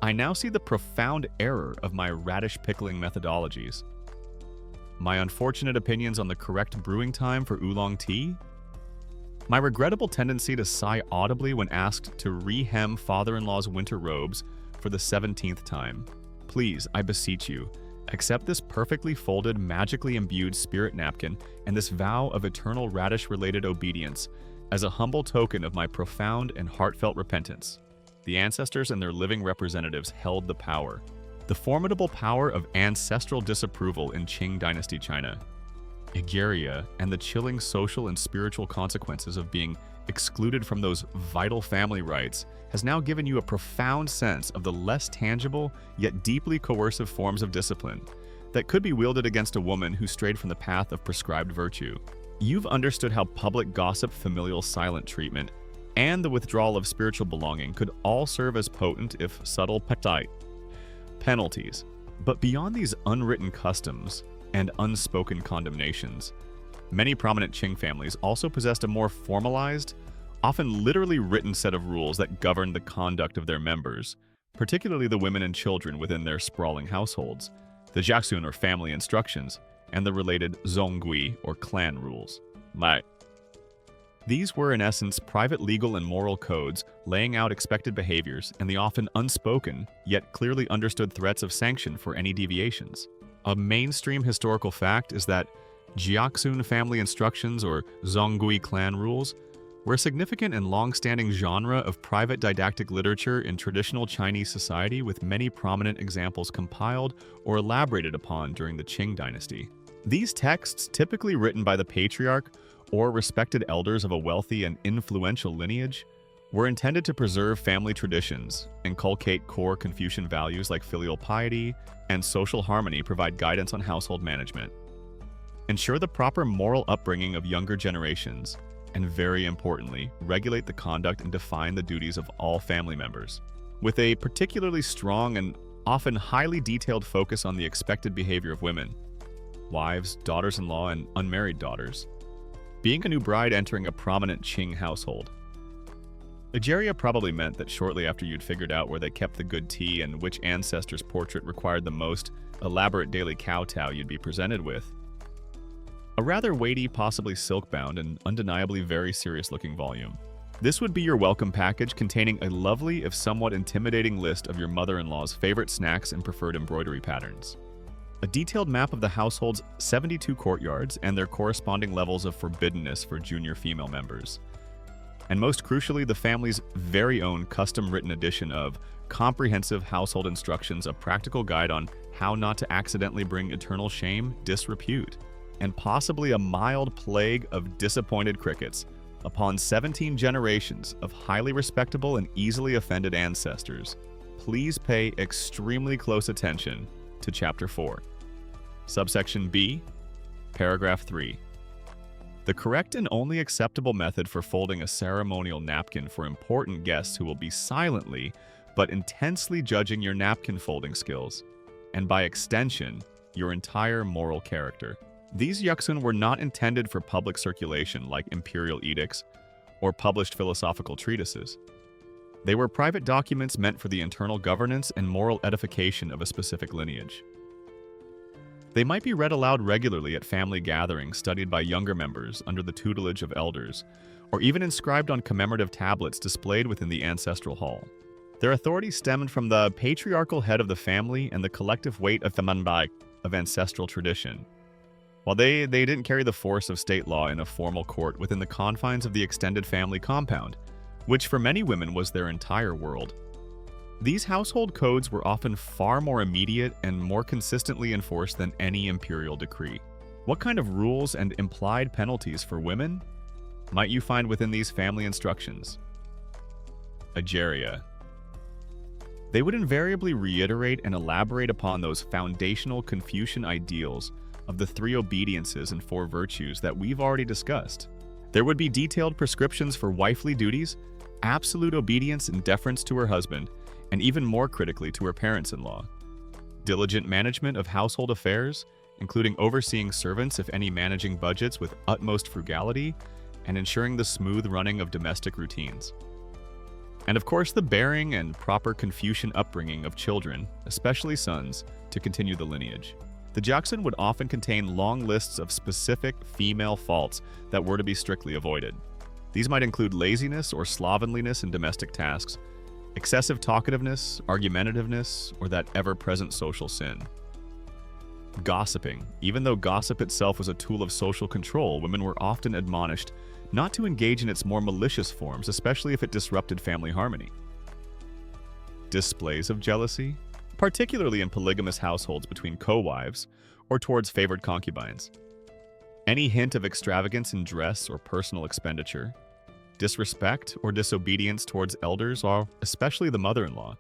I now see the profound error of my radish pickling methodologies. My unfortunate opinions on the correct brewing time for oolong tea? My regrettable tendency to sigh audibly when asked to rehem father-in-law's winter robes for the 17th time. Please, I beseech you, accept this perfectly folded, magically imbued spirit napkin and this vow of eternal radish-related obedience as a humble token of my profound and heartfelt repentance. The ancestors and their living representatives held the power, the formidable power of ancestral disapproval in Qing Dynasty China. Egeria and the chilling social and spiritual consequences of being excluded from those vital family rites has now given you a profound sense of the less tangible yet deeply coercive forms of discipline that could be wielded against a woman who strayed from the path of prescribed virtue. You've understood how public gossip, familial silent treatment, and the withdrawal of spiritual belonging could all serve as potent, if subtle, penalties. But beyond these unwritten customs and unspoken condemnations, many prominent Qing families also possessed a more formalized, often literally written set of rules that governed the conduct of their members, particularly the women and children within their sprawling households, the jiaxun or family instructions, and the related zonggui or clan rules. These were in essence private legal and moral codes laying out expected behaviors and the often unspoken, yet clearly understood threats of sanction for any deviations. A mainstream historical fact is that jiaxun family instructions or zonggui clan rules were a significant and long-standing genre of private didactic literature in traditional Chinese society, with many prominent examples compiled or elaborated upon during the Qing dynasty. These texts, typically written by the patriarch or respected elders of a wealthy and influential lineage, were intended to preserve family traditions, inculcate core Confucian values like filial piety and social harmony, provide guidance on household management, ensure the proper moral upbringing of younger generations, and very importantly, regulate the conduct and define the duties of all family members, with a particularly strong and often highly detailed focus on the expected behavior of women, wives, daughters-in-law, and unmarried daughters, being a new bride entering a prominent Qing household. Egeria probably meant that shortly after you'd figured out where they kept the good tea and which ancestor's portrait required the most elaborate daily kowtow you'd be presented with, a rather weighty, possibly silk-bound, and undeniably very serious-looking volume. This would be your welcome package containing a lovely, if somewhat intimidating list of your mother-in-law's favorite snacks and preferred embroidery patterns. A detailed map of the household's 72 courtyards and their corresponding levels of forbiddenness for junior female members. And most crucially, the family's very own custom-written edition of Comprehensive Household Instructions, a practical guide on how not to accidentally bring eternal shame, disrepute, and possibly a mild plague of disappointed crickets upon 17 generations of highly respectable and easily offended ancestors. Please pay extremely close attention to Chapter 4. Subsection B, Paragraph 3. The correct and only acceptable method for folding a ceremonial napkin for important guests who will be silently but intensely judging your napkin folding skills, and by extension, your entire moral character. These yuksun were not intended for public circulation like imperial edicts or published philosophical treatises. They were private documents meant for the internal governance and moral edification of a specific lineage. They might be read aloud regularly at family gatherings studied by younger members under the tutelage of elders, or even inscribed on commemorative tablets displayed within the ancestral hall. Their authority stemmed from the patriarchal head of the family and the collective weight of the manbai of ancestral tradition. While they didn't carry the force of state law in a formal court within the confines of the extended family compound, which for many women was their entire world. These household codes were often far more immediate and more consistently enforced than any imperial decree. What kind of rules and implied penalties for women might you find within these family instructions? Ageria. They would invariably reiterate and elaborate upon those foundational Confucian ideals of the 3 obediences and 4 virtues that we've already discussed. There would be detailed prescriptions for wifely duties, absolute obedience and deference to her husband, and even more critically to her parents-in-law. Diligent management of household affairs, including overseeing servants if any, managing budgets with utmost frugality, and ensuring the smooth running of domestic routines. And of course, the bearing and proper Confucian upbringing of children, especially sons, to continue the lineage. The Jaksun would often contain long lists of specific female faults that were to be strictly avoided. These might include laziness or slovenliness in domestic tasks, excessive talkativeness, argumentativeness, or that ever-present social sin. Gossiping. Even though gossip itself was a tool of social control, women were often admonished not to engage in its more malicious forms, especially if it disrupted family harmony. Displays of jealousy, particularly in polygamous households between co-wives or towards favored concubines. Any hint of extravagance in dress or personal expenditure, disrespect or disobedience towards elders, or especially the mother-in-law.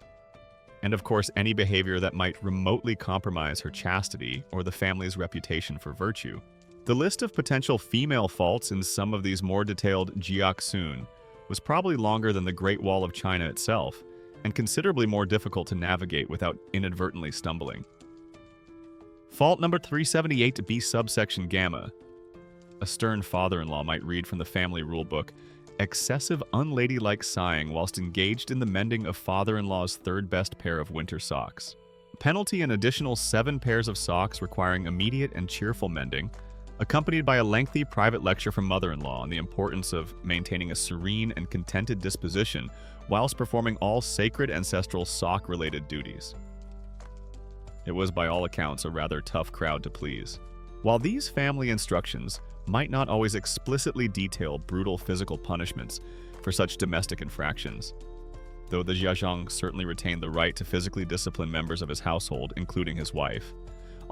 And of course, any behavior that might remotely compromise her chastity or the family's reputation for virtue. The list of potential female faults in some of these more detailed jiaksun was probably longer than the Great Wall of China itself, and considerably more difficult to navigate without inadvertently stumbling. Fault number 378B subsection gamma. A stern father-in-law might read from the family rulebook, excessive unladylike sighing whilst engaged in the mending of father-in-law's third best pair of winter socks. Penalty: an additional 7 pairs of socks requiring immediate and cheerful mending, accompanied by a lengthy private lecture from mother-in-law on the importance of maintaining a serene and contented disposition whilst performing all sacred ancestral sock-related duties. It was by all accounts a rather tough crowd to please. While these family instructions might not always explicitly detail brutal physical punishments for such domestic infractions, though the Jiazhang certainly retained the right to physically discipline members of his household, including his wife,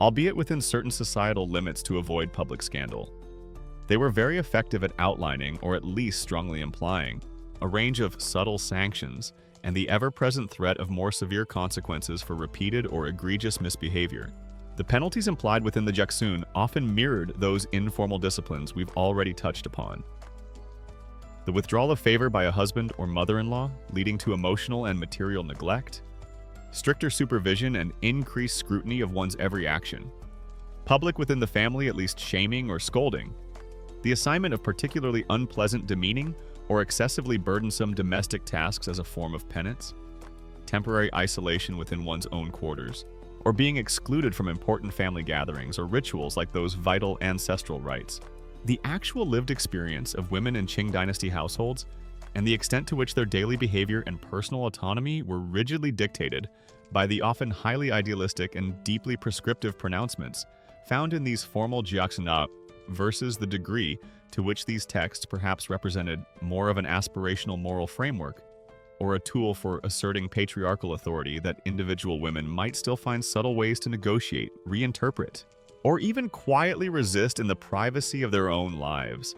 albeit within certain societal limits to avoid public scandal. They were very effective at outlining, or at least strongly implying, a range of subtle sanctions and the ever-present threat of more severe consequences for repeated or egregious misbehavior. The penalties implied within the Jaksun often mirrored those informal disciplines we've already touched upon. The withdrawal of favor by a husband or mother-in-law, leading to emotional and material neglect, stricter supervision and increased scrutiny of one's every action, public within the family at least shaming or scolding, the assignment of particularly unpleasant, demeaning, or excessively burdensome domestic tasks as a form of penance, temporary isolation within one's own quarters, or being excluded from important family gatherings or rituals like those vital ancestral rites. The actual lived experience of women in Qing Dynasty households and the extent to which their daily behavior and personal autonomy were rigidly dictated by the often highly idealistic and deeply prescriptive pronouncements found in these formal jiaxina versus the degree to which these texts perhaps represented more of an aspirational moral framework or a tool for asserting patriarchal authority that individual women might still find subtle ways to negotiate, reinterpret, or even quietly resist in the privacy of their own lives.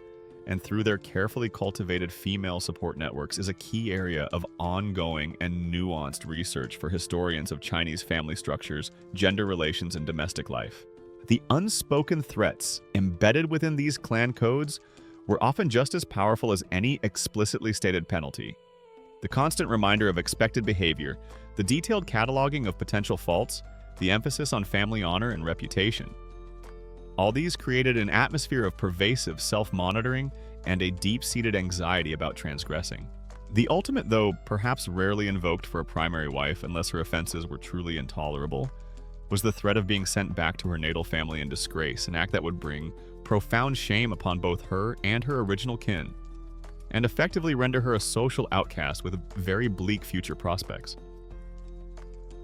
And through their carefully cultivated female support networks is a key area of ongoing and nuanced research for historians of Chinese family structures, gender relations, and domestic life. The unspoken threats embedded within these clan codes were often just as powerful as any explicitly stated penalty. The constant reminder of expected behavior, the detailed cataloging of potential faults, the emphasis on family honor and reputation. All these created an atmosphere of pervasive self-monitoring and a deep-seated anxiety about transgressing. The ultimate, though perhaps rarely invoked for a primary wife unless her offenses were truly intolerable, was the threat of being sent back to her natal family in disgrace, an act that would bring profound shame upon both her and her original kin, and effectively render her a social outcast with very bleak future prospects.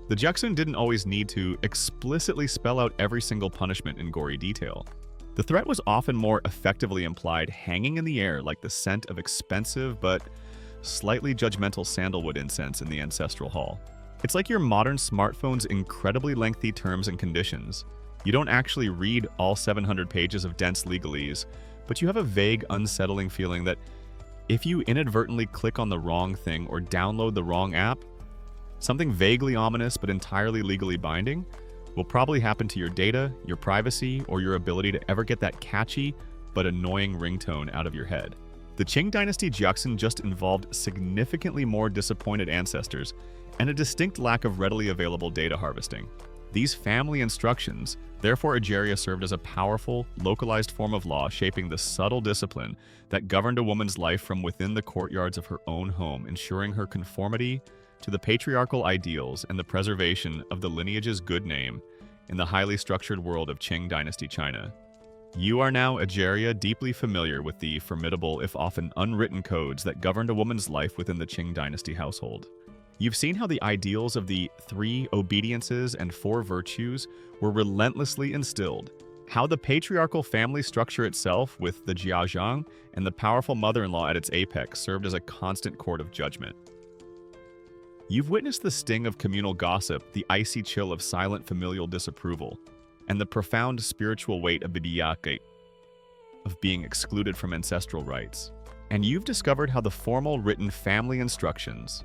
The Jiaxun didn't always need to explicitly spell out every single punishment in gory detail. The threat was often more effectively implied, hanging in the air like the scent of expensive but slightly judgmental sandalwood incense in the ancestral hall. It's like your modern smartphone's incredibly lengthy terms and conditions. You don't actually read all 700 pages of dense legalese, but you have a vague, unsettling feeling that if you inadvertently click on the wrong thing or download the wrong app, something vaguely ominous but entirely legally binding will probably happen to your data, your privacy, or your ability to ever get that catchy but annoying ringtone out of your head. The Qing Dynasty Jiaxun just involved significantly more disappointed ancestors and a distinct lack of readily available data harvesting. These family instructions, therefore, Ageria served as a powerful, localized form of law shaping the subtle discipline that governed a woman's life from within the courtyards of her own home, ensuring her conformity to the patriarchal ideals and the preservation of the lineage's good name in the highly structured world of Qing Dynasty China. You are now, Ageria, deeply familiar with the formidable, if often unwritten codes that governed a woman's life within the Qing Dynasty household. You've seen how the ideals of the 3 obediences and 4 virtues were relentlessly instilled, how the patriarchal family structure itself, with the jiazhang and the powerful mother-in-law at its apex, served as a constant court of judgment. You've witnessed the sting of communal gossip, the icy chill of silent familial disapproval, and the profound spiritual weight of bidiyake, of being excluded from ancestral rites. And you've discovered how the formal written family instructions,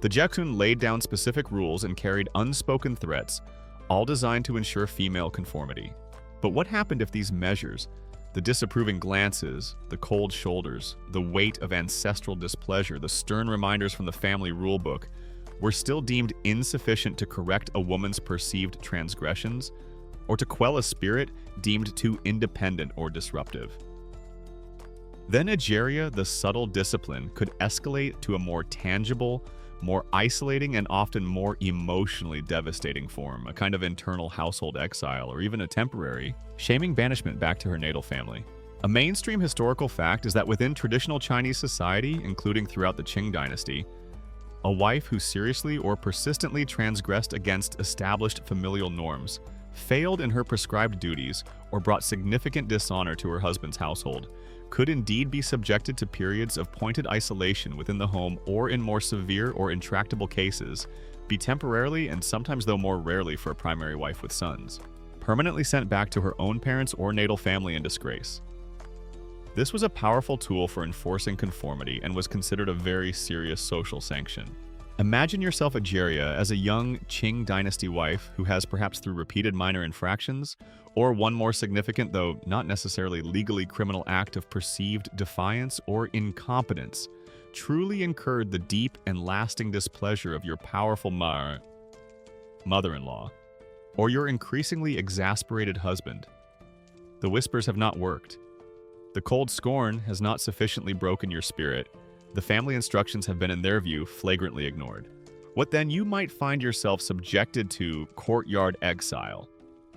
the Jiaxun, laid down specific rules and carried unspoken threats, all designed to ensure female conformity. But what happened if these measures, the disapproving glances, the cold shoulders, the weight of ancestral displeasure, the stern reminders from the family rulebook, were still deemed insufficient to correct a woman's perceived transgressions, or to quell a spirit deemed too independent or disruptive? Then Ageria, the subtle discipline, could escalate to a more tangible, more isolating, and often more emotionally devastating form, a kind of internal household exile, or even a temporary, shaming banishment back to her natal family. A mainstream historical fact is that within traditional Chinese society, including throughout the Qing Dynasty, a wife who seriously or persistently transgressed against established familial norms, failed in her prescribed duties, or brought significant dishonor to her husband's household, could indeed be subjected to periods of pointed isolation within the home, or in more severe or intractable cases, be temporarily, and sometimes though more rarely for a primary wife with sons, permanently sent back to her own parents or natal family in disgrace. This was a powerful tool for enforcing conformity and was considered a very serious social sanction. Imagine yourself, Ageria, as a young Qing Dynasty wife who has, perhaps through repeated minor infractions, or one more significant, though not necessarily legally criminal act of perceived defiance or incompetence, truly incurred the deep and lasting displeasure of your powerful mother-in-law, or your increasingly exasperated husband. The whispers have not worked. The cold scorn has not sufficiently broken your spirit. The family instructions have been, in their view, flagrantly ignored. What then? You might find yourself subjected to courtyard exile.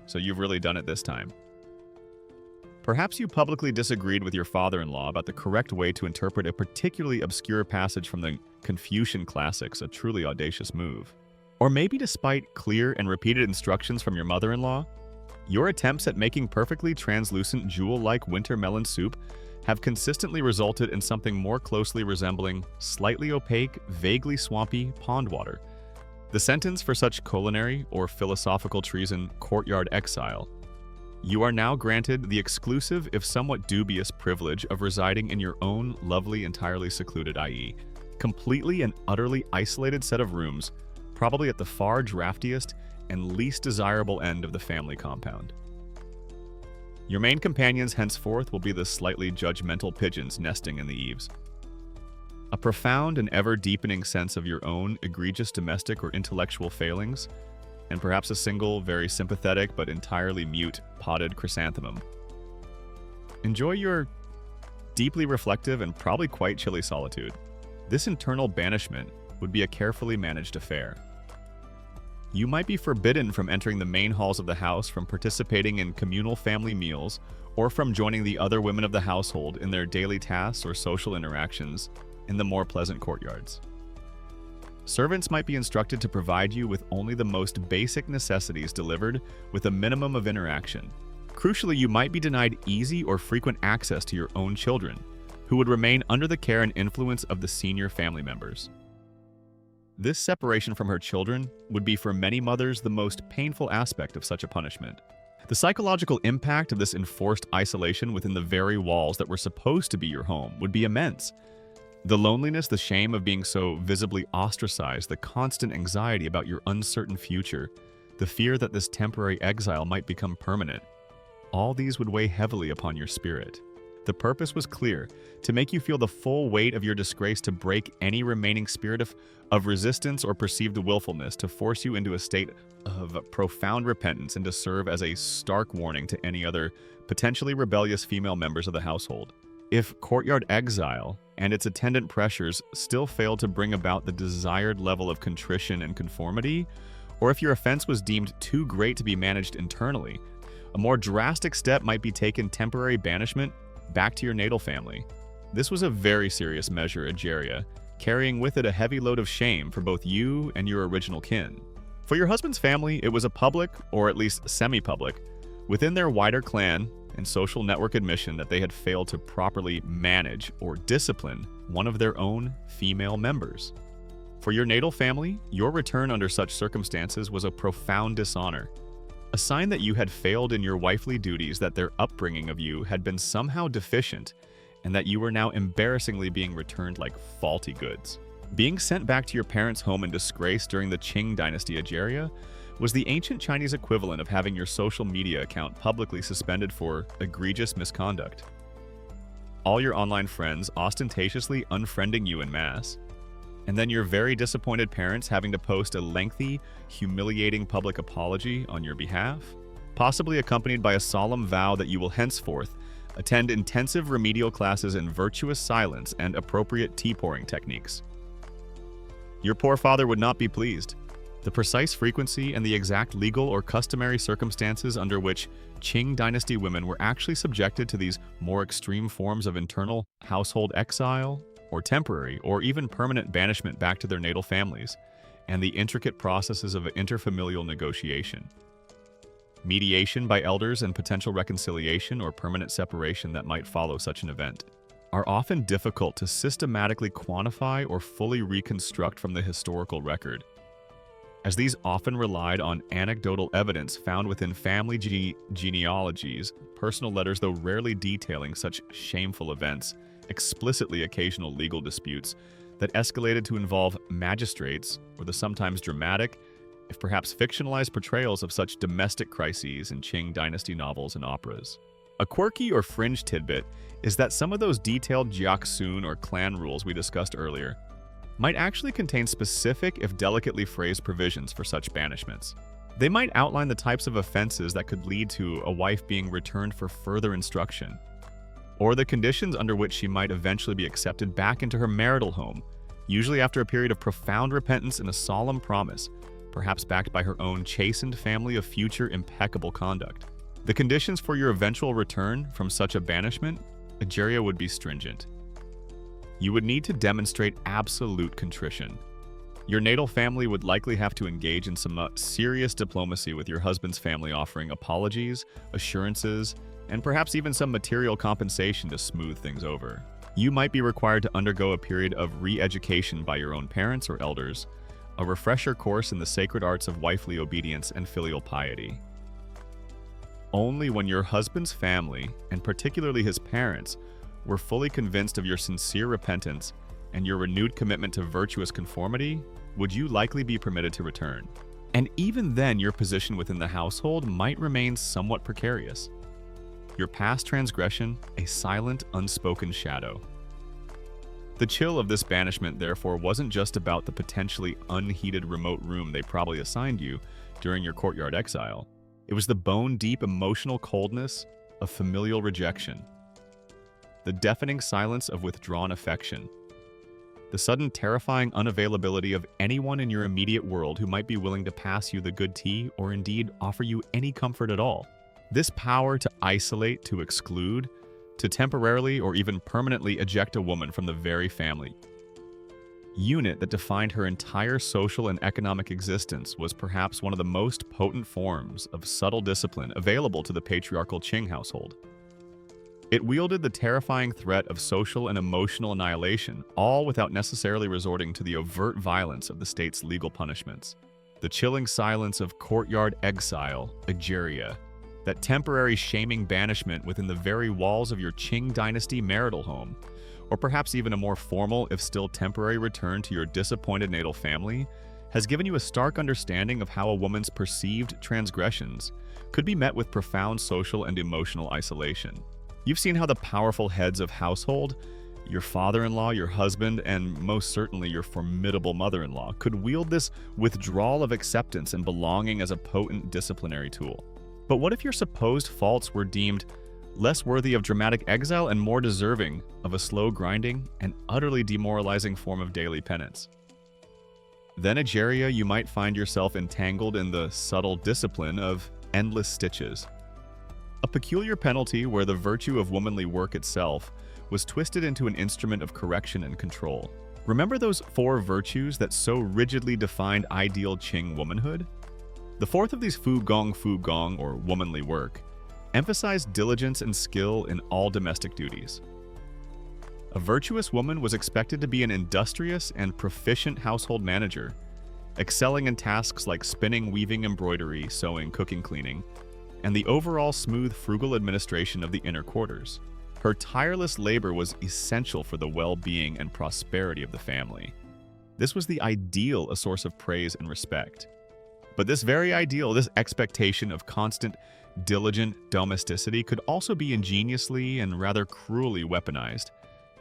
So you've really done it this time. Perhaps you publicly disagreed with your father-in-law about the correct way to interpret a particularly obscure passage from the Confucian classics, a truly audacious move. Or maybe despite clear and repeated instructions from your mother-in-law, your attempts at making perfectly translucent jewel-like winter melon soup have consistently resulted in something more closely resembling slightly opaque, vaguely swampy pond water. The sentence for such culinary or philosophical treason, courtyard exile. You are now granted the exclusive, if somewhat dubious, privilege of residing in your own lovely, entirely secluded, i.e., completely and utterly isolated set of rooms, probably at the far draftiest and least desirable end of the family compound. Your main companions henceforth will be the slightly judgmental pigeons nesting in the eaves. A profound and ever-deepening sense of your own egregious domestic or intellectual failings, and perhaps a single, very sympathetic but entirely mute potted chrysanthemum. Enjoy your deeply reflective and probably quite chilly solitude. This internal banishment would be a carefully managed affair. You might be forbidden from entering the main halls of the house, from participating in communal family meals, or from joining the other women of the household in their daily tasks or social interactions in the more pleasant courtyards. Servants might be instructed to provide you with only the most basic necessities delivered with a minimum of interaction. Crucially, you might be denied easy or frequent access to your own children, who would remain under the care and influence of the senior family members. This separation from her children would be for many mothers the most painful aspect of such a punishment. The psychological impact of this enforced isolation within the very walls that were supposed to be your home would be immense. The loneliness, the shame of being so visibly ostracized, the constant anxiety about your uncertain future, the fear that this temporary exile might become permanent, all these would weigh heavily upon your spirit. The purpose was clear: to make you feel the full weight of your disgrace, to break any remaining spirit of resistance or perceived willfulness, to force you into a state of profound repentance, and to serve as a stark warning to any other potentially rebellious female members of the household. If courtyard exile and its attendant pressures still failed to bring about the desired level of contrition and conformity, or if your offense was deemed too great to be managed internally, a more drastic step might be taken: temporary banishment back to your natal family. This was a very serious measure, Egeria, carrying with it a heavy load of shame for both you and your original kin. For your husband's family, it was a public, or at least semi-public, within their wider clan and social network admission that they had failed to properly manage or discipline one of their own female members. For your natal family, your return under such circumstances was a profound dishonor, a sign that you had failed in your wifely duties, that their upbringing of you had been somehow deficient, and that you were now embarrassingly being returned like faulty goods. Being sent back to your parents' home in disgrace during the Qing Dynasty Egeria was the ancient Chinese equivalent of having your social media account publicly suspended for egregious misconduct. All your online friends ostentatiously unfriending you en masse, and then your very disappointed parents having to post a lengthy, humiliating public apology on your behalf, possibly accompanied by a solemn vow that you will henceforth attend intensive remedial classes in virtuous silence and appropriate tea-pouring techniques. Your poor father would not be pleased. The precise frequency and the exact legal or customary circumstances under which Qing Dynasty women were actually subjected to these more extreme forms of internal household exile, or temporary, or even permanent banishment back to their natal families, and the intricate processes of interfamilial negotiation, mediation by elders, and potential reconciliation or permanent separation that might follow such an event, are often difficult to systematically quantify or fully reconstruct from the historical record, as these often relied on anecdotal evidence found within family genealogies, personal letters, though rarely detailing such shameful events, explicitly occasional legal disputes that escalated to involve magistrates, or the sometimes dramatic, if perhaps fictionalized, portrayals of such domestic crises in Qing Dynasty novels and operas. A quirky or fringe tidbit is that some of those detailed jiaxun or clan rules we discussed earlier might actually contain specific, if delicately phrased, provisions for such banishments. They might outline the types of offenses that could lead to a wife being returned for further instruction, or the conditions under which she might eventually be accepted back into her marital home, usually after a period of profound repentance and a solemn promise, perhaps backed by her own chastened family of future impeccable conduct. The conditions for your eventual return from such a banishment, Egeria, would be stringent. You would need to demonstrate absolute contrition. Your natal family would likely have to engage in some serious diplomacy with your husband's family, offering apologies, assurances, and perhaps even some material compensation to smooth things over. You might be required to undergo a period of re-education by your own parents or elders, a refresher course in the sacred arts of wifely obedience and filial piety. Only when your husband's family, and particularly his parents, were fully convinced of your sincere repentance and your renewed commitment to virtuous conformity, would you likely be permitted to return. And even then, your position within the household might remain somewhat precarious. Your past transgression, a silent, unspoken shadow. The chill of this banishment, therefore, wasn't just about the potentially unheated remote room they probably assigned you during your courtyard exile. It was the bone-deep emotional coldness of familial rejection, the deafening silence of withdrawn affection, the sudden terrifying unavailability of anyone in your immediate world who might be willing to pass you the good tea or indeed offer you any comfort at all. This power to isolate, to exclude, to temporarily or even permanently eject a woman from the very family unit that defined her entire social and economic existence was perhaps one of the most potent forms of subtle discipline available to the patriarchal Qing household. It wielded the terrifying threat of social and emotional annihilation, all without necessarily resorting to the overt violence of the state's legal punishments. The chilling silence of courtyard exile, Egeria, that temporary shaming banishment within the very walls of your Qing Dynasty marital home, or perhaps even a more formal, if still temporary, return to your disappointed natal family, has given you a stark understanding of how a woman's perceived transgressions could be met with profound social and emotional isolation. You've seen how the powerful heads of household, your father-in-law, your husband, and most certainly your formidable mother-in-law, could wield this withdrawal of acceptance and belonging as a potent disciplinary tool. But what if your supposed faults were deemed less worthy of dramatic exile and more deserving of a slow grinding and utterly demoralizing form of daily penance? Then, Egeria, you might find yourself entangled in the subtle discipline of endless stitches. A peculiar penalty where the virtue of womanly work itself was twisted into an instrument of correction and control. Remember those 4 virtues that so rigidly defined ideal Qing womanhood? The fourth of these fu gong, or womanly work, emphasized diligence and skill in all domestic duties. A virtuous woman was expected to be an industrious and proficient household manager, excelling in tasks like spinning, weaving, embroidery, sewing, cooking, cleaning, and the overall smooth, frugal administration of the inner quarters. Her tireless labor was essential for the well-being and prosperity of the family. This was the ideal a source of praise and respect. But this very ideal, this expectation of constant, diligent domesticity could also be ingeniously and rather cruelly weaponized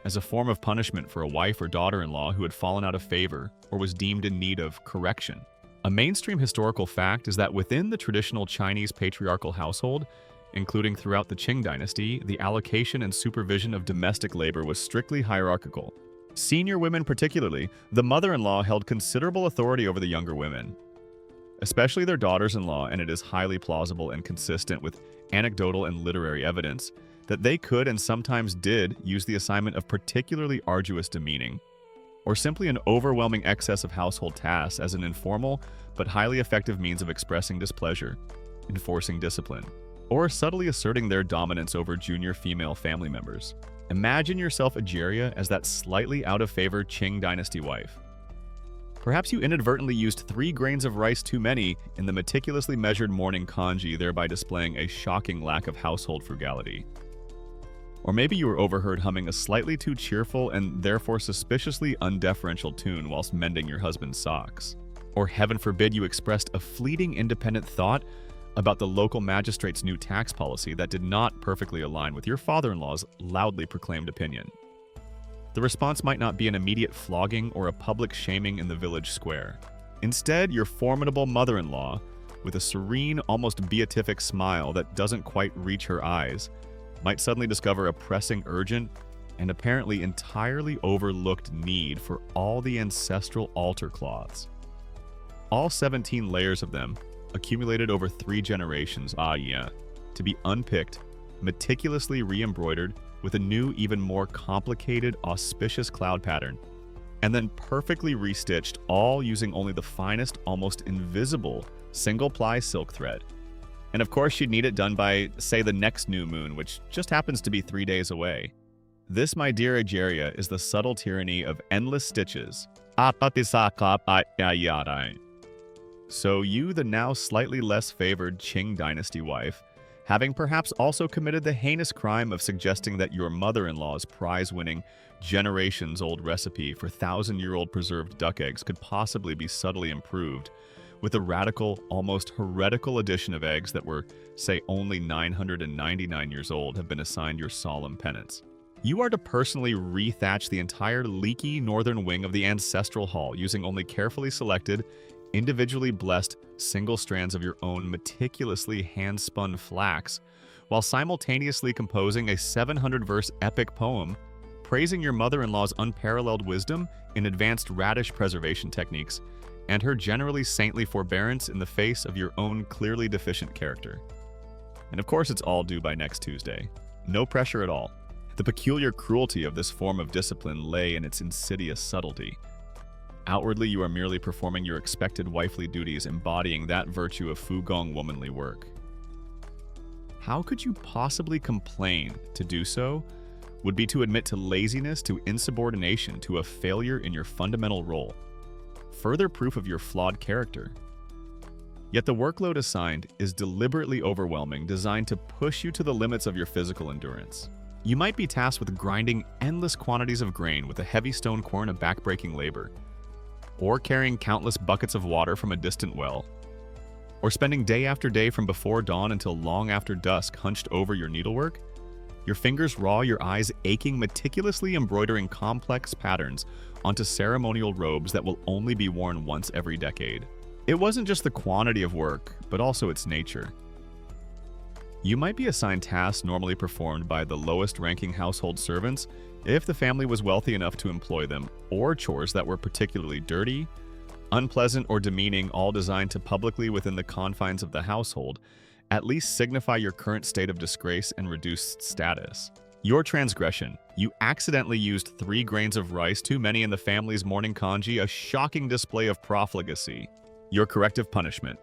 as a form of punishment for a wife or daughter-in-law who had fallen out of favor or was deemed in need of correction. A mainstream historical fact is that within the traditional Chinese patriarchal household, including throughout the Qing Dynasty, the allocation and supervision of domestic labor was strictly hierarchical. Senior women particularly, the mother-in-law held considerable authority over the younger women, especially their daughters-in-law, and it is highly plausible and consistent with anecdotal and literary evidence that they could and sometimes did use the assignment of particularly arduous demeaning, or simply an overwhelming excess of household tasks as an informal but highly effective means of expressing displeasure, enforcing discipline, or subtly asserting their dominance over junior female family members. Imagine yourself, Egeria, as that slightly out-of-favor Qing Dynasty wife. Perhaps you inadvertently used 3 grains of rice too many in the meticulously measured morning congee, thereby displaying a shocking lack of household frugality. Or maybe you were overheard humming a slightly too cheerful and therefore suspiciously undeferential tune whilst mending your husband's socks. Or heaven forbid you expressed a fleeting independent thought about the local magistrate's new tax policy that did not perfectly align with your father-in-law's loudly proclaimed opinion. The response might not be an immediate flogging or a public shaming in the village square. Instead, your formidable mother-in-law, with a serene, almost beatific smile that doesn't quite reach her eyes, might suddenly discover a pressing, urgent, and apparently entirely overlooked need for all the ancestral altar cloths. All 17 layers of them, accumulated over 3 generations, to be unpicked, meticulously re-embroidered with a new, even more complicated, auspicious cloud pattern, and then perfectly restitched, all using only the finest, almost invisible, single-ply silk thread. And of course, she'd need it done by, say, the next new moon, which just happens to be 3 days away. This, my dear Egeria, is the subtle tyranny of endless stitches. So you, the now slightly less favored Qing Dynasty wife, having perhaps also committed the heinous crime of suggesting that your mother-in-law's prize-winning, generations-old recipe for 1,000-year-old preserved duck eggs could possibly be subtly improved with a radical, almost heretical addition of eggs that were, say, only 999 years old, have been assigned your solemn penance. You are to personally rethatch the entire leaky northern wing of the ancestral hall using only carefully selected, individually blessed single strands of your own meticulously hand-spun flax, while simultaneously composing a 700-verse epic poem praising your mother-in-law's unparalleled wisdom in advanced radish preservation techniques and her generally saintly forbearance in the face of your own clearly deficient character. And of course, it's all due by next Tuesday. No pressure at all. The peculiar cruelty of this form of discipline lay in its insidious subtlety. Outwardly, you are merely performing your expected wifely duties, embodying that virtue of fugong womanly work. How could you possibly complain? To do so would be to admit to laziness, to insubordination, to a failure in your fundamental role. Further proof of your flawed character. Yet the workload assigned is deliberately overwhelming, designed to push you to the limits of your physical endurance. You might be tasked with grinding endless quantities of grain with a heavy stone quern of backbreaking labor, or carrying countless buckets of water from a distant well, or spending day after day from before dawn until long after dusk hunched over your needlework, your fingers raw, your eyes aching, meticulously embroidering complex patterns onto ceremonial robes that will only be worn once every decade. It wasn't just the quantity of work, but also its nature. You might be assigned tasks normally performed by the lowest-ranking household servants if the family was wealthy enough to employ them, or chores that were particularly dirty, unpleasant, or demeaning, all designed to publicly, within the confines of the household, at least signify your current state of disgrace and reduced status. Your transgression. You accidentally used 3 grains of rice too many in the family's morning congee, a shocking display of profligacy. Your corrective punishment.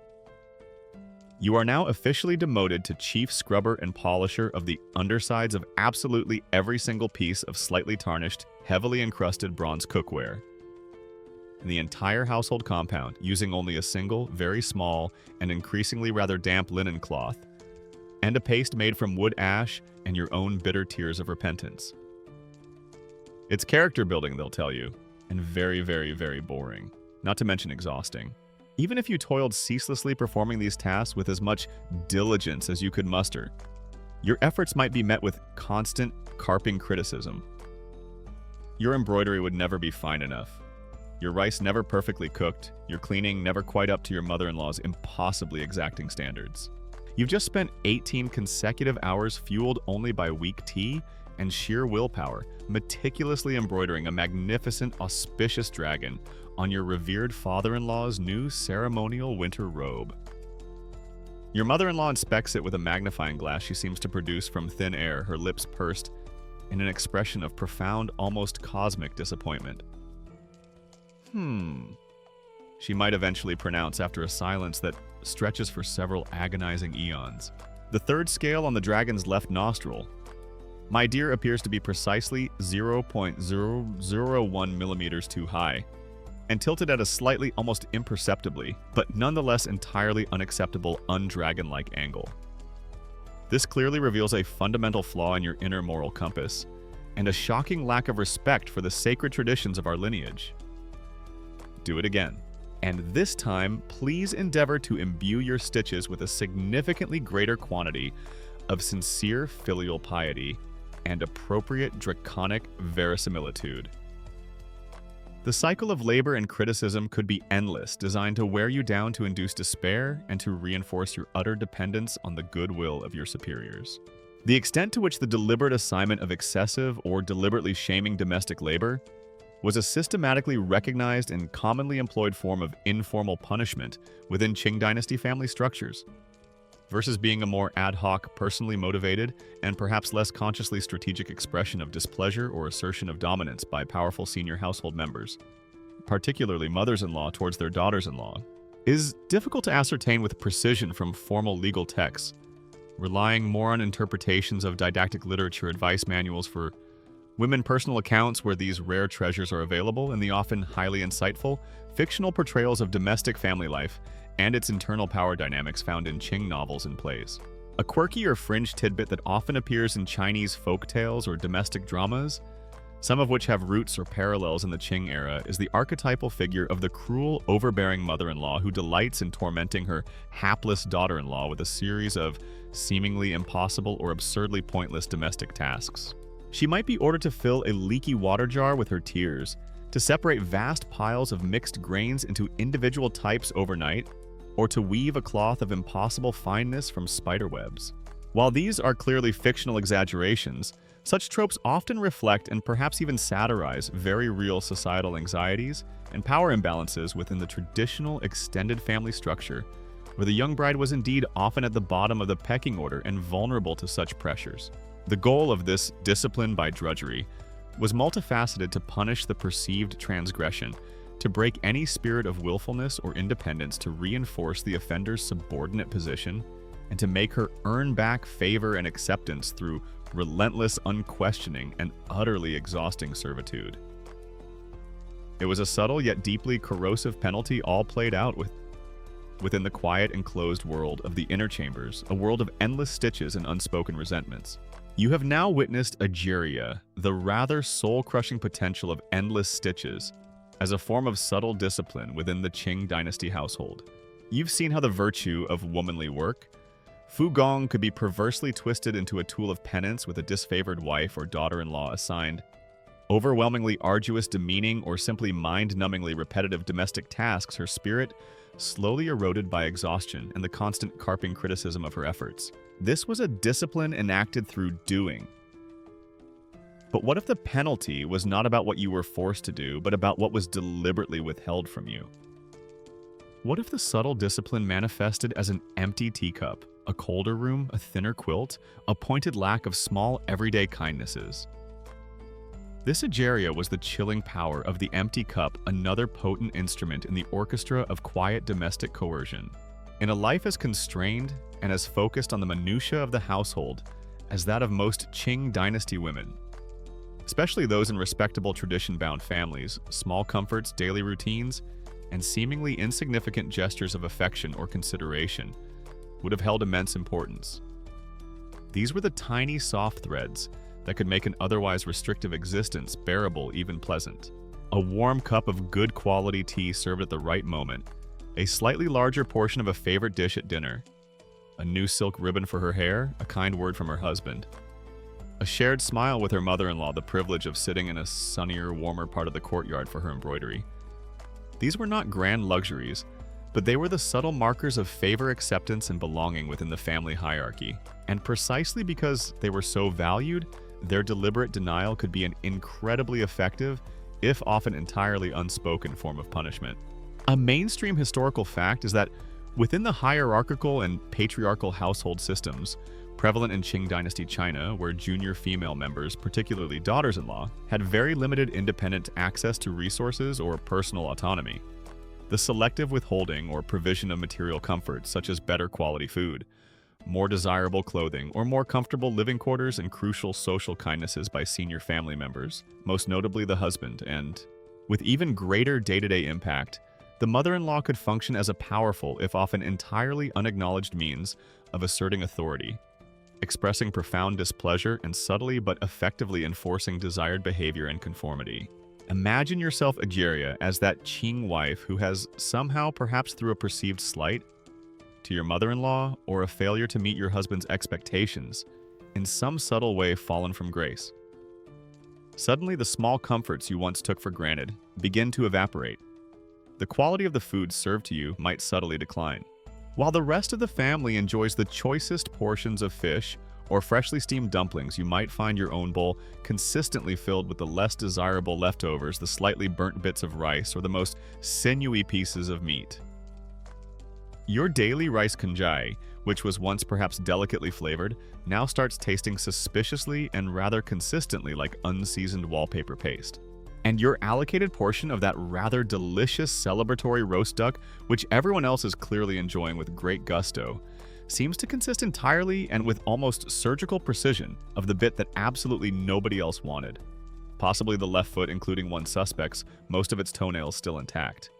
You are now officially demoted to chief scrubber and polisher of the undersides of absolutely every single piece of slightly tarnished, heavily encrusted bronze cookware in the entire household compound, using only a single, very small, and increasingly rather damp linen cloth, and a paste made from wood ash and your own bitter tears of repentance. It's character building, they'll tell you, and very, very, very boring, not to mention exhausting. Even if you toiled ceaselessly performing these tasks with as much diligence as you could muster, your efforts might be met with constant, carping criticism. Your embroidery would never be fine enough, your rice never perfectly cooked, your cleaning never quite up to your mother-in-law's impossibly exacting standards. You've just spent 18 consecutive hours fueled only by weak tea and sheer willpower, meticulously embroidering a magnificent, auspicious dragon on your revered father-in-law's new ceremonial winter robe. Your mother-in-law inspects it with a magnifying glass she seems to produce from thin air, her lips pursed in an expression of profound, almost cosmic disappointment. She might eventually pronounce after a silence that stretches for several agonizing eons. The third scale on the dragon's left nostril, my dear, appears to be precisely 0.001 millimeters too high, and tilted at a slightly, almost imperceptibly, but nonetheless entirely unacceptable, undragon-like angle. This clearly reveals a fundamental flaw in your inner moral compass, and a shocking lack of respect for the sacred traditions of our lineage. Do it again. And this time, please endeavor to imbue your stitches with a significantly greater quantity of sincere filial piety and appropriate draconic verisimilitude. The cycle of labor and criticism could be endless, designed to wear you down, to induce despair, and to reinforce your utter dependence on the goodwill of your superiors. The extent to which the deliberate assignment of excessive or deliberately shaming domestic labor was a systematically recognized and commonly employed form of informal punishment within Qing Dynasty family structures. versus being a more ad hoc, personally motivated, and perhaps less consciously strategic expression of displeasure or assertion of dominance by powerful senior household members, particularly mothers-in-law towards their daughters-in-law, is difficult to ascertain with precision from formal legal texts, relying more on interpretations of didactic literature, advice manuals for women, personal accounts where these rare treasures are available, and the often highly insightful, fictional portrayals of domestic family life and its internal power dynamics found in Qing novels and plays. A quirky or fringe tidbit that often appears in Chinese folk tales or domestic dramas, some of which have roots or parallels in the Qing era, is the archetypal figure of the cruel, overbearing mother-in-law who delights in tormenting her hapless daughter-in-law with a series of seemingly impossible or absurdly pointless domestic tasks. She might be ordered to fill a leaky water jar with her tears, to separate vast piles of mixed grains into individual types overnight, or to weave a cloth of impossible fineness from spider webs. While these are clearly fictional exaggerations, such tropes often reflect and perhaps even satirize very real societal anxieties and power imbalances within the traditional extended family structure, where the young bride was indeed often at the bottom of the pecking order and vulnerable to such pressures. The goal of this discipline by drudgery was multifaceted: to punish the perceived transgression, to break any spirit of willfulness or independence, to reinforce the offender's subordinate position, and to make her earn back favor and acceptance through relentless, unquestioning, and utterly exhausting servitude. It was a subtle yet deeply corrosive penalty, all played out within the quiet, enclosed world of the inner chambers, a world of endless stitches and unspoken resentments. You have now witnessed Ageria, the rather soul-crushing potential of endless stitches, as a form of subtle discipline within the Qing Dynasty household. You've seen how the virtue of womanly work, Fugong, could be perversely twisted into a tool of penance with a disfavored wife or daughter-in-law assigned overwhelmingly arduous, demeaning, or simply mind-numbingly repetitive domestic tasks, her spirit slowly eroded by exhaustion and the constant carping criticism of her efforts. This was a discipline enacted through doing. But what if the penalty was not about what you were forced to do, but about what was deliberately withheld from you? What if the subtle discipline manifested as an empty teacup, a colder room, a thinner quilt, a pointed lack of small everyday kindnesses? This Ageria was the chilling power of the empty cup, another potent instrument in the orchestra of quiet domestic coercion. In a life as constrained and as focused on the minutiae of the household as that of most Qing Dynasty women, especially those in respectable tradition-bound families, small comforts, daily routines, and seemingly insignificant gestures of affection or consideration would have held immense importance. These were the tiny, soft threads that could make an otherwise restrictive existence bearable, even pleasant. A warm cup of good quality tea served at the right moment, a slightly larger portion of a favorite dish at dinner, a new silk ribbon for her hair, a kind word from her husband, a shared smile with her mother-in-law, the privilege of sitting in a sunnier, warmer part of the courtyard for her embroidery. These were not grand luxuries, but they were the subtle markers of favor, acceptance, and belonging within the family hierarchy. And precisely because they were so valued, their deliberate denial could be an incredibly effective, if often entirely unspoken, form of punishment. A mainstream historical fact is that within the hierarchical and patriarchal household systems prevalent in Qing Dynasty China, where junior female members, particularly daughters-in-law, had very limited independent access to resources or personal autonomy, the selective withholding or provision of material comforts such as better quality food, more desirable clothing, or more comfortable living quarters, and crucial social kindnesses by senior family members, most notably the husband, and, with even greater day-to-day impact, the mother-in-law could function as a powerful, if often entirely unacknowledged means of asserting authority, expressing profound displeasure, and subtly but effectively enforcing desired behavior and conformity. Imagine yourself, Ageria, as that Qing wife who has somehow, perhaps through a perceived slight to your mother-in-law or a failure to meet your husband's expectations, in some subtle way fallen from grace. Suddenly, the small comforts you once took for granted begin to evaporate. The quality of the food served to you might subtly decline, while the rest of the family enjoys the choicest portions of fish or freshly steamed dumplings. You might find your own bowl consistently filled with the less desirable leftovers, the slightly burnt bits of rice, or the most sinewy pieces of meat. Your daily rice kanjai which was once perhaps delicately flavored, now starts tasting suspiciously and rather consistently like unseasoned wallpaper paste. And your allocated portion of that rather delicious celebratory roast duck, which everyone else is clearly enjoying with great gusto, seems to consist entirely and with almost surgical precision of the bit that absolutely nobody else wanted. Possibly the left foot, including one suspect's, most of its toenails still intact.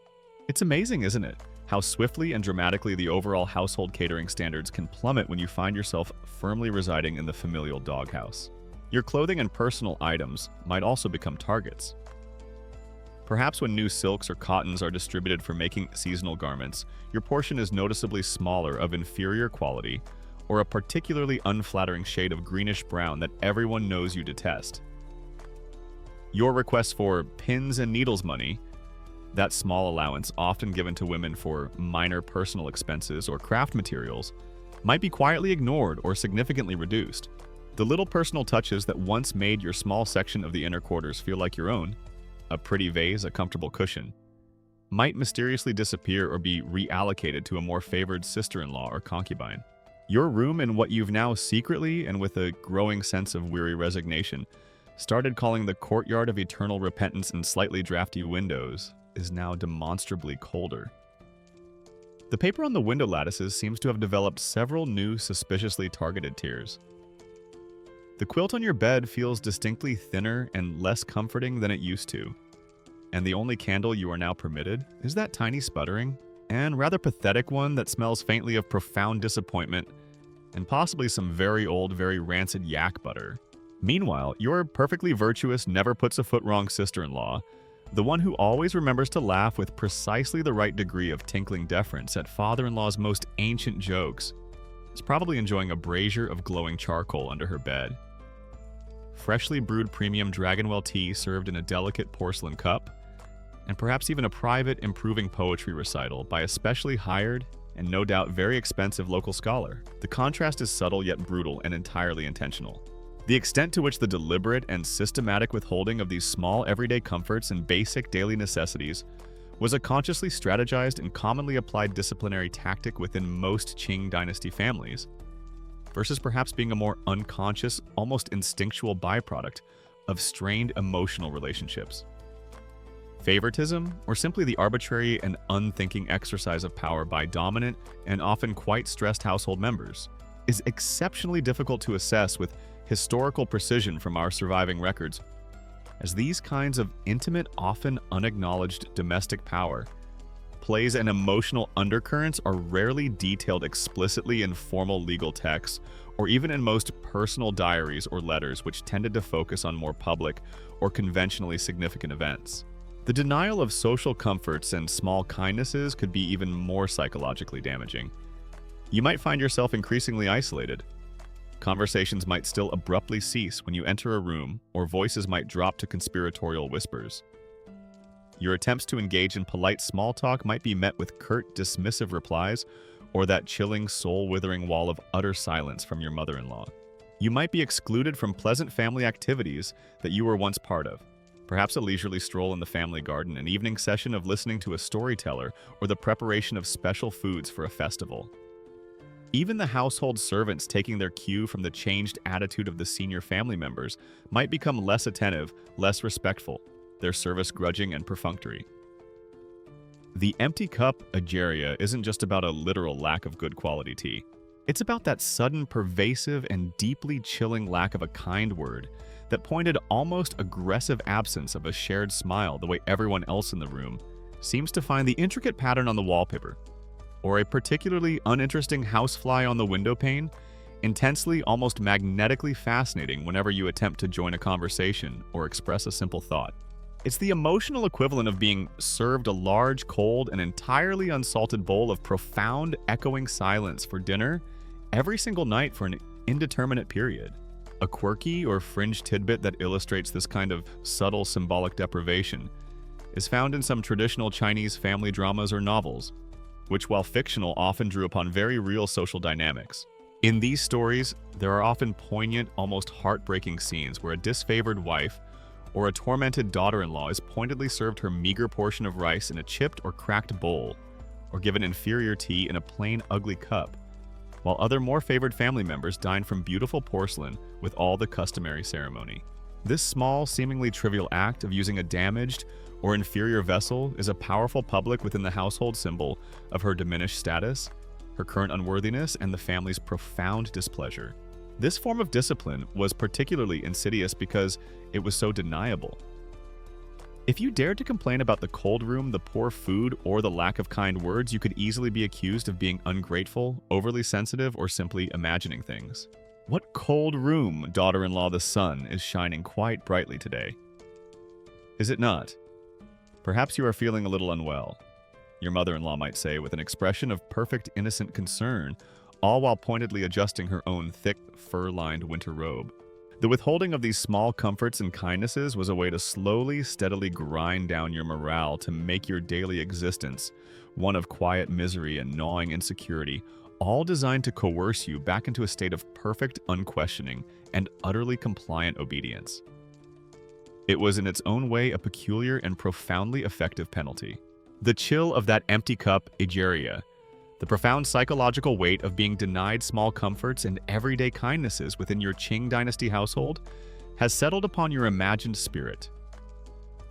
It's amazing, isn't it, how swiftly and dramatically the overall household catering standards can plummet when you find yourself firmly residing in the familial doghouse. Your clothing and personal items might also become targets. Perhaps when new silks or cottons are distributed for making seasonal garments, your portion is noticeably smaller, of inferior quality, or a particularly unflattering shade of greenish-brown that everyone knows you detest. Your request for pins and needles money, that small allowance often given to women for minor personal expenses or craft materials, might be quietly ignored or significantly reduced. The little personal touches that once made your small section of the inner quarters feel like your own, a pretty vase, a comfortable cushion, might mysteriously disappear or be reallocated to a more favored sister-in-law or concubine. Your room, in what you've now secretly, and with a growing sense of weary resignation, started calling the courtyard of eternal repentance and slightly drafty windows, is now demonstrably colder. The paper on the window lattices seems to have developed several new suspiciously targeted tiers. The quilt on your bed feels distinctly thinner and less comforting than it used to, and the only candle you are now permitted is that tiny sputtering and rather pathetic one that smells faintly of profound disappointment and possibly some very old, very rancid yak butter. Meanwhile, your perfectly virtuous, never puts a foot wrong sister-in-law, the one who always remembers to laugh with precisely the right degree of tinkling deference at father-in-law's most ancient jokes, is probably enjoying a brazier of glowing charcoal under her bed. Freshly brewed premium Dragonwell tea served in a delicate porcelain cup, and perhaps even a private improving poetry recital by a specially hired and no doubt very expensive local scholar. The contrast is subtle yet brutal and entirely intentional. The extent to which the deliberate and systematic withholding of these small everyday comforts and basic daily necessities was a consciously strategized and commonly applied disciplinary tactic within most Qing Dynasty families, versus perhaps being a more unconscious, almost instinctual byproduct of strained emotional relationships. Favoritism, or simply the arbitrary and unthinking exercise of power by dominant and often quite stressed household members, is exceptionally difficult to assess with historical precision from our surviving records, as these kinds of intimate, often unacknowledged domestic power plays and emotional undercurrents are rarely detailed explicitly in formal legal texts or even in most personal diaries or letters, which tended to focus on more public or conventionally significant events. The denial of social comforts and small kindnesses could be even more psychologically damaging. You might find yourself increasingly isolated. Conversations might still abruptly cease when you enter a room, or voices might drop to conspiratorial whispers. Your attempts to engage in polite small talk might be met with curt, dismissive replies, or that chilling, soul-withering wall of utter silence from your mother-in-law. You might be excluded from pleasant family activities that you were once part of, perhaps a leisurely stroll in the family garden, an evening session of listening to a storyteller, or the preparation of special foods for a festival. Even the household servants, taking their cue from the changed attitude of the senior family members, might become less attentive, less respectful, their service grudging and perfunctory. The empty cup ageria isn't just about a literal lack of good quality tea. It's about that sudden, pervasive, and deeply chilling lack of a kind word, that pointed, almost aggressive absence of a shared smile the way everyone else in the room seems to find the intricate pattern on the wallpaper, or a particularly uninteresting housefly on the window pane, intensely, almost magnetically fascinating whenever you attempt to join a conversation or express a simple thought. It's the emotional equivalent of being served a large, cold, and entirely unsalted bowl of profound, echoing silence for dinner every single night for an indeterminate period. A quirky or fringe tidbit that illustrates this kind of subtle symbolic deprivation is found in some traditional Chinese family dramas or novels, which, while fictional, often drew upon very real social dynamics. In these stories, there are often poignant, almost heartbreaking scenes where a disfavored wife or a tormented daughter-in-law is pointedly served her meager portion of rice in a chipped or cracked bowl, or given inferior tea in a plain, ugly cup, while other more favored family members dined from beautiful porcelain with all the customary ceremony. This small, seemingly trivial act of using a damaged or inferior vessel is a powerful public within the household symbol of her diminished status, her current unworthiness, and the family's profound displeasure. This form of discipline was particularly insidious because it was so deniable. If you dared to complain about the cold room, the poor food, or the lack of kind words, you could easily be accused of being ungrateful, overly sensitive, or simply imagining things. What cold room, daughter-in-law, the sun is shining quite brightly today. Is it not? Perhaps you are feeling a little unwell, your mother-in-law might say with an expression of perfect innocent concern, all while pointedly adjusting her own thick, fur-lined winter robe. The withholding of these small comforts and kindnesses was a way to slowly, steadily grind down your morale to make your daily existence one of quiet misery and gnawing insecurity, all designed to coerce you back into a state of perfect unquestioning and utterly compliant obedience. It was in its own way a peculiar and profoundly effective penalty. The chill of that empty cup, Egeria, the profound psychological weight of being denied small comforts and everyday kindnesses within your Qing Dynasty household, has settled upon your imagined spirit.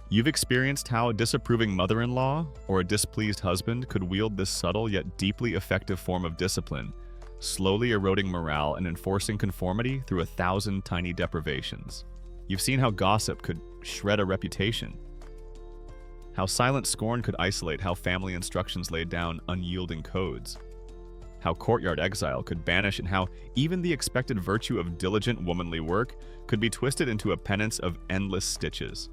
You've experienced how a disapproving mother-in-law or a displeased husband could wield this subtle yet deeply effective form of discipline, slowly eroding morale and enforcing conformity through 1,000 tiny deprivations. You've seen how gossip could shred a reputation, how silent scorn could isolate how family instructions laid down unyielding codes, how courtyard exile could banish, and how even the expected virtue of diligent womanly work could be twisted into a penance of endless stitches.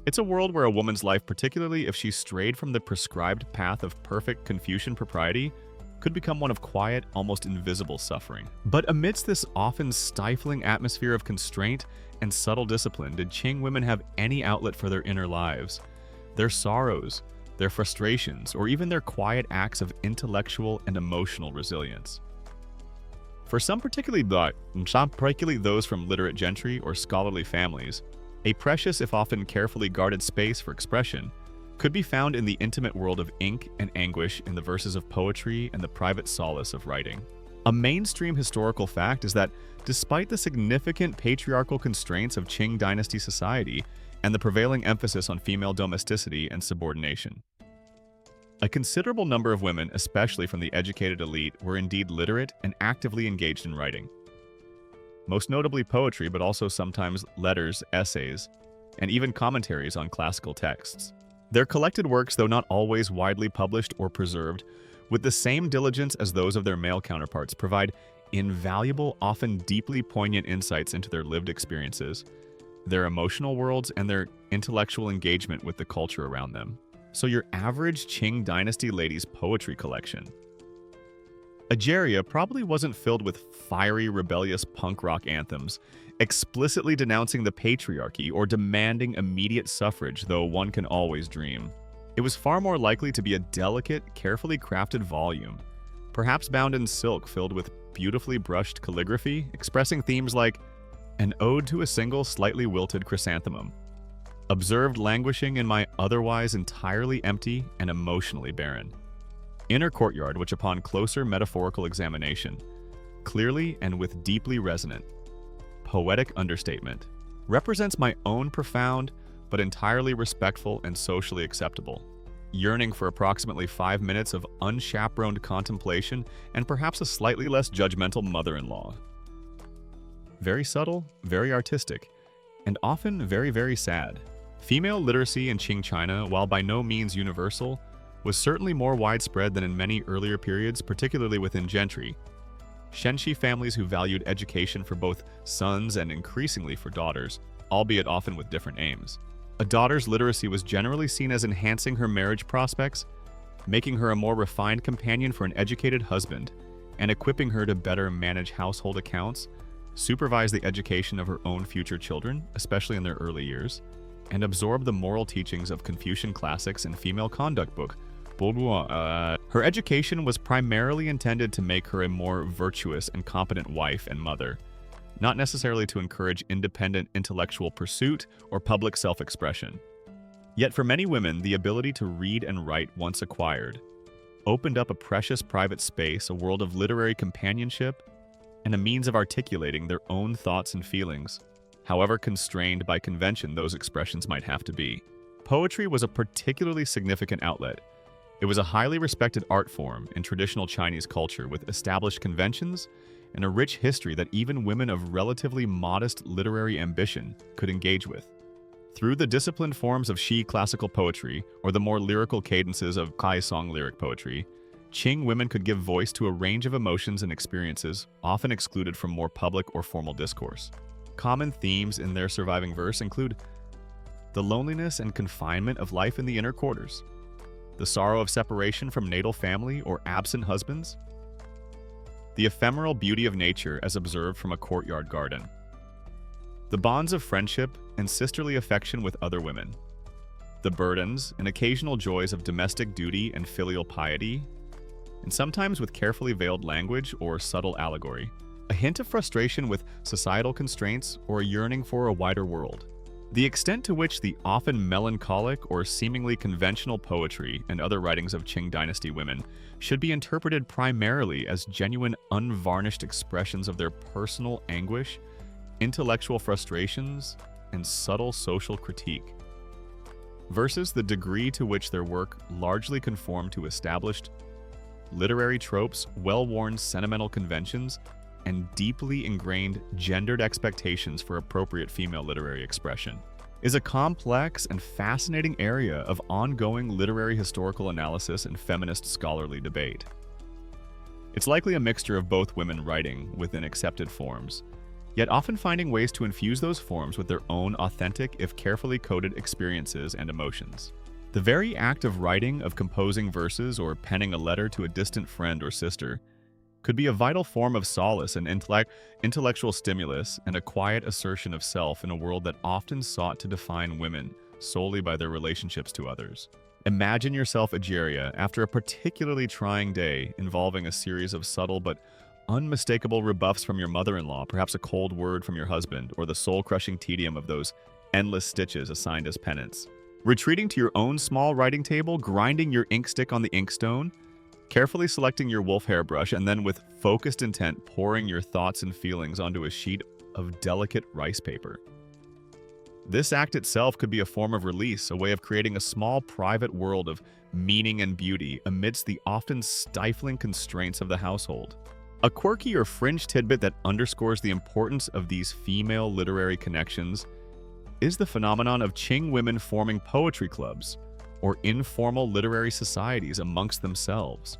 It's a world where a woman's life, particularly if she strayed from the prescribed path of perfect Confucian propriety, could become one of quiet, almost invisible suffering. But amidst this often stifling atmosphere of constraint and subtle discipline, did Qing women have any outlet for their inner lives, their sorrows, their frustrations, or even their quiet acts of intellectual and emotional resilience? For some, particularly those from literate gentry or scholarly families, a precious, if often carefully guarded space for expression could be found in the intimate world of ink and anguish in the verses of poetry and the private solace of writing. A mainstream historical fact is that despite the significant patriarchal constraints of Qing Dynasty society and the prevailing emphasis on female domesticity and subordination, a considerable number of women, especially from the educated elite, were indeed literate and actively engaged in writing. Most notably poetry, but also sometimes letters, essays, and even commentaries on classical texts. Their collected works, though not always widely published or preserved, with the same diligence as those of their male counterparts, provide invaluable, often deeply poignant insights into their lived experiences, their emotional worlds, and their intellectual engagement with the culture around them. So your average Qing Dynasty lady's poetry collection, Egeria, probably wasn't filled with fiery, rebellious punk rock anthems, explicitly denouncing the patriarchy or demanding immediate suffrage, though one can always dream. It was far more likely to be a delicate, carefully crafted volume, perhaps bound in silk filled with beautifully brushed calligraphy, expressing themes like an ode to a single slightly wilted chrysanthemum, observed languishing in my otherwise entirely empty and emotionally barren inner courtyard, which upon closer metaphorical examination, clearly and with deeply resonant, poetic understatement, represents my own profound but entirely respectful and socially acceptable yearning for approximately 5 minutes of unchaperoned contemplation and perhaps a slightly less judgmental mother-in-law. Very subtle, very artistic, and often very, very sad. Female literacy in Qing China, while by no means universal, was certainly more widespread than in many earlier periods, particularly within gentry, Shenxi families who valued education for both sons and increasingly for daughters, albeit often with different aims. A daughter's literacy was generally seen as enhancing her marriage prospects, making her a more refined companion for an educated husband, and equipping her to better manage household accounts, supervise the education of her own future children, especially in their early years, and absorb the moral teachings of Confucian classics and female conduct book. Her education was primarily intended to make her a more virtuous and competent wife and mother, not necessarily to encourage independent intellectual pursuit or public self-expression. Yet for many women, the ability to read and write once acquired opened up a precious private space, a world of literary companionship, and a means of articulating their own thoughts and feelings, however constrained by convention those expressions might have to be. Poetry was a particularly significant outlet. It was a highly respected art form in traditional Chinese culture with established conventions and a rich history that even women of relatively modest literary ambition could engage with. Through the disciplined forms of Shi classical poetry or the more lyrical cadences of Kai song lyric poetry, Qing women could give voice to a range of emotions and experiences often excluded from more public or formal discourse. Common themes in their surviving verse include the loneliness and confinement of life in the inner quarters, the sorrow of separation from natal family or absent husbands, the ephemeral beauty of nature as observed from a courtyard garden, the bonds of friendship and sisterly affection with other women, the burdens and occasional joys of domestic duty and filial piety, and sometimes with carefully veiled language or subtle allegory, a hint of frustration with societal constraints or a yearning for a wider world. The extent to which the often melancholic or seemingly conventional poetry and other writings of Qing Dynasty women should be interpreted primarily as genuine, unvarnished expressions of their personal anguish, intellectual frustrations, and subtle social critique, versus the degree to which their work largely conformed to established literary tropes, well-worn sentimental conventions, and deeply ingrained gendered expectations for appropriate female literary expression, is a complex and fascinating area of ongoing literary historical analysis and feminist scholarly debate. It's likely a mixture of both women writing within accepted forms, yet often finding ways to infuse those forms with their own authentic, if carefully coded, experiences and emotions. The very act of writing, of composing verses, or penning a letter to a distant friend or sister could be a vital form of solace and intellectual stimulus and a quiet assertion of self in a world that often sought to define women solely by their relationships to others. Imagine yourself, Egeria, after a particularly trying day involving a series of subtle but unmistakable rebuffs from your mother-in-law, perhaps a cold word from your husband, or the soul-crushing tedium of those endless stitches assigned as penance. Retreating to your own small writing table, grinding your ink stick on the inkstone, carefully selecting your wolf hairbrush, and then with focused intent pouring your thoughts and feelings onto a sheet of delicate rice paper. This act itself could be a form of release, a way of creating a small private world of meaning and beauty amidst the often stifling constraints of the household. A quirky or fringe tidbit that underscores the importance of these female literary connections is the phenomenon of Qing women forming poetry clubs or informal literary societies amongst themselves.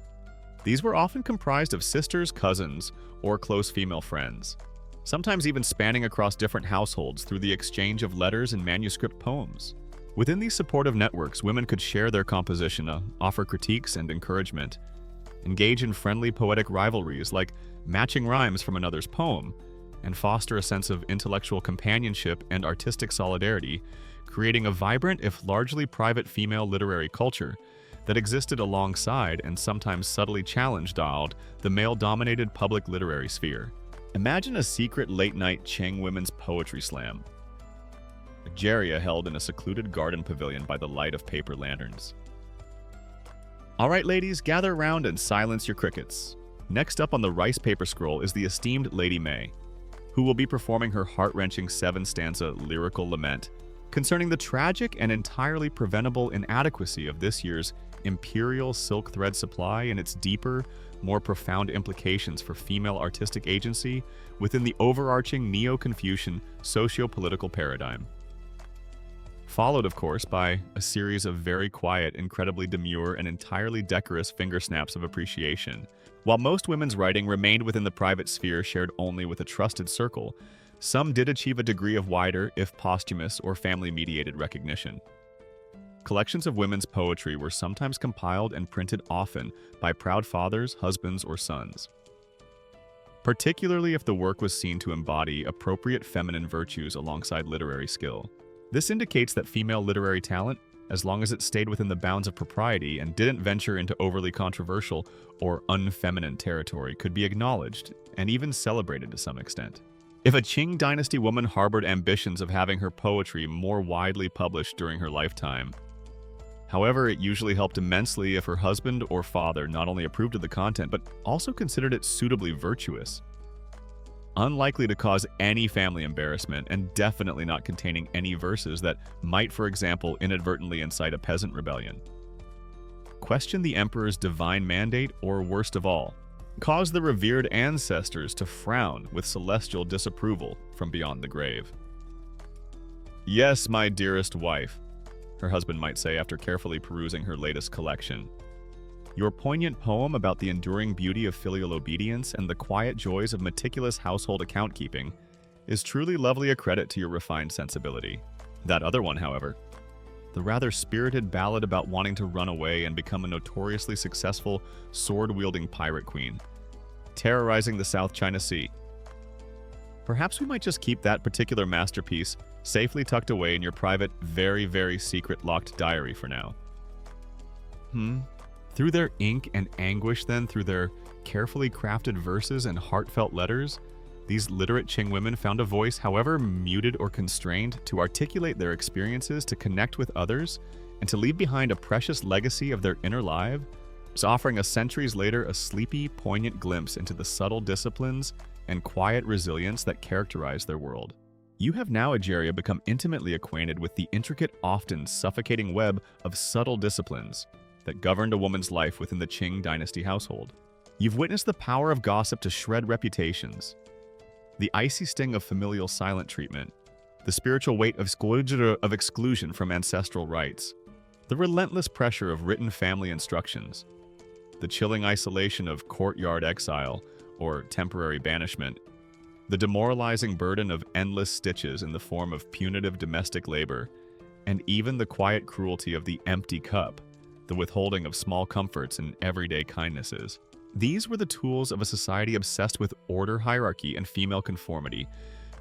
These were often comprised of sisters, cousins, or close female friends, sometimes even spanning across different households through the exchange of letters and manuscript poems. Within these supportive networks, women could share their composition, offer critiques and encouragement, engage in friendly poetic rivalries like matching rhymes from another's poem, and foster a sense of intellectual companionship and artistic solidarity, creating a vibrant, if largely private, female literary culture that existed alongside and sometimes subtly challenged the male-dominated public literary sphere. Imagine a secret late-night Qing women's poetry slam, Egeria held in a secluded garden pavilion by the light of paper lanterns. All right, ladies, gather around and silence your crickets. Next up on the rice paper scroll is the esteemed Lady May, who will be performing her heart-wrenching 7-stanza lyrical lament concerning the tragic and entirely preventable inadequacy of this year's imperial silk thread supply and its deeper, more profound implications for female artistic agency within the overarching Neo-Confucian socio-political paradigm. Followed, of course, by a series of very quiet, incredibly demure, and entirely decorous finger snaps of appreciation. While most women's writing remained within the private sphere shared only with a trusted circle, some did achieve a degree of wider, if posthumous or family-mediated recognition. Collections of women's poetry were sometimes compiled and printed often by proud fathers, husbands, or sons, particularly if the work was seen to embody appropriate feminine virtues alongside literary skill. This indicates that female literary talent, as long as it stayed within the bounds of propriety and didn't venture into overly controversial or unfeminine territory, could be acknowledged and even celebrated to some extent. If a Qing Dynasty woman harbored ambitions of having her poetry more widely published during her lifetime, However, it usually helped immensely if her husband or father not only approved of the content, but also considered it suitably virtuous. Unlikely to cause any family embarrassment, and definitely not containing any verses that might, for example, inadvertently incite a peasant rebellion. Question the emperor's divine mandate, or worst of all, cause the revered ancestors to frown with celestial disapproval from beyond the grave. "Yes, my dearest wife," her husband might say after carefully perusing her latest collection. "Your poignant poem about the enduring beauty of filial obedience and the quiet joys of meticulous household account-keeping is truly lovely a credit to your refined sensibility. That other one, however, the rather spirited ballad about wanting to run away and become a notoriously successful sword-wielding pirate queen, terrorizing the South China Sea. Perhaps we might just keep that particular masterpiece safely tucked away in your private, very, very secret locked diary for now." Through their ink and anguish then, through their carefully crafted verses and heartfelt letters, these literate Qing women found a voice, however muted or constrained, to articulate their experiences, to connect with others, and to leave behind a precious legacy of their inner lives, offering us centuries later a sleepy, poignant glimpse into the subtle disciplines and quiet resilience that characterize their world. You have now, Egeria, become intimately acquainted with the intricate, often suffocating web of subtle disciplines that governed a woman's life within the Qing Dynasty household. You've witnessed the power of gossip to shred reputations, the icy sting of familial silent treatment, the spiritual weight of exclusion from ancestral rites, the relentless pressure of written family instructions, the chilling isolation of courtyard exile or temporary banishment, the demoralizing burden of endless stitches in the form of punitive domestic labor, and even the quiet cruelty of the empty cup, the withholding of small comforts and everyday kindnesses. These were the tools of a society obsessed with order, hierarchy, and female conformity,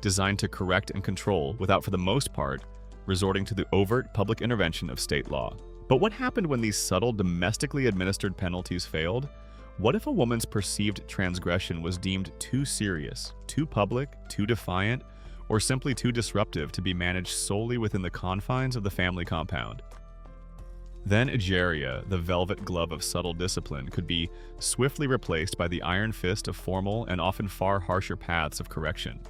designed to correct and control without, for the most part, resorting to the overt public intervention of state law. But what happened when these subtle, domestically administered penalties failed? What if a woman's perceived transgression was deemed too serious, too public, too defiant, or simply too disruptive to be managed solely within the confines of the family compound? Then Egeria, the velvet glove of subtle discipline, could be swiftly replaced by the iron fist of formal and often far harsher paths of correction,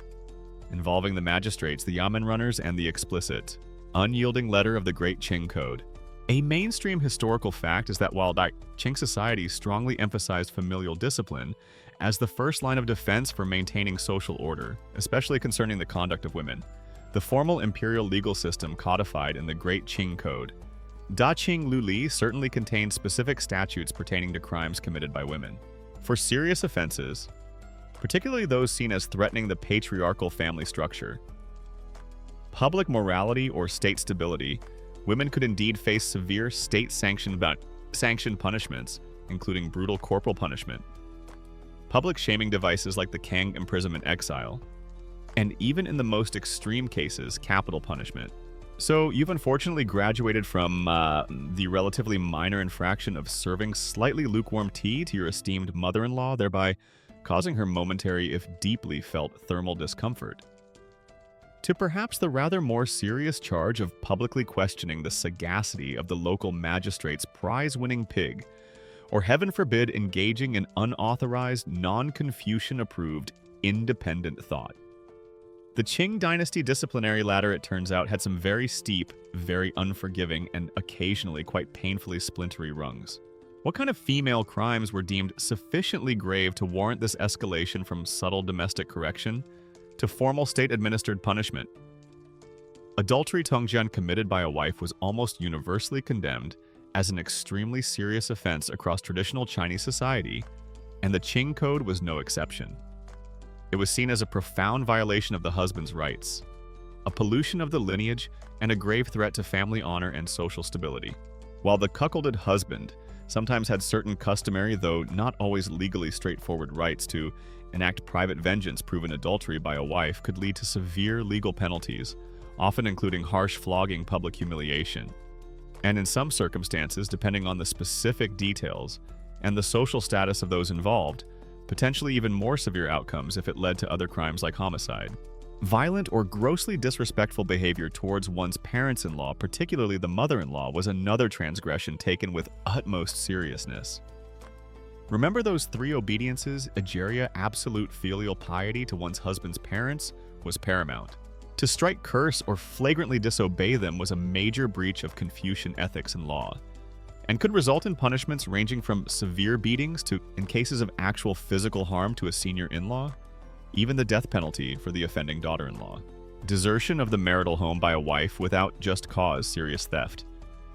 involving the magistrates, the yamen runners, and the explicit, unyielding letter of the Great Qing Code. A mainstream historical fact is that while Qing society strongly emphasized familial discipline as the first line of defense for maintaining social order, especially concerning the conduct of women, the formal imperial legal system codified in the Great Qing Code, Da Qing Lu Li, certainly contained specific statutes pertaining to crimes committed by women. For serious offenses, particularly those seen as threatening the patriarchal family structure, public morality, or state stability, women could indeed face severe state-sanctioned punishments, including brutal corporal punishment, public shaming devices like the Kang imprisonment exile, and even in the most extreme cases, capital punishment. So you've unfortunately graduated from the relatively minor infraction of serving slightly lukewarm tea to your esteemed mother-in-law, thereby causing her momentary, if deeply felt, thermal discomfort, to perhaps the rather more serious charge of publicly questioning the sagacity of the local magistrate's prize-winning pig, or heaven forbid, engaging in unauthorized, non-Confucian-approved, independent thought. The Qing Dynasty disciplinary ladder, it turns out, had some very steep, very unforgiving, and occasionally quite painfully splintery rungs. What kind of female crimes were deemed sufficiently grave to warrant this escalation from subtle domestic correction to formal state-administered punishment? Adultery Tongjian committed by a wife was almost universally condemned as an extremely serious offense across traditional Chinese society, and the Qing Code was no exception. It was seen as a profound violation of the husband's rights, a pollution of the lineage, and a grave threat to family honor and social stability. While the cuckolded husband sometimes had certain customary, though not always legally straightforward rights to enact private vengeance, proven adultery by a wife could lead to severe legal penalties, often including harsh flogging, public humiliation, and in some circumstances, depending on the specific details and the social status of those involved, potentially even more severe outcomes if it led to other crimes like homicide. Violent or grossly disrespectful behavior towards one's parents-in-law, particularly the mother-in-law, was another transgression taken with utmost seriousness. Remember those three obediences? Egeria, absolute filial piety to one's husband's parents, was paramount. To strike curse or flagrantly disobey them was a major breach of Confucian ethics and law, and could result in punishments ranging from severe beatings to, in cases of actual physical harm to a senior in-law, even the death penalty for the offending daughter-in-law. Desertion of the marital home by a wife without just cause serious theft,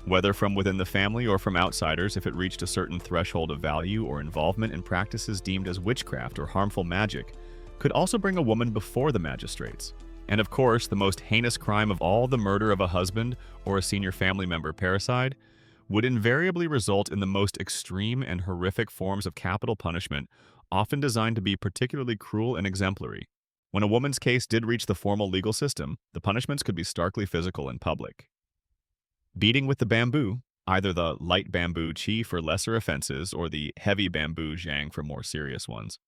whether from within the family or from outsiders if it reached a certain threshold of value, or involvement in practices deemed as witchcraft or harmful magic, could also bring a woman before the magistrates. And of course, the most heinous crime of all, the murder of a husband or a senior family member, parricide, would invariably result in the most extreme and horrific forms of capital punishment, often designed to be particularly cruel and exemplary. When a woman's case did reach the formal legal system, the punishments could be starkly physical and public. Beating with the bamboo, either the light bamboo chi for lesser offenses or the heavy bamboo zhang for more serious ones,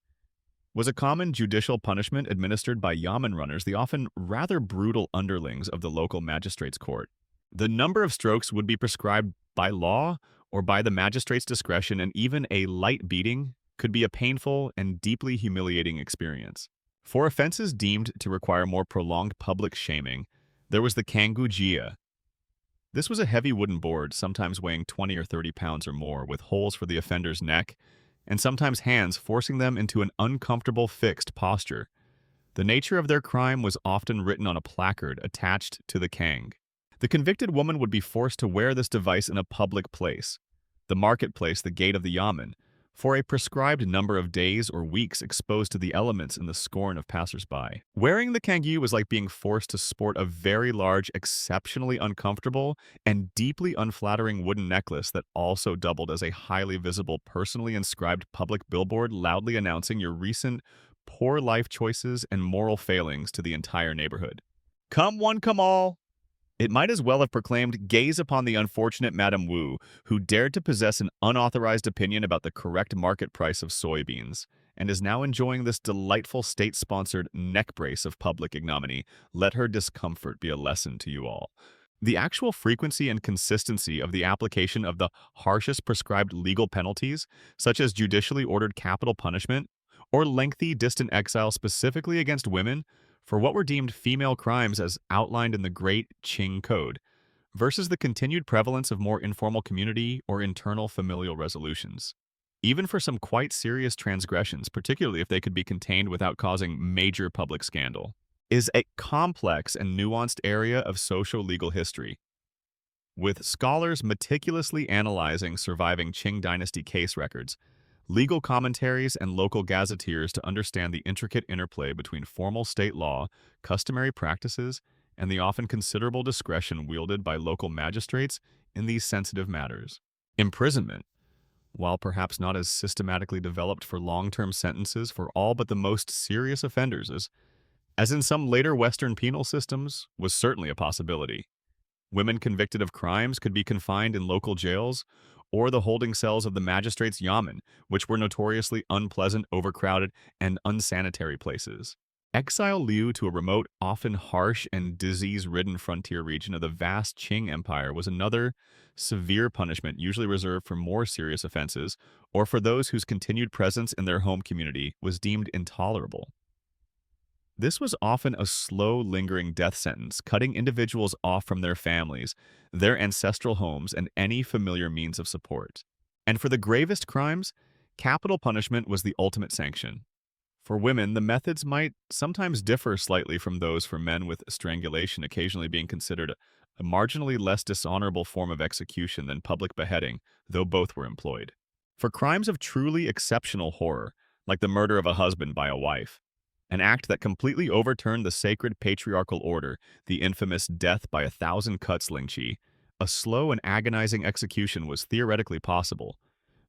was a common judicial punishment administered by yamen runners, the often rather brutal underlings of the local magistrate's court. The number of strokes would be prescribed by law or by the magistrate's discretion, and even a light beating could be a painful and deeply humiliating experience. For offenses deemed to require more prolonged public shaming, there was the kangu jia. This was a heavy wooden board, sometimes weighing 20 or 30 pounds or more, with holes for the offender's neck, and sometimes hands, forcing them into an uncomfortable fixed posture. The nature of their crime was often written on a placard attached to the kang. The convicted woman would be forced to wear this device in a public place, the marketplace, the gate of the yamen, for a prescribed number of days or weeks, exposed to the elements and the scorn of passers-by. Wearing the kangyu was like being forced to sport a very large, exceptionally uncomfortable, and deeply unflattering wooden necklace that also doubled as a highly visible, personally inscribed public billboard, loudly announcing your recent poor life choices and moral failings to the entire neighborhood. Come one, come all! It might as well have proclaimed, "Gaze upon the unfortunate Madame Wu, who dared to possess an unauthorized opinion about the correct market price of soybeans, and is now enjoying this delightful state-sponsored neck brace of public ignominy. Let her discomfort be a lesson to you all." The actual frequency and consistency of the application of the harshest prescribed legal penalties, such as judicially ordered capital punishment, or lengthy distant exile specifically against women, for what were deemed female crimes as outlined in the Great Qing Code, versus the continued prevalence of more informal community or internal familial resolutions. Even for some quite serious transgressions, particularly if they could be contained without causing major public scandal, is a complex and nuanced area of socio-legal history, with scholars meticulously analyzing surviving Qing Dynasty case records, legal commentaries, and local gazetteers to understand the intricate interplay between formal state law, customary practices, and the often considerable discretion wielded by local magistrates in these sensitive matters. Imprisonment, while perhaps not as systematically developed for long-term sentences for all but the most serious offenders as in some later Western penal systems, was certainly a possibility. Women convicted of crimes could be confined in local jails or the holding cells of the magistrate's yamen, which were notoriously unpleasant, overcrowded, and unsanitary places. Exile Liu to a remote, often harsh and disease-ridden frontier region of the vast Qing Empire was another severe punishment, usually reserved for more serious offenses or for those whose continued presence in their home community was deemed intolerable. This was often a slow, lingering death sentence, cutting individuals off from their families, their ancestral homes, and any familiar means of support. And for the gravest crimes, capital punishment was the ultimate sanction. For women, the methods might sometimes differ slightly from those for men, with strangulation occasionally being considered a marginally less dishonorable form of execution than public beheading, though both were employed. For crimes of truly exceptional horror, like the murder of a husband by a wife, an act that completely overturned the sacred patriarchal order, the infamous death by 1,000 cuts lingqi, a slow and agonizing execution was theoretically possible,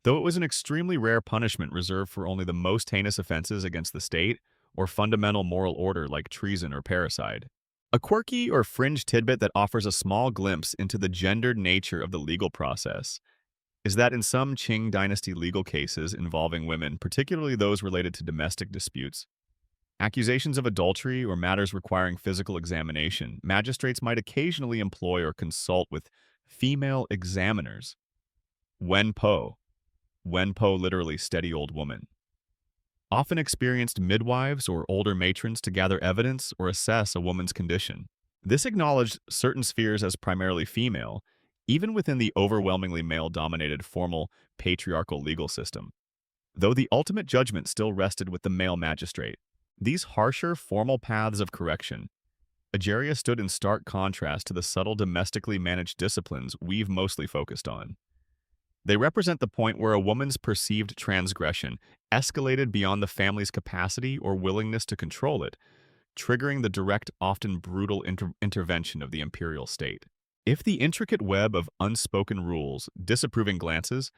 though it was an extremely rare punishment reserved for only the most heinous offenses against the state or fundamental moral order like treason or parricide. A quirky or fringe tidbit that offers a small glimpse into the gendered nature of the legal process is that in some Qing Dynasty legal cases involving women, particularly those related to domestic disputes, Accusations of adultery or matters requiring physical examination, magistrates might occasionally employ or consult with female examiners. Wenpo. Wenpo literally steady old woman. Often experienced midwives or older matrons to gather evidence or assess a woman's condition. This acknowledged certain spheres as primarily female, even within the overwhelmingly male-dominated formal patriarchal legal system. Though the ultimate judgment still rested with the male magistrate. These harsher, formal paths of correction, Ageria stood in stark contrast to the subtle domestically managed disciplines we've mostly focused on. They represent the point where a woman's perceived transgression escalated beyond the family's capacity or willingness to control it, triggering the direct, often brutal intervention of the imperial state. If the intricate web of unspoken rules, disapproving glances,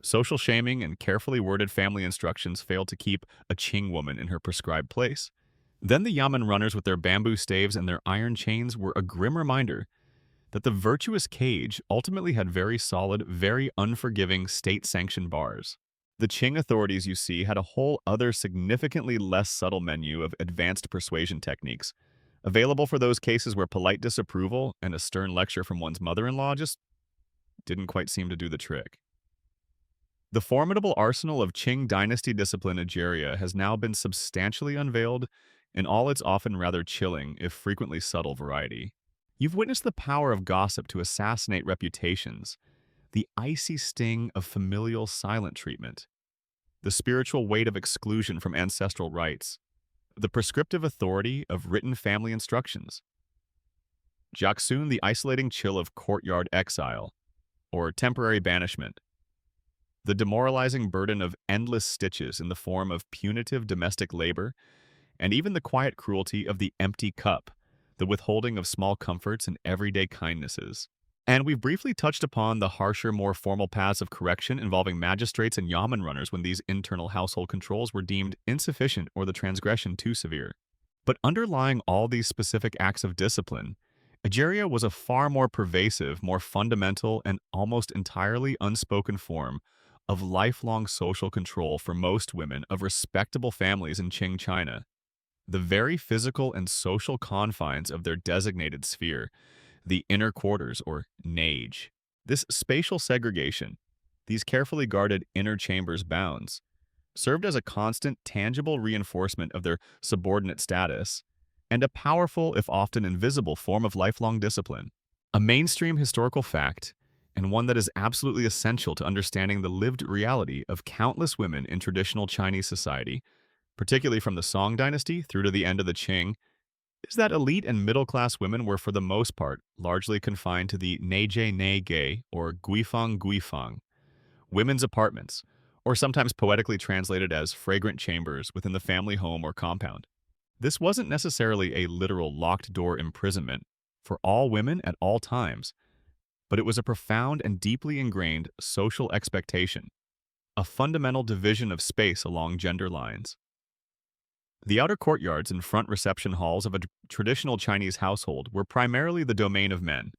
social shaming, and carefully worded family instructions failed to keep a Qing woman in her prescribed place, then the yamen runners with their bamboo staves and their iron chains were a grim reminder that the virtuous cage ultimately had very solid, very unforgiving state-sanctioned bars. The Qing authorities, you see, had a whole other significantly less subtle menu of advanced persuasion techniques, available for those cases where polite disapproval and a stern lecture from one's mother-in-law just didn't quite seem to do the trick. The formidable arsenal of Qing Dynasty discipline Ageria has now been substantially unveiled in all its often rather chilling, if frequently subtle, variety. You've witnessed the power of gossip to assassinate reputations, the icy sting of familial silent treatment, the spiritual weight of exclusion from ancestral rites, the prescriptive authority of written family instructions. Jiaxun, the isolating chill of courtyard exile, or temporary banishment, the demoralizing burden of endless stitches in the form of punitive domestic labor, and even the quiet cruelty of the empty cup, the withholding of small comforts and everyday kindnesses. And we've briefly touched upon the harsher, more formal paths of correction involving magistrates and yamen runners when these internal household controls were deemed insufficient or the transgression too severe. But underlying all these specific acts of discipline, Ageria was a far more pervasive, more fundamental, and almost entirely unspoken form of lifelong social control for most women of respectable families in Qing China. The very physical and social confines of their designated sphere, the inner quarters or nage. This spatial segregation, these carefully guarded inner chambers bounds, served as a constant, tangible reinforcement of their subordinate status and a powerful, if often invisible, form of lifelong discipline. A mainstream historical fact, and one that is absolutely essential to understanding the lived reality of countless women in traditional Chinese society, particularly from the Song dynasty through to the end of the Qing, is that elite and middle-class women were for the most part largely confined to the neige neige or guifang guifang, women's apartments, or sometimes poetically translated as fragrant chambers within the family home or compound. This wasn't necessarily a literal locked-door imprisonment for all women at all times, but it was a profound and deeply ingrained social expectation, a fundamental division of space along gender lines. The outer courtyards and front reception halls of a traditional Chinese household were primarily the domain of men.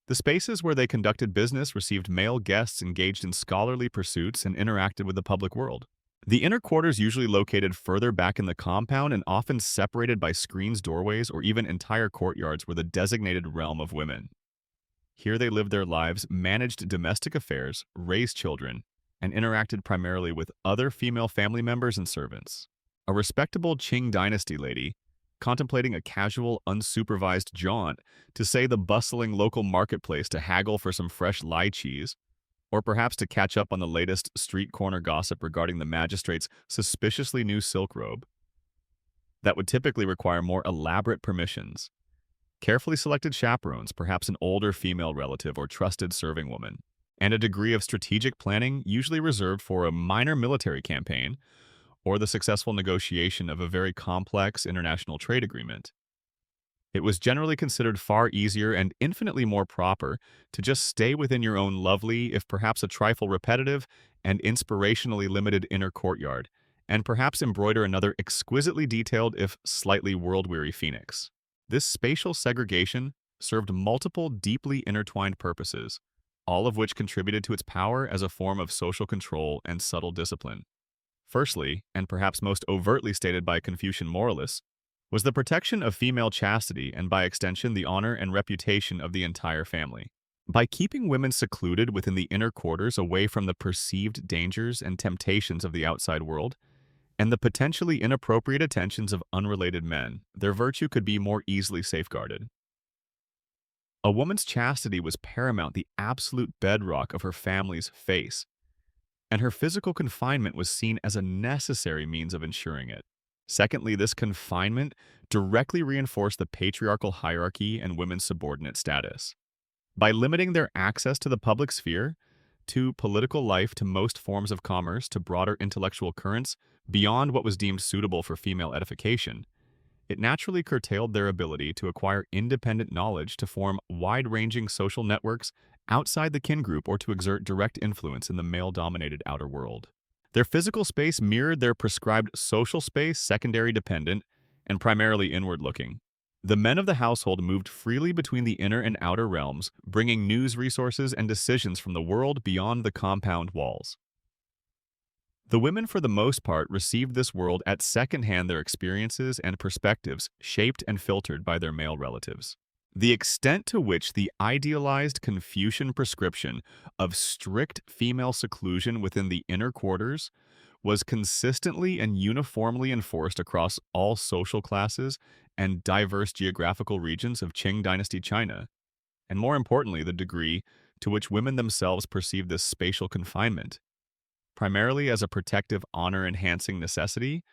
The spaces where they conducted business received male guests engaged in scholarly pursuits and interacted with the public world. The inner quarters, usually located further back in the compound and often separated by screens, doorways, or even entire courtyards, were the designated realm of women. Here they lived their lives, managed domestic affairs, raised children, and interacted primarily with other female family members and servants. A respectable Qing Dynasty lady, contemplating a casual, unsupervised jaunt to, say, the bustling local marketplace to haggle for some fresh lychees, or perhaps to catch up on the latest street corner gossip regarding the magistrate's suspiciously new silk robe, that would typically require more elaborate permissions. Carefully selected chaperones, perhaps an older female relative or trusted serving woman, and a degree of strategic planning usually reserved for a minor military campaign or the successful negotiation of a very complex international trade agreement. It was generally considered far easier and infinitely more proper to just stay within your own lovely, if perhaps a trifle repetitive, and inspirationally limited inner courtyard, and perhaps embroider another exquisitely detailed, if slightly world-weary phoenix. This spatial segregation served multiple deeply intertwined purposes, all of which contributed to its power as a form of social control and subtle discipline. Firstly, and perhaps most overtly stated by Confucian moralists, was the protection of female chastity and by extension the honor and reputation of the entire family. By keeping women secluded within the inner quarters away from the perceived dangers and temptations of the outside world, and the potentially inappropriate attentions of unrelated men, their virtue could be more easily safeguarded. A woman's chastity was paramount, the absolute bedrock of her family's face, and her physical confinement was seen as a necessary means of ensuring it. Secondly, this confinement directly reinforced the patriarchal hierarchy and women's subordinate status. By limiting their access to the public sphere, to political life, to most forms of commerce, to broader intellectual currents beyond what was deemed suitable for female edification, it naturally curtailed their ability to acquire independent knowledge, to form wide-ranging social networks outside the kin group, or to exert direct influence in the male-dominated outer world. Their physical space mirrored their prescribed social space, secondary dependent, and primarily inward-looking. The men of the household moved freely between the inner and outer realms, bringing news, resources, and decisions from the world beyond the compound walls. The women, for the most part, received this world at second-hand, their experiences and perspectives shaped and filtered by their male relatives. The extent to which the idealized Confucian prescription of strict female seclusion within the inner quarters was consistently and uniformly enforced across all social classes and diverse geographical regions of Qing Dynasty China, and more importantly, the degree to which women themselves perceived this spatial confinement, primarily as a protective, honor-enhancing necessity,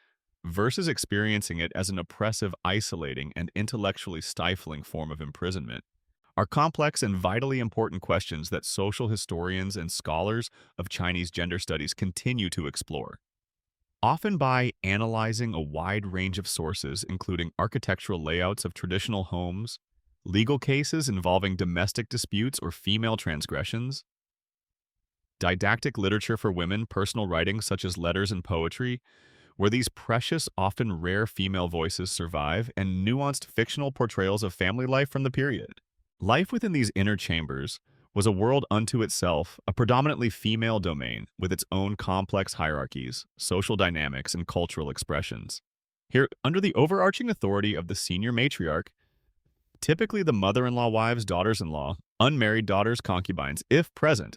versus experiencing it as an oppressive, isolating, and intellectually stifling form of imprisonment, are complex and vitally important questions that social historians and scholars of Chinese gender studies continue to explore. Often by analyzing a wide range of sources, including architectural layouts of traditional homes, legal cases involving domestic disputes or female transgressions, didactic literature for women, personal writings such as letters and poetry, where these precious, often rare female voices survive, and nuanced fictional portrayals of family life from the period. Life within these inner chambers was a world unto itself, a predominantly female domain with its own complex hierarchies, social dynamics, and cultural expressions. Here, under the overarching authority of the senior matriarch, typically the mother-in-law, wives, daughters-in-law, unmarried daughters, concubines, if present,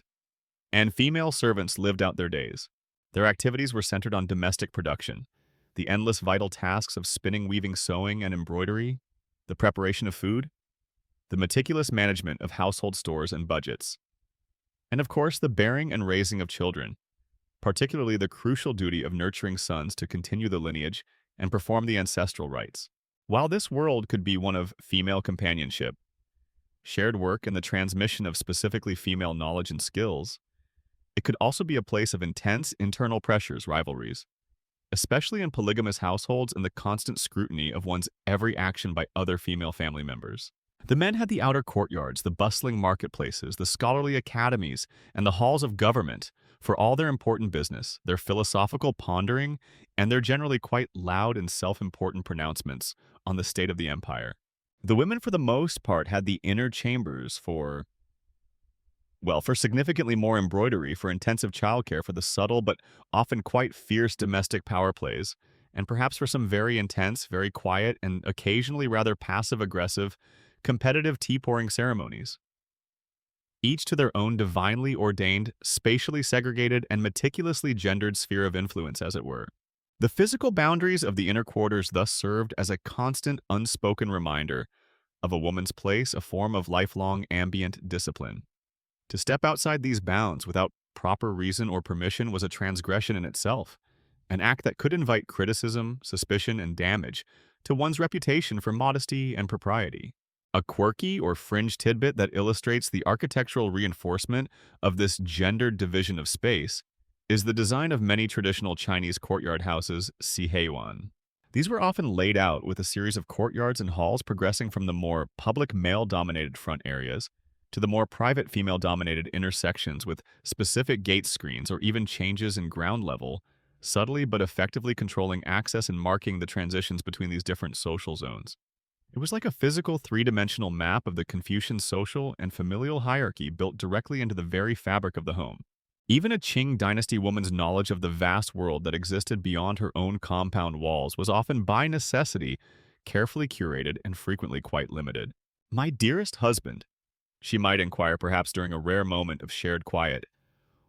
and female servants lived out their days. Their activities were centered on domestic production, the endless vital tasks of spinning, weaving, sewing, and embroidery, the preparation of food, the meticulous management of household stores and budgets, and of course the bearing and raising of children, particularly the crucial duty of nurturing sons to continue the lineage and perform the ancestral rites. While this world could be one of female companionship, shared work, and the transmission of specifically female knowledge and skills, it could also be a place of intense internal pressures, rivalries, especially in polygamous households, and the constant scrutiny of one's every action by other female family members. The men had the outer courtyards, the bustling marketplaces, the scholarly academies, and the halls of government for all their important business, their philosophical pondering, and their generally quite loud and self-important pronouncements on the state of the empire. The women, for the most part, had the inner chambers for significantly more embroidery, for intensive childcare, for the subtle but often quite fierce domestic power plays, and perhaps for some very intense, very quiet, and occasionally rather passive-aggressive, competitive tea-pouring ceremonies. Each to their own divinely ordained, spatially segregated, and meticulously gendered sphere of influence, as it were. The physical boundaries of the inner quarters thus served as a constant, unspoken reminder of a woman's place, a form of lifelong ambient discipline. To step outside these bounds without proper reason or permission was a transgression in itself, an act that could invite criticism, suspicion, and damage to one's reputation for modesty and propriety. A quirky or fringe tidbit that illustrates the architectural reinforcement of this gendered division of space is the design of many traditional Chinese courtyard houses, siheiwan. These were often laid out with a series of courtyards and halls progressing from the more public male-dominated front areas to the more private female-dominated intersections with specific gate screens or even changes in ground level, subtly but effectively controlling access and marking the transitions between these different social zones. It was like a physical three-dimensional map of the Confucian social and familial hierarchy built directly into the very fabric of the home. Even a Qing Dynasty woman's knowledge of the vast world that existed beyond her own compound walls was often by necessity carefully curated and frequently quite limited. "My dearest husband," she might inquire perhaps during a rare moment of shared quiet,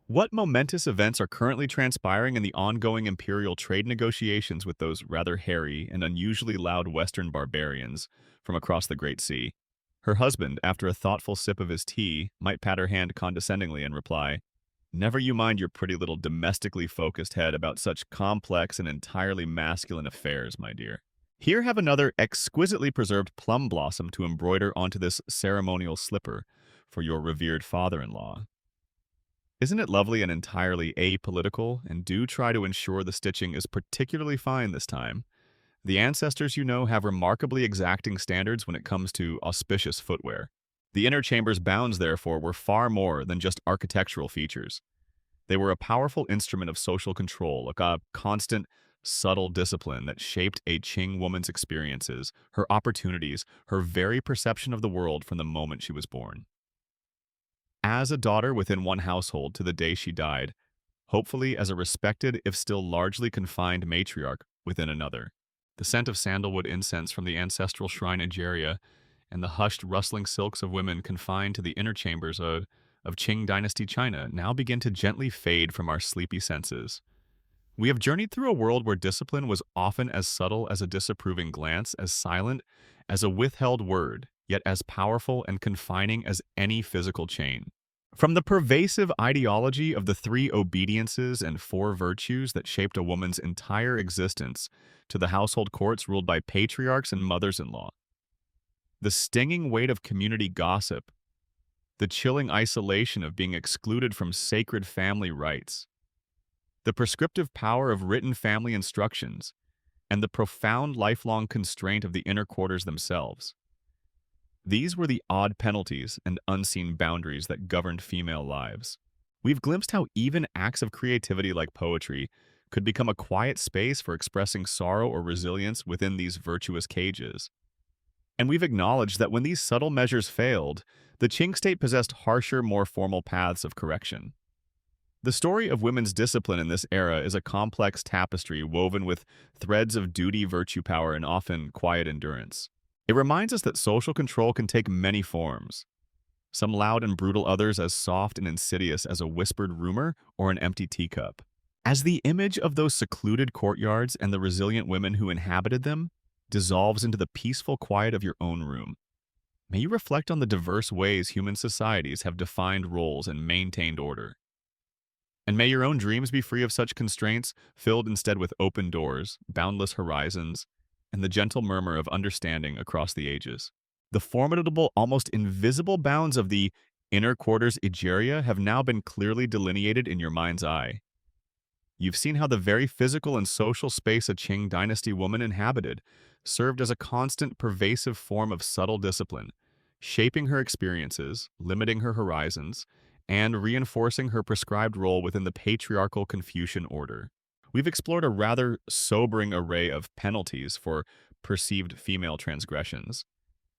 "what momentous events are currently transpiring in the ongoing imperial trade negotiations with those rather hairy and unusually loud Western barbarians from across the Great Sea?" Her husband, after a thoughtful sip of his tea, might pat her hand condescendingly and reply, "Never you mind your pretty little domestically focused head about such complex and entirely masculine affairs, my dear. Here have another exquisitely preserved plum blossom to embroider onto this ceremonial slipper for your revered father-in-law. Isn't it lovely and entirely apolitical? And do try to ensure the stitching is particularly fine this time. The ancestors, you know, have remarkably exacting standards when it comes to auspicious footwear. The inner chamber's bounds, therefore, were far more than just architectural features. They were a powerful instrument of social control, a constant, subtle discipline that shaped a Qing woman's experiences, her opportunities, her very perception of the world from the moment she was born. As a daughter within one household to the day she died, hopefully as a respected, if still largely confined matriarch within another. The scent of sandalwood incense from the ancestral shrine Egeria and the hushed, rustling silks of women confined to the inner chambers of Qing Dynasty China now begin to gently fade from our sleepy senses. We have journeyed through a world where discipline was often as subtle as a disapproving glance, as silent as a withheld word, yet as powerful and confining as any physical chain. From the pervasive ideology of the three obediences and four virtues that shaped a woman's entire existence to the household courts ruled by patriarchs and mothers-in-law, the stinging weight of community gossip, the chilling isolation of being excluded from sacred family rites, the prescriptive power of written family instructions, and the profound lifelong constraint of the inner quarters themselves. These were the odd penalties and unseen boundaries that governed female lives. We've glimpsed how even acts of creativity like poetry could become a quiet space for expressing sorrow or resilience within these virtuous cages. And we've acknowledged that when these subtle measures failed, the Qing state possessed harsher, more formal paths of correction. The story of women's discipline in this era is a complex tapestry woven with threads of duty, virtue, power, and often quiet endurance. It reminds us that social control can take many forms, some loud and brutal, others as soft and insidious as a whispered rumor or an empty teacup. As the image of those secluded courtyards and the resilient women who inhabited them dissolves into the peaceful quiet of your own room, may you reflect on the diverse ways human societies have defined roles and maintained order. And may your own dreams be free of such constraints, filled instead with open doors, boundless horizons, and the gentle murmur of understanding across the ages. The formidable, almost invisible bounds of the inner quarters Egeria have now been clearly delineated in your mind's eye. You've seen how the very physical and social space a Qing Dynasty woman inhabited served as a constant, pervasive form of subtle discipline, shaping her experiences, limiting her horizons, and reinforcing her prescribed role within the patriarchal Confucian order. We've explored a rather sobering array of penalties for perceived female transgressions,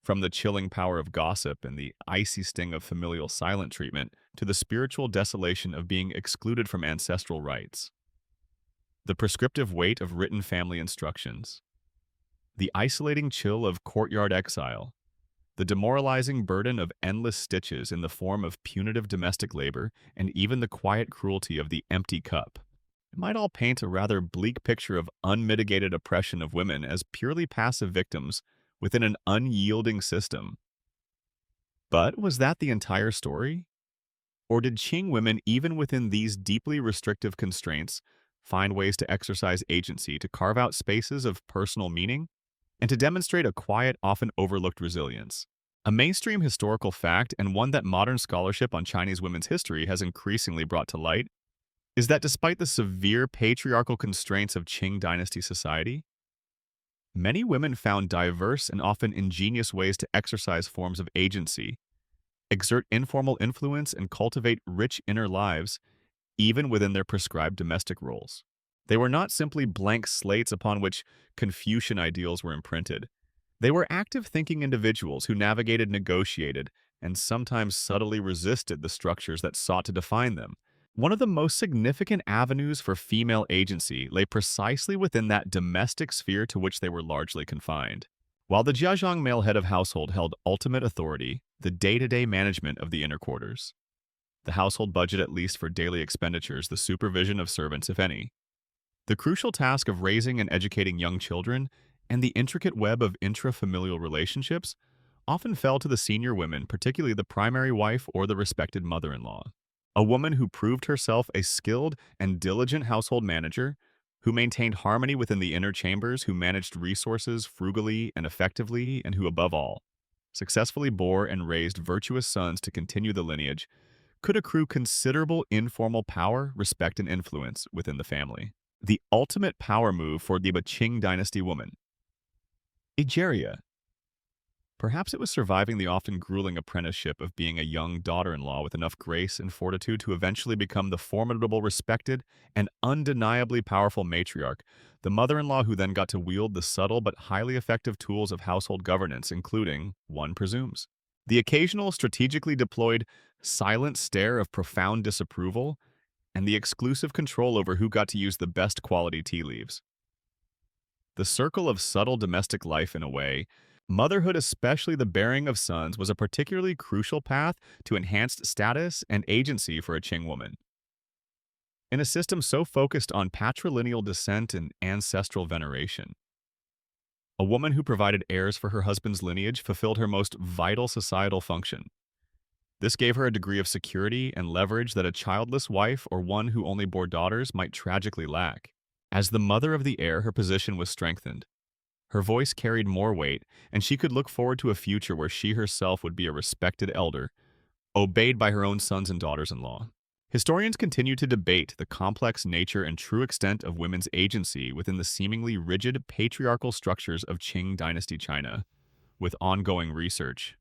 from the chilling power of gossip and the icy sting of familial silent treatment to the spiritual desolation of being excluded from ancestral rites. The prescriptive weight of written family instructions, the isolating chill of courtyard exile, the demoralizing burden of endless stitches in the form of punitive domestic labor, and even the quiet cruelty of the empty cup. It might all paint a rather bleak picture of unmitigated oppression of women as purely passive victims within an unyielding system. But was that the entire story? Or did Qing women, even within these deeply restrictive constraints, find ways to exercise agency, to carve out spaces of personal meaning, and to demonstrate a quiet, often overlooked resilience? A mainstream historical fact, and one that modern scholarship on Chinese women's history has increasingly brought to light, is that despite the severe patriarchal constraints of Qing Dynasty society, many women found diverse and often ingenious ways to exercise forms of agency, exert informal influence, and cultivate rich inner lives, even within their prescribed domestic roles. They were not simply blank slates upon which Confucian ideals were imprinted. They were active thinking individuals who navigated, negotiated, and sometimes subtly resisted the structures that sought to define them, One of the most significant avenues for female agency lay precisely within that domestic sphere to which they were largely confined. While the Jiazhong male head of household held ultimate authority, the day-to-day management of the inner quarters, the household budget at least for daily expenditures, the supervision of servants if any, the crucial task of raising and educating young children, and the intricate web of intrafamilial relationships often fell to the senior women, particularly the primary wife or the respected mother-in-law. A woman who proved herself a skilled and diligent household manager, who maintained harmony within the inner chambers, who managed resources frugally and effectively, and who, above all, successfully bore and raised virtuous sons to continue the lineage, could accrue considerable informal power, respect, and influence within the family. The ultimate power move for the Qing Dynasty woman. Egeria. Perhaps it was surviving the often grueling apprenticeship of being a young daughter-in-law with enough grace and fortitude to eventually become the formidable, respected, and undeniably powerful matriarch, the mother-in-law who then got to wield the subtle but highly effective tools of household governance, including, one presumes, the occasional strategically deployed silent stare of profound disapproval, and the exclusive control over who got to use the best quality tea leaves. The circle of subtle domestic life, in a way, motherhood, especially the bearing of sons, was a particularly crucial path to enhanced status and agency for a Qing woman. In a system so focused on patrilineal descent and ancestral veneration, a woman who provided heirs for her husband's lineage fulfilled her most vital societal function. This gave her a degree of security and leverage that a childless wife or one who only bore daughters might tragically lack. As the mother of the heir, her position was strengthened. Her voice carried more weight, and she could look forward to a future where she herself would be a respected elder, obeyed by her own sons and daughters-in-law. Historians continue to debate the complex nature and true extent of women's agency within the seemingly rigid patriarchal structures of Qing Dynasty China, with ongoing research,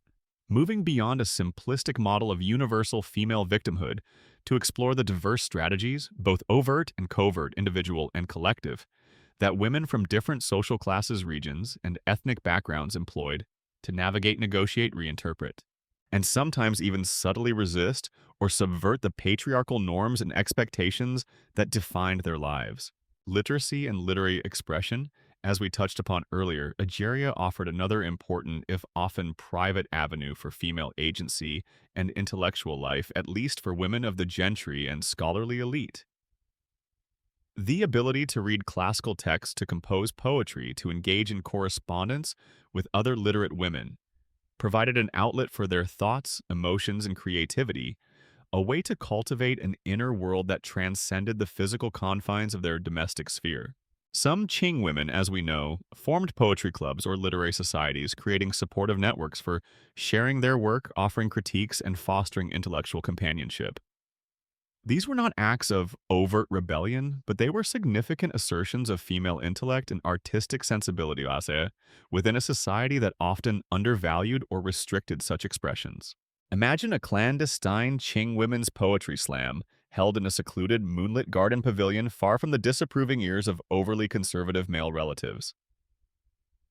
moving beyond a simplistic model of universal female victimhood to explore the diverse strategies, both overt and covert, individual and collective, that women from different social classes, regions, and ethnic backgrounds employed to navigate, negotiate, reinterpret, and sometimes even subtly resist or subvert the patriarchal norms and expectations that defined their lives. Literacy and literary expression. As we touched upon earlier, Egeria offered another important, if often private, avenue for female agency and intellectual life, at least for women of the gentry and scholarly elite. The ability to read classical texts, to compose poetry, to engage in correspondence with other literate women, provided an outlet for their thoughts, emotions, and creativity, a way to cultivate an inner world that transcended the physical confines of their domestic sphere. Some Qing women, as we know, formed poetry clubs or literary societies, creating supportive networks for sharing their work, offering critiques, and fostering intellectual companionship. These were not acts of overt rebellion, but they were significant assertions of female intellect and artistic sensibility within a society that often undervalued or restricted such expressions. Imagine a clandestine Qing women's poetry slam held in a secluded, moonlit garden pavilion far from the disapproving ears of overly conservative male relatives.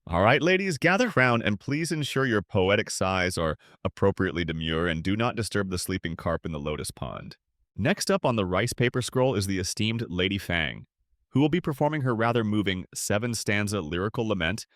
All right, ladies, gather round and please ensure your poetic sighs are appropriately demure and do not disturb the sleeping carp in the lotus pond. Next up on the rice paper scroll is the esteemed Lady Fang, who will be performing her rather moving 7-stanza lyrical lament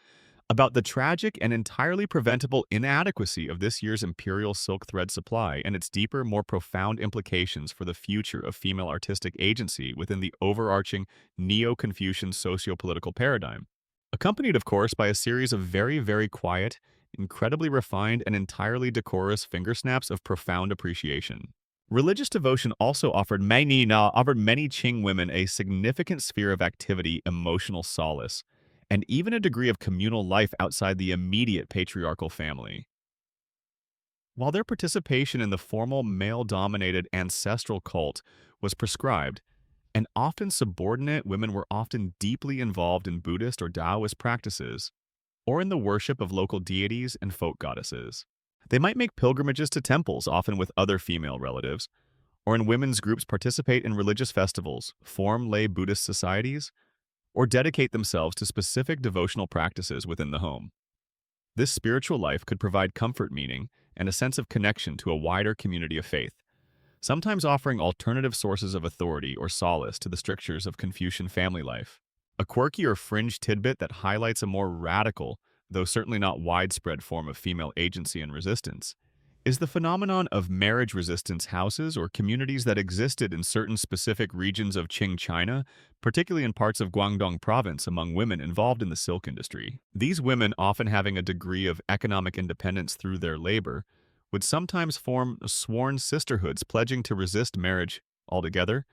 about the tragic and entirely preventable inadequacy of this year's imperial silk thread supply and its deeper, more profound implications for the future of female artistic agency within the overarching Neo-Confucian socio-political paradigm, accompanied, of course, by a series of very, very quiet, incredibly refined, and entirely decorous finger snaps of profound appreciation. Religious devotion also offered many Qing women a significant sphere of activity, emotional solace, and even a degree of communal life outside the immediate patriarchal family. While their participation in the formal male-dominated ancestral cult was prescribed, and often subordinate, women were often deeply involved in Buddhist or Taoist practices, or in the worship of local deities and folk goddesses. They might make pilgrimages to temples, often with other female relatives, or in women's groups participate in religious festivals, form lay Buddhist societies, or dedicate themselves to specific devotional practices within the home. This spiritual life could provide comfort, meaning, and a sense of connection to a wider community of faith, sometimes offering alternative sources of authority or solace to the strictures of Confucian family life. A quirky or fringe tidbit that highlights a more radical, though certainly not widespread form of female agency and resistance, is the phenomenon of marriage resistance houses or communities that existed in certain specific regions of Qing China, particularly in parts of Guangdong province among women involved in the silk industry. These women, often having a degree of economic independence through their labor, would sometimes form sworn sisterhoods pledging to resist marriage altogether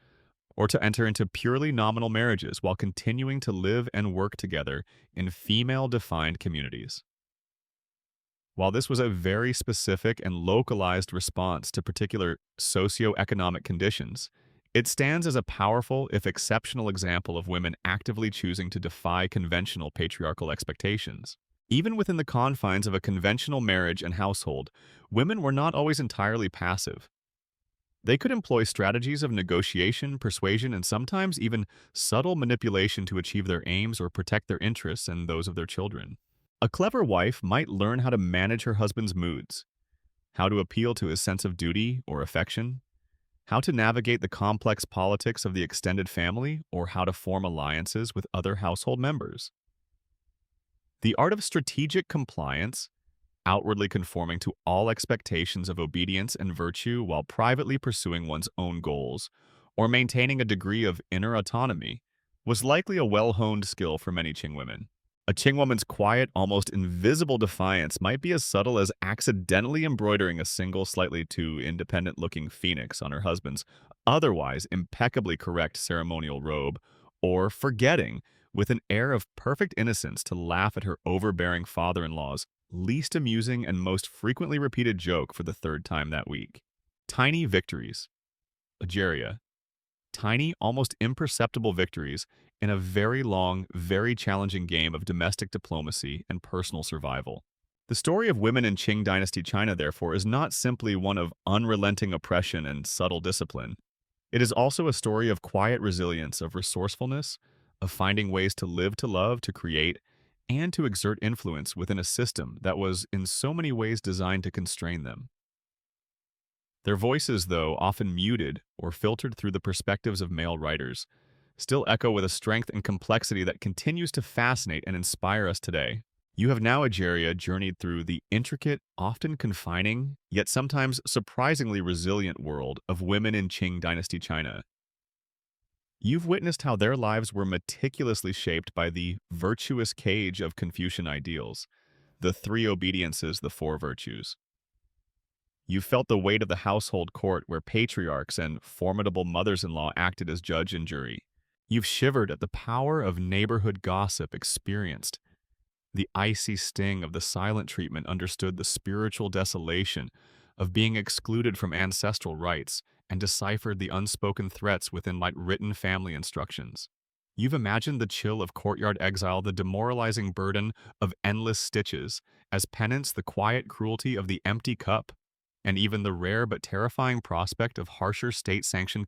or to enter into purely nominal marriages while continuing to live and work together in female-defined communities. While this was a very specific and localized response to particular socioeconomic conditions, it stands as a powerful, if exceptional, example of women actively choosing to defy conventional patriarchal expectations. Even within the confines of a conventional marriage and household, women were not always entirely passive. They could employ strategies of negotiation, persuasion, and sometimes even subtle manipulation to achieve their aims or protect their interests and those of their children. A clever wife might learn how to manage her husband's moods, how to appeal to his sense of duty or affection, how to navigate the complex politics of the extended family, or how to form alliances with other household members. The art of strategic compliance, outwardly conforming to all expectations of obedience and virtue while privately pursuing one's own goals, or maintaining a degree of inner autonomy, was likely a well-honed skill for many Qing women. A Qing woman's quiet, almost invisible defiance might be as subtle as accidentally embroidering a single, slightly too independent-looking phoenix on her husband's otherwise impeccably correct ceremonial robe, or forgetting, with an air of perfect innocence, to laugh at her overbearing father-in-law's least amusing and most frequently repeated joke for the third time that week. Tiny victories. Ageria. Tiny, almost imperceptible victories in a very long, very challenging game of domestic diplomacy and personal survival. The story of women in Qing Dynasty China, therefore, is not simply one of unrelenting oppression and subtle discipline. It is also a story of quiet resilience, of resourcefulness, of finding ways to live, to love, to create, and to exert influence within a system that was in so many ways designed to constrain them. Their voices, though often muted or filtered through the perspectives of male writers, still echo with a strength and complexity that continues to fascinate and inspire us today. You have now, Ageria, journeyed through the intricate, often confining, yet sometimes surprisingly resilient world of women in Qing Dynasty China. You've witnessed how their lives were meticulously shaped by the virtuous cage of Confucian ideals, the three obediences, the four virtues. You felt the weight of the household court where patriarchs and formidable mothers-in-law acted as judge and jury. You've shivered at the power of neighborhood gossip experienced, the icy sting of the silent treatment, understood the spiritual desolation of being excluded from ancestral rites, and deciphered the unspoken threats within written family instructions. You've imagined the chill of courtyard exile, the demoralizing burden of endless stitches, as penance the quiet cruelty of the empty cup, and even the rare but terrifying prospect of harsher state-sanctioned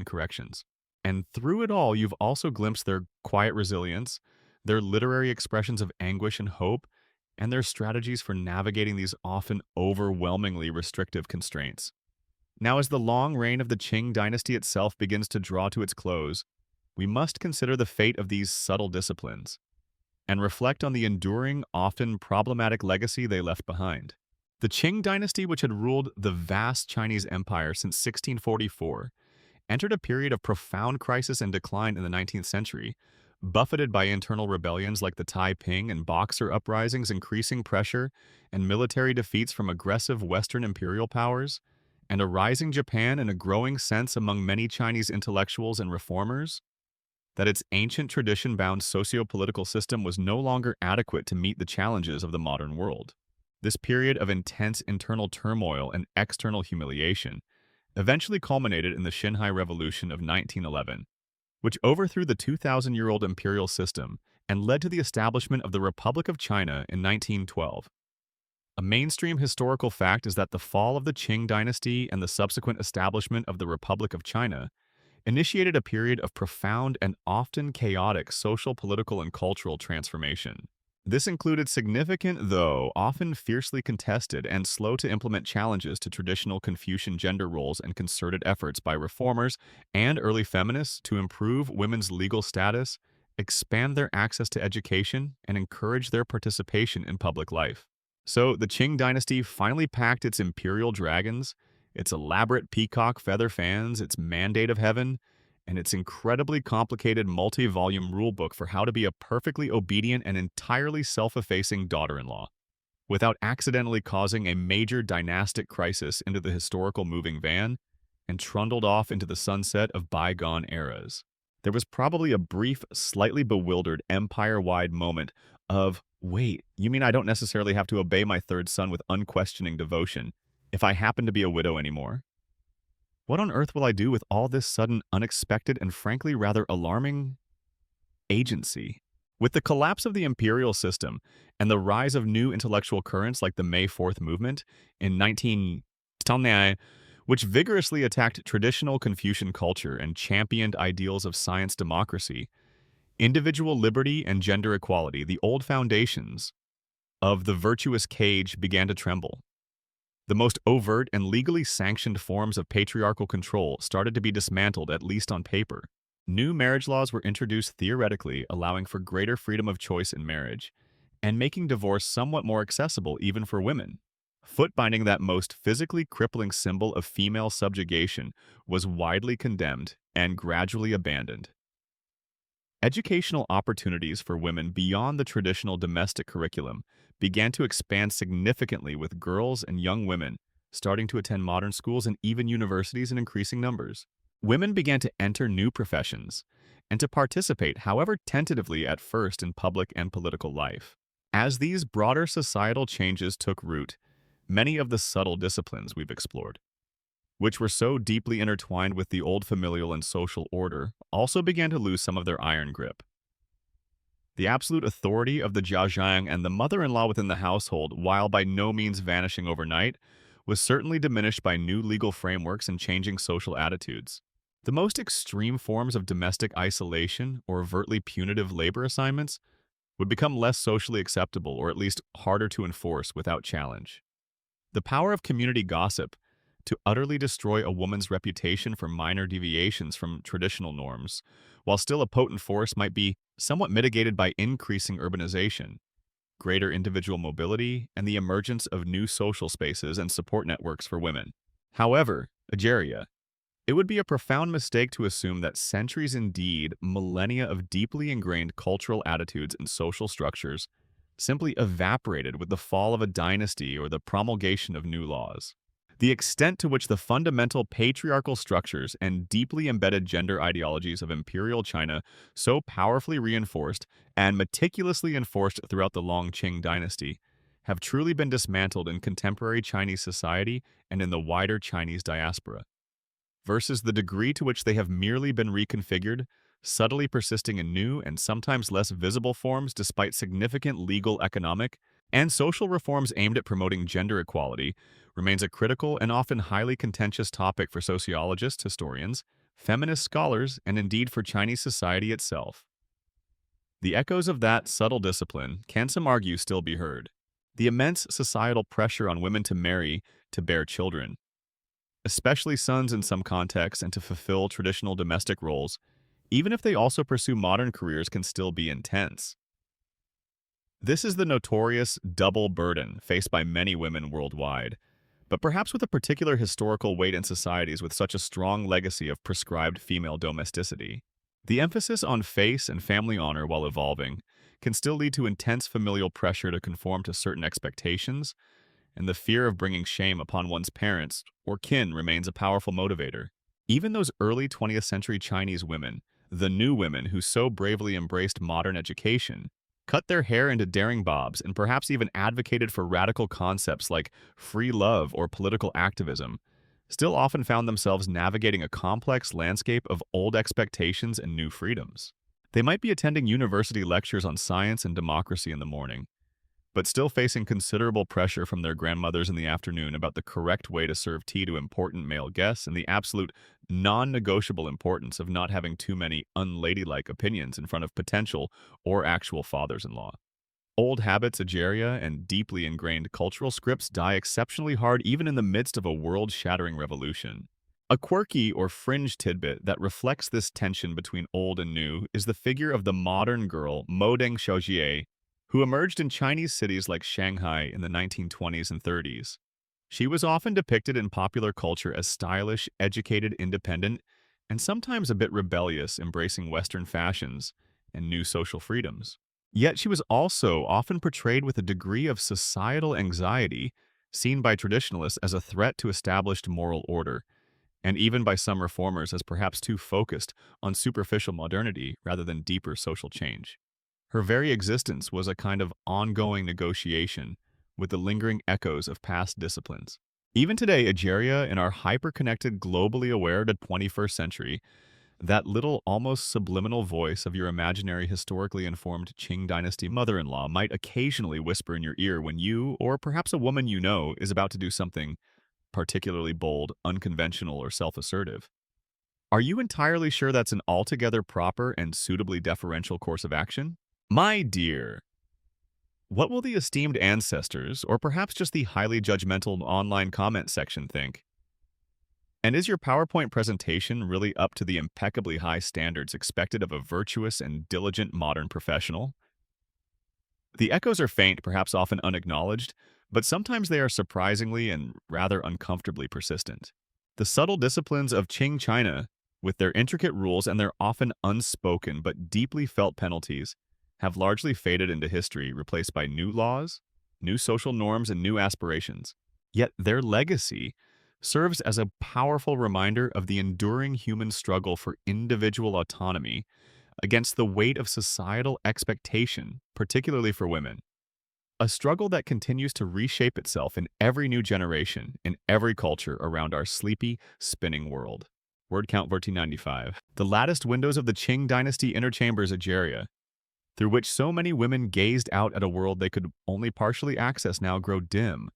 corrections. And through it all, you've also glimpsed their quiet resilience, their literary expressions of anguish and hope, and their strategies for navigating these often overwhelmingly restrictive constraints. Now, as the long reign of the Qing dynasty itself begins to draw to its close, we must consider the fate of these subtle disciplines and reflect on the enduring, often problematic legacy they left behind. The Qing dynasty, which had ruled the vast Chinese empire since 1644, entered a period of profound crisis and decline in the 19th century, buffeted by internal rebellions like the Taiping and Boxer uprisings, increasing pressure, and military defeats from aggressive Western imperial powers, and a rising Japan and a growing sense among many Chinese intellectuals and reformers that its ancient tradition-bound socio-political system was no longer adequate to meet the challenges of the modern world. This period of intense internal turmoil and external humiliation eventually culminated in the Xinhai Revolution of 1911, which overthrew the 2,000-year-old imperial system and led to the establishment of the Republic of China in 1912. A mainstream historical fact is that the fall of the Qing dynasty and the subsequent establishment of the Republic of China initiated a period of profound and often chaotic social, political, and cultural transformation. This included significant, though often fiercely contested and slow to implement challenges to traditional Confucian gender roles and concerted efforts by reformers and early feminists to improve women's legal status, expand their access to education, and encourage their participation in public life. So the Qing Dynasty finally packed its imperial dragons, its elaborate peacock feather fans, its mandate of heaven, and its incredibly complicated multi-volume rulebook for how to be a perfectly obedient and entirely self-effacing daughter-in-law, without accidentally causing a major dynastic crisis into the historical moving van and trundled off into the sunset of bygone eras. There was probably a brief, slightly bewildered, empire-wide moment of, wait, you mean I don't necessarily have to obey my third son with unquestioning devotion if I happen to be a widow anymore? What on earth will I do with all this sudden, unexpected, and frankly rather alarming agency? With the collapse of the imperial system and the rise of new intellectual currents like the May 4th movement in 1910, which vigorously attacked traditional Confucian culture and championed ideals of science democracy, individual liberty and gender equality, the old foundations of the virtuous cage began to tremble. The most overt and legally sanctioned forms of patriarchal control started to be dismantled, at least on paper. New marriage laws were introduced theoretically, allowing for greater freedom of choice in marriage, and making divorce somewhat more accessible even for women. Foot-binding, that most physically crippling symbol of female subjugation, was widely condemned and gradually abandoned. Educational opportunities for women beyond the traditional domestic curriculum began to expand significantly, with girls and young women starting to attend modern schools and even universities in increasing numbers. Women began to enter new professions and to participate, however tentatively at first, in public and political life. As these broader societal changes took root, many of the subtle disciplines we've explored, which were so deeply intertwined with the old familial and social order, also began to lose some of their iron grip. The absolute authority of the jiazhang and the mother-in-law within the household, while by no means vanishing overnight, was certainly diminished by new legal frameworks and changing social attitudes. The most extreme forms of domestic isolation or overtly punitive labor assignments would become less socially acceptable, or at least harder to enforce without challenge. The power of community gossip to utterly destroy a woman's reputation for minor deviations from traditional norms, while still a potent force, might be somewhat mitigated by increasing urbanization, greater individual mobility, and the emergence of new social spaces and support networks for women. However, Ageria, it would be a profound mistake to assume that centuries, indeed millennia, of deeply ingrained cultural attitudes and social structures simply evaporated with the fall of a dynasty or the promulgation of new laws. The extent to which the fundamental patriarchal structures and deeply embedded gender ideologies of imperial China, so powerfully reinforced and meticulously enforced throughout the long Qing dynasty, have truly been dismantled in contemporary Chinese society and in the wider Chinese diaspora, versus the degree to which they have merely been reconfigured, subtly persisting in new and sometimes less visible forms despite significant legal, economic, and social reforms aimed at promoting gender equality, remains a critical and often highly contentious topic for sociologists, historians, feminist scholars, and indeed for Chinese society itself. The echoes of that subtle discipline can, some argue, still be heard. The immense societal pressure on women to marry, to bear children, especially sons in some contexts, and to fulfill traditional domestic roles, even if they also pursue modern careers, can still be intense. This is the notorious double burden faced by many women worldwide, but perhaps with a particular historical weight in societies with such a strong legacy of prescribed female domesticity. The emphasis on face and family honor, while evolving, can still lead to intense familial pressure to conform to certain expectations, and the fear of bringing shame upon one's parents or kin remains a powerful motivator. Even those early 20th century Chinese women, the new women who so bravely embraced modern education, cut their hair into daring bobs, and perhaps even advocated for radical concepts like free love or political activism, still often found themselves navigating a complex landscape of old expectations and new freedoms. They might be attending university lectures on science and democracy in the morning, but still facing considerable pressure from their grandmothers in the afternoon about the correct way to serve tea to important male guests and the absolute non-negotiable importance of not having too many unladylike opinions in front of potential or actual fathers-in-law. Old habits, ageria, and deeply ingrained cultural scripts die exceptionally hard even in the midst of a world-shattering revolution. A quirky or fringe tidbit that reflects this tension between old and new is the figure of the modern girl Modeng Xiaojie, who emerged in Chinese cities like Shanghai in the 1920s and 30s. She was often depicted in popular culture as stylish, educated, independent, and sometimes a bit rebellious, embracing Western fashions and new social freedoms. Yet she was also often portrayed with a degree of societal anxiety, seen by traditionalists as a threat to established moral order, and even by some reformers as perhaps too focused on superficial modernity rather than deeper social change. Her very existence was a kind of ongoing negotiation with the lingering echoes of past disciplines. Even today, Ageria, in our hyper-connected, globally aware to 21st century, that little, almost subliminal voice of your imaginary, historically informed Qing Dynasty mother-in-law might occasionally whisper in your ear when you, or perhaps a woman you know, is about to do something particularly bold, unconventional, or self-assertive. Are you entirely sure that's an altogether proper and suitably deferential course of action? My dear, what will the esteemed ancestors, or perhaps just the highly judgmental online comment section think? And is your PowerPoint presentation really up to the impeccably high standards expected of a virtuous and diligent modern professional? The echoes are faint, perhaps often unacknowledged, but sometimes they are surprisingly and rather uncomfortably persistent. The subtle disciplines of Qing China, with their intricate rules and their often unspoken but deeply felt penalties, have largely faded into history, replaced by new laws, new social norms, and new aspirations. Yet their legacy serves as a powerful reminder of the enduring human struggle for individual autonomy against the weight of societal expectation, particularly for women. A struggle that continues to reshape itself in every new generation, in every culture around our sleepy, spinning world. Word count 1495. The latticed windows of the Qing Dynasty inner chambers Ageria, through which so many women gazed out at a world they could only partially access, now grow dim,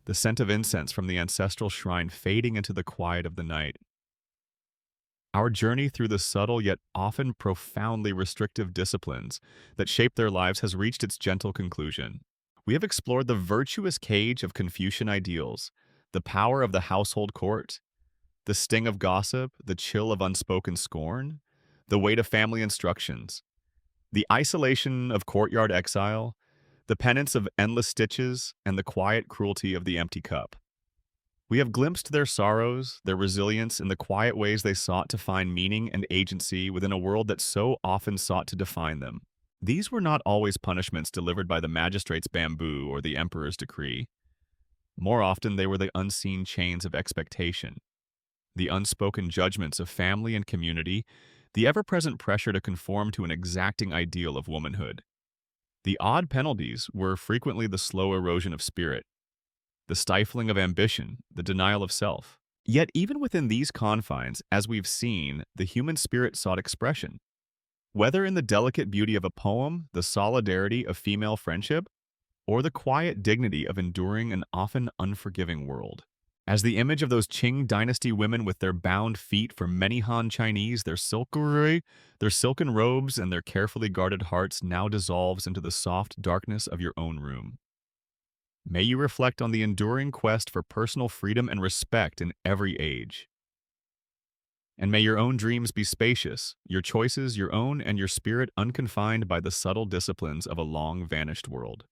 the scent of incense from the ancestral shrine fading into the quiet of the night. Our journey through the subtle yet often profoundly restrictive disciplines that shape their lives has reached its gentle conclusion. We have explored the virtuous cage of Confucian ideals, the power of the household court, the sting of gossip, the chill of unspoken scorn, the weight of family instructions, the isolation of courtyard exile, the penance of endless stitches, and the quiet cruelty of the empty cup. We have glimpsed their sorrows, their resilience, and the quiet ways they sought to find meaning and agency within a world that so often sought to define them. These were not always punishments delivered by the magistrate's bamboo or the emperor's decree. More often, they were the unseen chains of expectation, the unspoken judgments of family and community, the ever-present pressure to conform to an exacting ideal of womanhood. The odd penalties were frequently the slow erosion of spirit, the stifling of ambition, the denial of self. Yet even within these confines, as we've seen, the human spirit sought expression. Whether in the delicate beauty of a poem, the solidarity of female friendship, or the quiet dignity of enduring an often unforgiving world. As the image of those Qing Dynasty women with their bound feet for many Han Chinese, their silken robes, and their carefully guarded hearts now dissolves into the soft darkness of your own room. May you reflect on the enduring quest for personal freedom and respect in every age. And may your own dreams be spacious, your choices your own, and your spirit unconfined by the subtle disciplines of a long-vanished world.